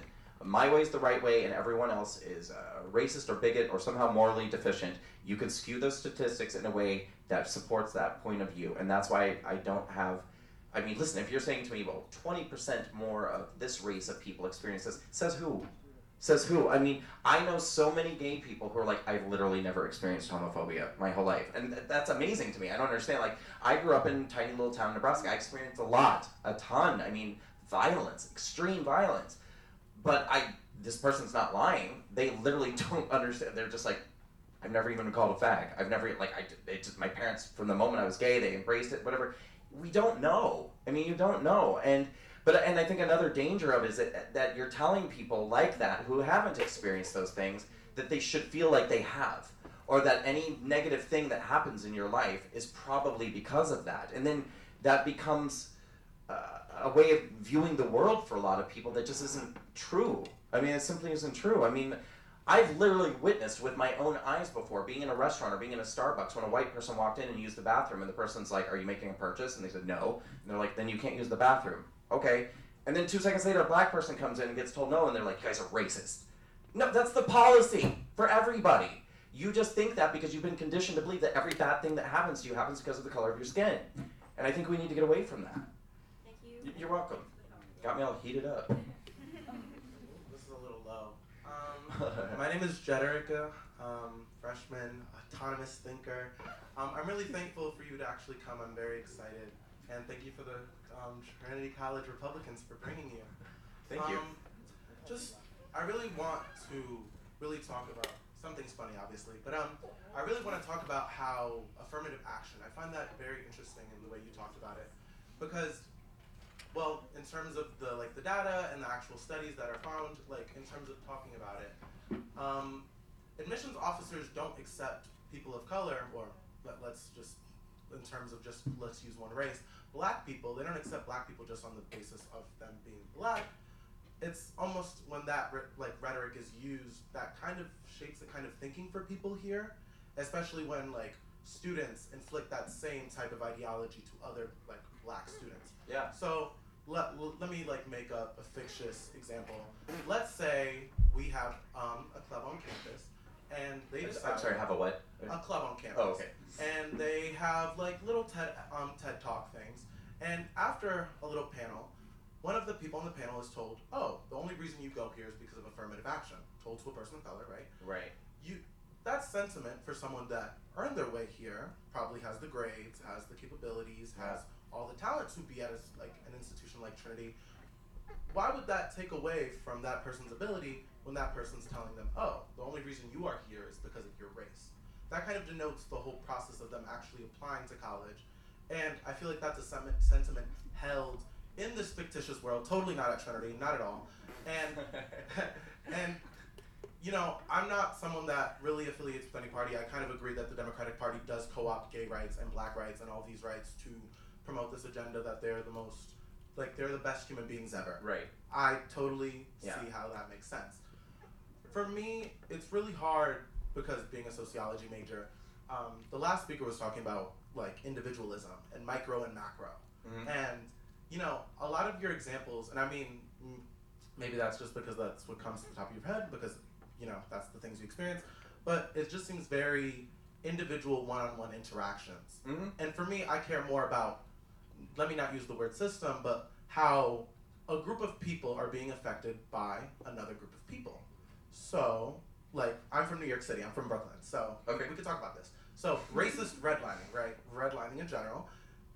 my way is the right way and everyone else is racist or bigot or somehow morally deficient, you can skew those statistics in a way that supports that point of view. And that's why I don't have, I mean, listen, if you're saying to me, well, 20% more of this race of people experience this, says who? Says who? I mean, I know so many gay people who are like, I've literally never experienced homophobia my whole life. And that's amazing to me. I don't understand. Like, I grew up in tiny little town Nebraska. I experienced a ton. I mean, violence, extreme violence. But this person's not lying. They literally don't understand. They're just like, I've never even been called a fag. I've never, my parents, from the moment I was gay, they embraced it, whatever. We don't know. I mean, you don't know. And I think another danger of it is that you're telling people like that who haven't experienced those things that they should feel like they have, or that any negative thing that happens in your life is probably because of that. And then that becomes a way of viewing the world for a lot of people that just isn't true. I mean, it simply isn't true. I mean, I've literally witnessed with my own eyes before, being in a restaurant or being in a Starbucks, when a white person walked in and used the bathroom and the person's like, are you making a purchase? And they said, no. And they're like, then you can't use the bathroom. Okay. And then 2 seconds later, a black person comes in and gets told no, and they're like, you guys are racist. No, that's the policy for everybody. You just think that because you've been conditioned to believe that every bad thing that happens to you happens because of the color of your skin. And I think we need to get away from that. Thank you. You're welcome. Got me all heated up. This is a little low. My name is Jederica, freshman, autonomous thinker. I'm really thankful for you to actually come. I'm very excited. And thank you for the Trinity College Republicans for bringing you. Thank you. I really want to really talk about, something's funny obviously, but I really want to talk about how affirmative action, I find that very interesting in the way you talked about it. Because, well, in terms of the data and the actual studies that are found, in terms of talking about it, admissions officers don't accept people of color, or let's just, in terms of just, let's use one race, black people. They don't accept black people just on the basis of them being black. It's almost when that rhetoric is used, that kind of shapes the kind of thinking for people here, especially when students inflict that same type of ideology to other black students. Yeah. So let me make a fictitious example. Let's say we have a club on campus, and they decide. I'm sorry, have a what? A club on campus. Oh, okay. And they have little TED Talk things, and after a little panel, one of the people on the panel is told, oh, the only reason you go here is because of affirmative action. Told to a person of color, right? Right. that sentiment for someone that earned their way here, probably has the grades, has the capabilities, has all the talent to be at an institution like Trinity, why would that take away from that person's ability when that person's telling them, oh, the only reason you are here is because of your race? That kind of denotes the whole process of them actually applying to college. And I feel like that's a sentiment held in this fictitious world, totally not at Trinity, not at all. And you know, I'm not someone that really affiliates with any party. I kind of agree that the Democratic Party does co-opt gay rights and black rights and all these rights to promote this agenda that they're the most, like, they're the best human beings ever. Right. I totally see how that makes sense. For me, it's really hard because being a sociology major, the last speaker was talking about like individualism and micro and macro. And, you know, a lot of your examples, and I mean, maybe that's just because that's what comes to the top of your head because, you know, that's the things you experience, but it just seems very individual one-on-one interactions. And for me, I care more about, let me not use the word system, but how a group of people are being affected by another group of people. So, like, I'm from New York City, I'm from Brooklyn, so we could talk about this. So, racist redlining, right? Redlining in general.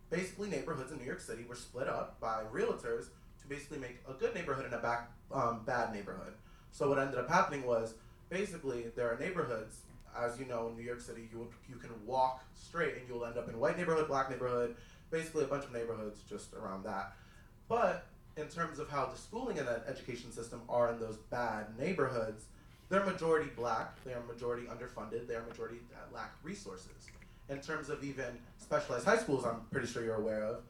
Basically, neighborhoods in New York City were split up by realtors to basically make a good neighborhood and a bad neighborhood. So what ended up happening was, basically, there are neighborhoods, as you know, in New York City, you can walk straight and you'll end up in white neighborhood, black neighborhood, basically a bunch of neighborhoods just around that. But in terms of how the schooling and the education system are in those bad neighborhoods, they're majority black, they're majority underfunded, they're majority that lack resources. In terms of even specialized high schools, I'm pretty sure you're aware of,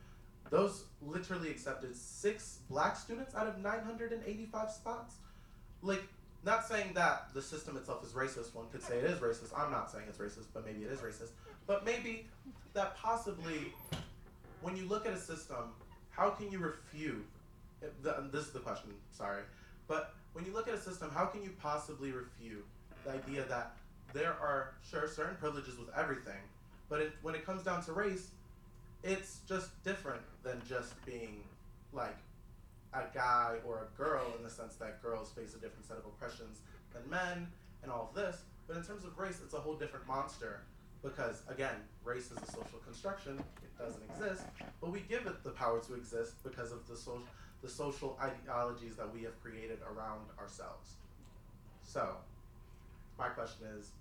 those literally accepted 6 black students out of 985 spots. Like, not saying that the system itself is racist, one could say it is racist, I'm not saying it's racist, but maybe it is racist. But maybe that possibly, when you look at a system, how can you refute, this is the question, sorry, but when you look at a system, how can you possibly refute the idea that there are, sure, certain privileges with everything, but when it comes down to race, it's just different than just being like a guy or a girl in the sense that girls face a different set of oppressions than men and all of this. But in terms of race, it's a whole different monster because, again, race is a social construction. It doesn't exist, but we give it the power to exist because of the social ideologies that we have created around ourselves. So, my question is,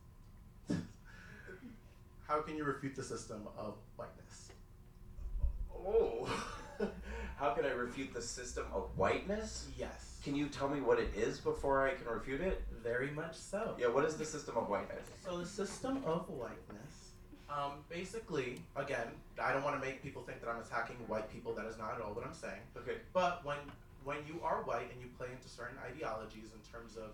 how can you refute the system of whiteness? Oh, how can I refute the system of whiteness? Yes. Can you tell me what it is before I can refute it? Very much so. Yeah, what is the system of whiteness? So the system of whiteness, basically, again, I don't want to make people think that I'm attacking white people. That is not at all what I'm saying. Okay. But when you are white and you play into certain ideologies in terms of,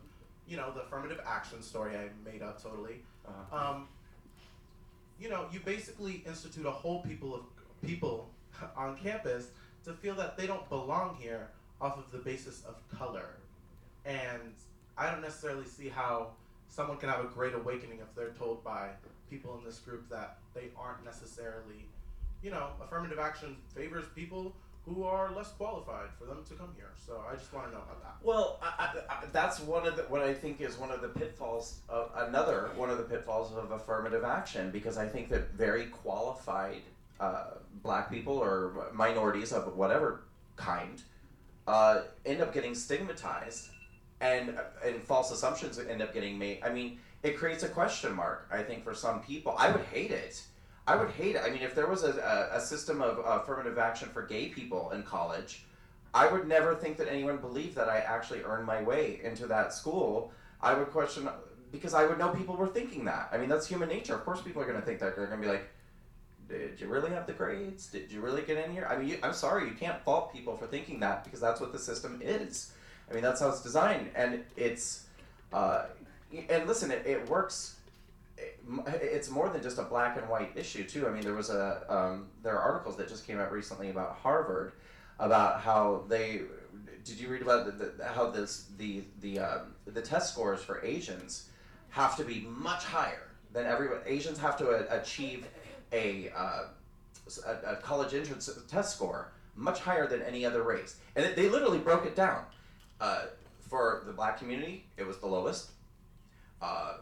you know, the affirmative action story I made up totally, you know, you basically institute a whole people on campus to feel that they don't belong here off of the basis of color. And I don't necessarily see how someone can have a great awakening if they're told by people in this group that they aren't necessarily, you know, affirmative action favors people who are less qualified for them to come here. So I just want to know about that. Well, that's one of what I think is one of the pitfalls, another one of the pitfalls of affirmative action, because I think that very qualified black people or minorities of whatever kind end up getting stigmatized and false assumptions end up getting made. I mean, it creates a question mark, I think, for some people. I would hate it. I mean, if there was a system of affirmative action for gay people in college, I would never think that anyone believed that I actually earned my way into that school. I would question, because I would know people were thinking that. I mean, that's human nature. Of course people are going to think that. They're going to be like, did you really have the grades? Did you really get in here? I mean, I'm sorry, you can't fault people for thinking that because that's what the system is. I mean, that's how it's designed. And it's, and listen, it works. It's more than just a black and white issue too. I mean, there are articles that just came out recently about Harvard, about how did you read about how the test scores for Asians have to be much higher than everyone. Asians have to achieve a college entrance test score much higher than any other race. And they literally broke it down. For the black community, it was the lowest.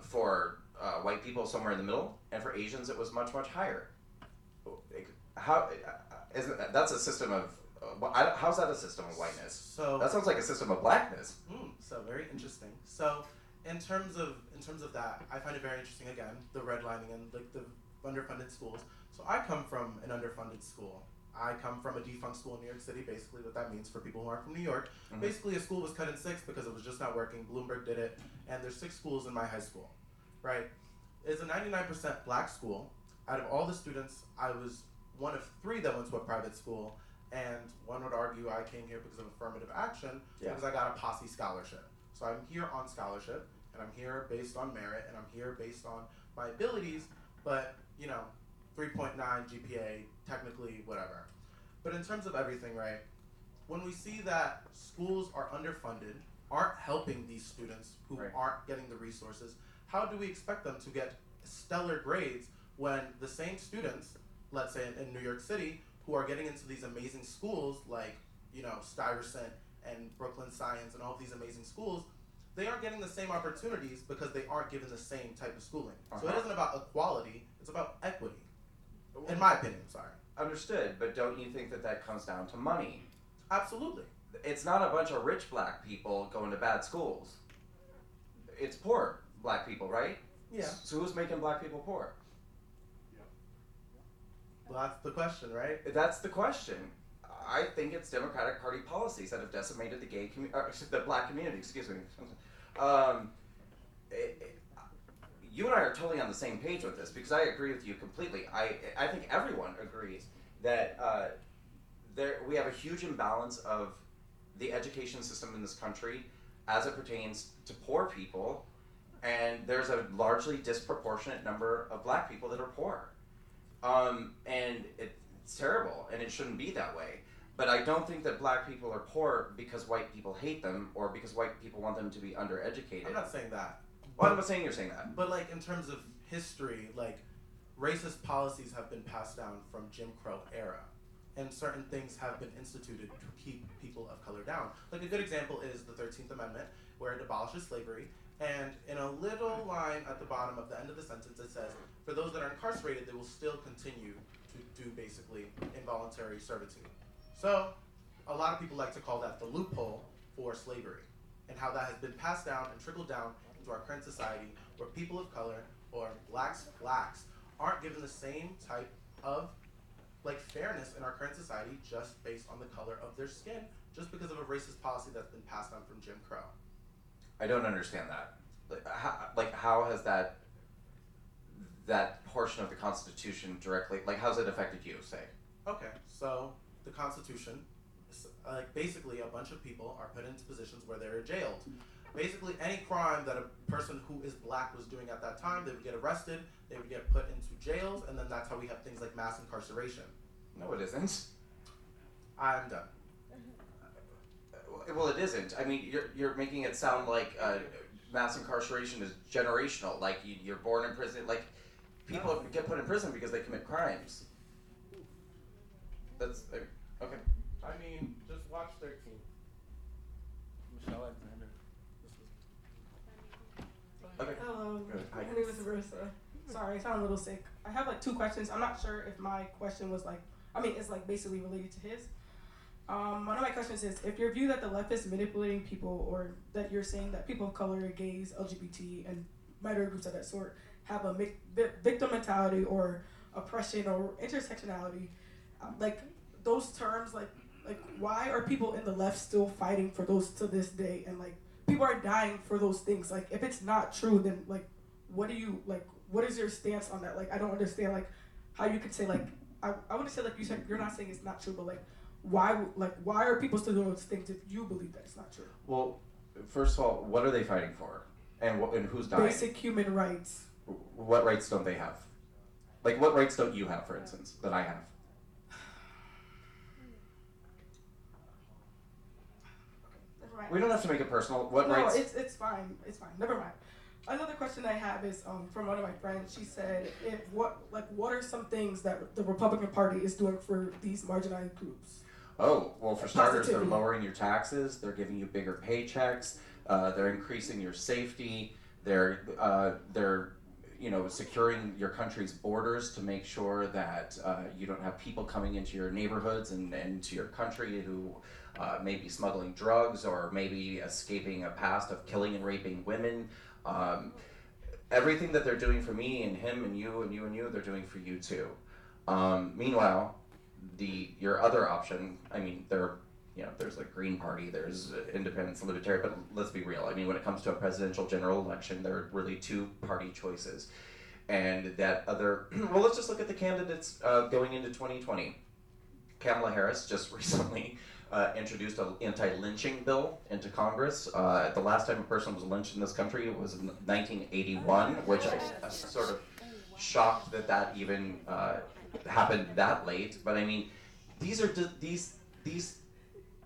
For white people somewhere in the middle, and for Asians it was much, much higher. How isn't that's a system of how's that a system of whiteness? So that sounds like a system of blackness. So very interesting. So in terms of that, I find it very interesting again, the redlining and like the underfunded schools. So I come from an underfunded school. I come from a defunct school in New York City. Basically what that means for people who aren't from New York, basically a school was cut in 6 because it was just not working. Bloomberg did it, and there's 6 schools in my high school, right? It's a 99% black school. Out of all the students, I was one of 3 that went to a private school, and one would argue I came here because of affirmative action, because I got a posse scholarship. So I'm here on scholarship, and I'm here based on merit, and I'm here based on my abilities, but, you know, 3.9 GPA, technically, whatever. But in terms of everything, right, when we see that schools are underfunded, aren't helping these students who aren't getting the resources, how do we expect them to get stellar grades when the same students, let's say in New York City, who are getting into these amazing schools like, you know, Stuyvesant and Brooklyn Science and all of these amazing schools, they aren't getting the same opportunities because they aren't given the same type of schooling. So it isn't about equality, it's about equity. In my opinion, sorry. Understood, but don't you think that that comes down to money? Absolutely. It's not a bunch of rich black people going to bad schools. It's poor black people, right? Yeah. So who's making black people poor? Well, that's the question, right? That's the question. I think it's Democratic Party policies that have decimated the the black community. Excuse me. You and I are totally on the same page with this because I agree with you completely. I think everyone agrees that we have a huge imbalance of the education system in this country as it pertains to poor people, and there's a largely disproportionate number of black people that are poor. And it's terrible, and it shouldn't be that way. But I don't think that black people are poor because white people hate them or because white people want them to be undereducated. I'm not saying that. Well, I'm not saying you're saying that. But like in terms of history, like racist policies have been passed down from Jim Crow era, and certain things have been instituted to keep people of color down. Like a good example is the 13th Amendment, where it abolishes slavery, and in a little line at the bottom of the end of the sentence it says, for those that are incarcerated, they will still continue to do basically involuntary servitude. So a lot of people like to call that the loophole for slavery, and how that has been passed down and trickled down into our current society, where people of color or blacks aren't given the same type of like fairness in our current society just based on the color of their skin, just because of a racist policy that's been passed down from Jim Crow. I don't understand that. How has that portion of the Constitution directly, how's it affected you, say? Okay, so the Constitution, like basically a bunch of people are put into positions where they're jailed. Basically any crime that a person who is black was doing at that time, they would get arrested, they would get put into jails, and then that's how we have things like mass incarceration. No, it isn't. I'm done. Well, it isn't. I mean, you're making it sound like mass incarceration is generational. Like you're born in prison. Like people get put in prison because they commit crimes. That's okay. I mean, just watch 13. Michelle Alexander. Okay. Hello, Good. Hi. my name is Marissa. Sorry, I sound a little sick. I have like 2 questions. I'm not sure if my question was it's like basically related to his. One of my questions is, if your view that the left is manipulating people, or that you're saying that people of color, gays, LGBT, and minority groups of that sort have a victim mentality or oppression or intersectionality, like those terms, like why are people in the left still fighting for those to this day? And like people are dying for those things. Like if it's not true, then like what is your stance on that? Like I don't understand like how you could say like I wouldn't say like you said you're not saying it's not true, but like why are people still doing those things if you believe that it's not true? Well, first of all, what are they fighting for, and who's dying? Basic human rights. What rights don't they have? Like what rights don't you have, for instance, that I have? Right. We don't have to make it personal. What rights? No, it's fine. It's fine. Never mind. Another question I have is from one of my friends. She said, what are some things that the Republican Party is doing for these marginalized groups? Oh, well, for starters, they're lowering your taxes. They're giving you bigger paychecks. They're increasing your safety. They're securing your country's borders to make sure that you don't have people coming into your neighborhoods and into your country who may be smuggling drugs or maybe escaping a past of killing and raping women. Everything that they're doing for me and him and you and you and you, they're doing for you too. Meanwhile, your other option, I mean, there's a Green Party, there's Independents and Libertarian, but let's be real. I mean, when it comes to a presidential general election, there are really two party choices. And that other, well, let's just look at the candidates going into 2020. Kamala Harris just recently introduced an anti-lynching bill into Congress. The last time a person was lynched in this country was in 1981, which I'm sort of shocked that even happened that late. But I mean, these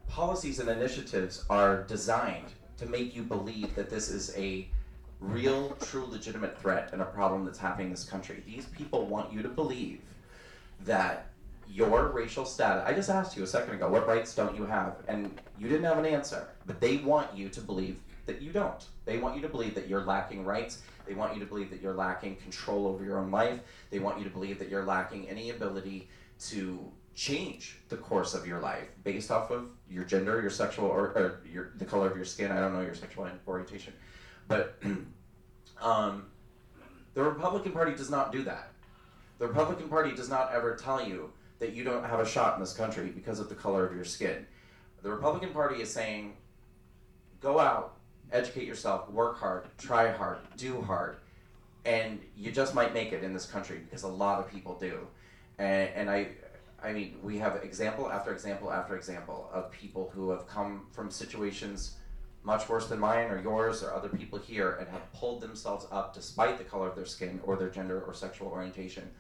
policies and initiatives are designed to make you believe that this is a real, true, legitimate threat and a problem that's happening in this country. These people want you to believe that your racial status, I just asked you a second ago, what rights don't you have? And you didn't have an answer, but they want you to believe that you don't. They want you to believe that you're lacking rights. They want you to believe that you're lacking control over your own life. They want you to believe that you're lacking any ability to change the course of your life based off of your gender, your sexual, or the color of your skin. I don't know your sexual orientation. But the Republican Party does not do that. The Republican Party does not ever tell you that you don't have a shot in this country because of the color of your skin. The Republican Party is saying, go out, educate yourself, work hard, try hard, do hard, and you just might make it in this country because a lot of people do. And I mean, we have example after example after example of people who have come from situations much worse than mine or yours or other people here and have pulled themselves up despite the color of their skin or their gender or sexual orientation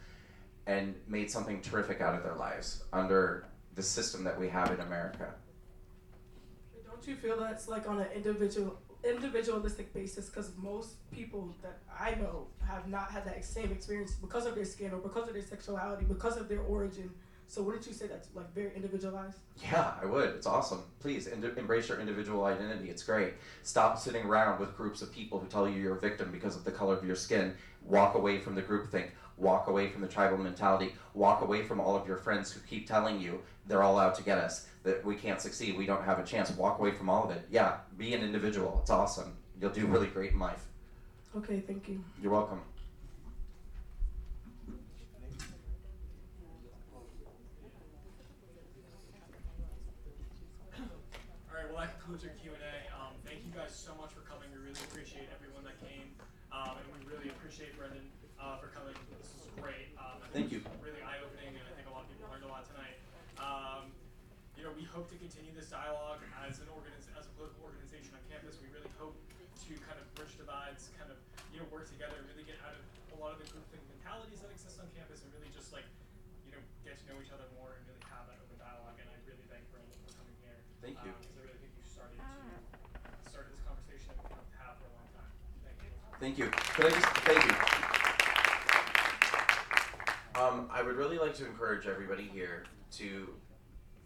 and made something terrific out of their lives under the system that we have in America. Don't you feel that's like on an individualistic basis? Because most people that I know have not had that same experience because of their skin or because of their sexuality, because of their origin. So wouldn't you say that's like very individualized? Yeah, I would. It's awesome. Please embrace your individual identity. It's great. Stop sitting around with groups of people who tell you you're a victim because of the color of your skin. Walk away from the groupthink. Walk away from the tribal mentality. Walk away from all of your friends who keep telling you they're all out to get us, that we can't succeed, we don't have a chance. Walk away from all of it. Yeah, be an individual. It's awesome. You'll do really great in life. Okay, thank you. You're welcome. Well, that concludes our Q&A. Thank you guys so much for coming. We really appreciate everyone that came, and we really appreciate Brendan for coming. This is great. Thank you. Really eye-opening, and I think a lot of people learned a lot tonight. We hope to continue this dialogue as a political organization on campus. We really hope to kind of bridge divides, kind of work together, really get out of a lot of the groupthink mentalities that exist on campus, and really just get to know each other more and really have that open dialogue. And I really thank Brendan for coming here. Thank you. Because I really think you started this conversation that we've wanted to have for a long time. Thank you. Thank you. Thank you. I would really like to encourage everybody here to,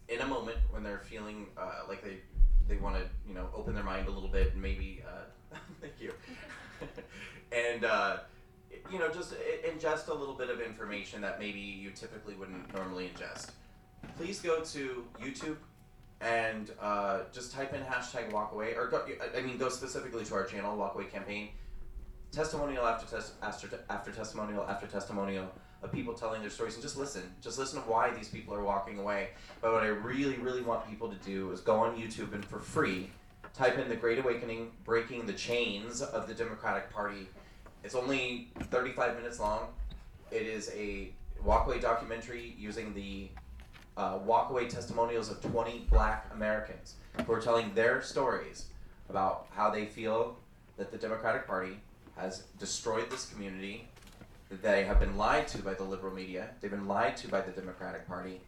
in a moment when they're feeling like they want to, open their mind a little bit and maybe, thank you, and just ingest a little bit of information that maybe you typically wouldn't normally ingest. Please go to YouTube and just type in #walkaway, or go specifically to our channel, Walkaway Campaign. Testimonial after testimonial after testimonial of people telling their stories, and just listen to why these people are walking away. But what I really, really want people to do is go on YouTube and for free, type in The Great Awakening, Breaking the Chains of the Democratic Party. It's only 35 minutes long. It is a walkaway documentary using the walkaway testimonials of 20 Black Americans who are telling their stories about how they feel that the Democratic Party has destroyed this community, that they have been lied to by the liberal media, they've been lied to by the Democratic Party,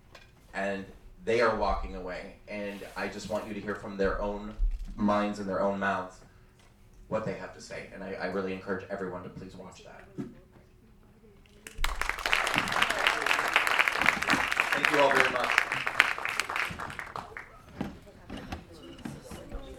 and they are walking away. And I just want you to hear from their own minds and their own mouths what they have to say. And I really encourage everyone to please watch that.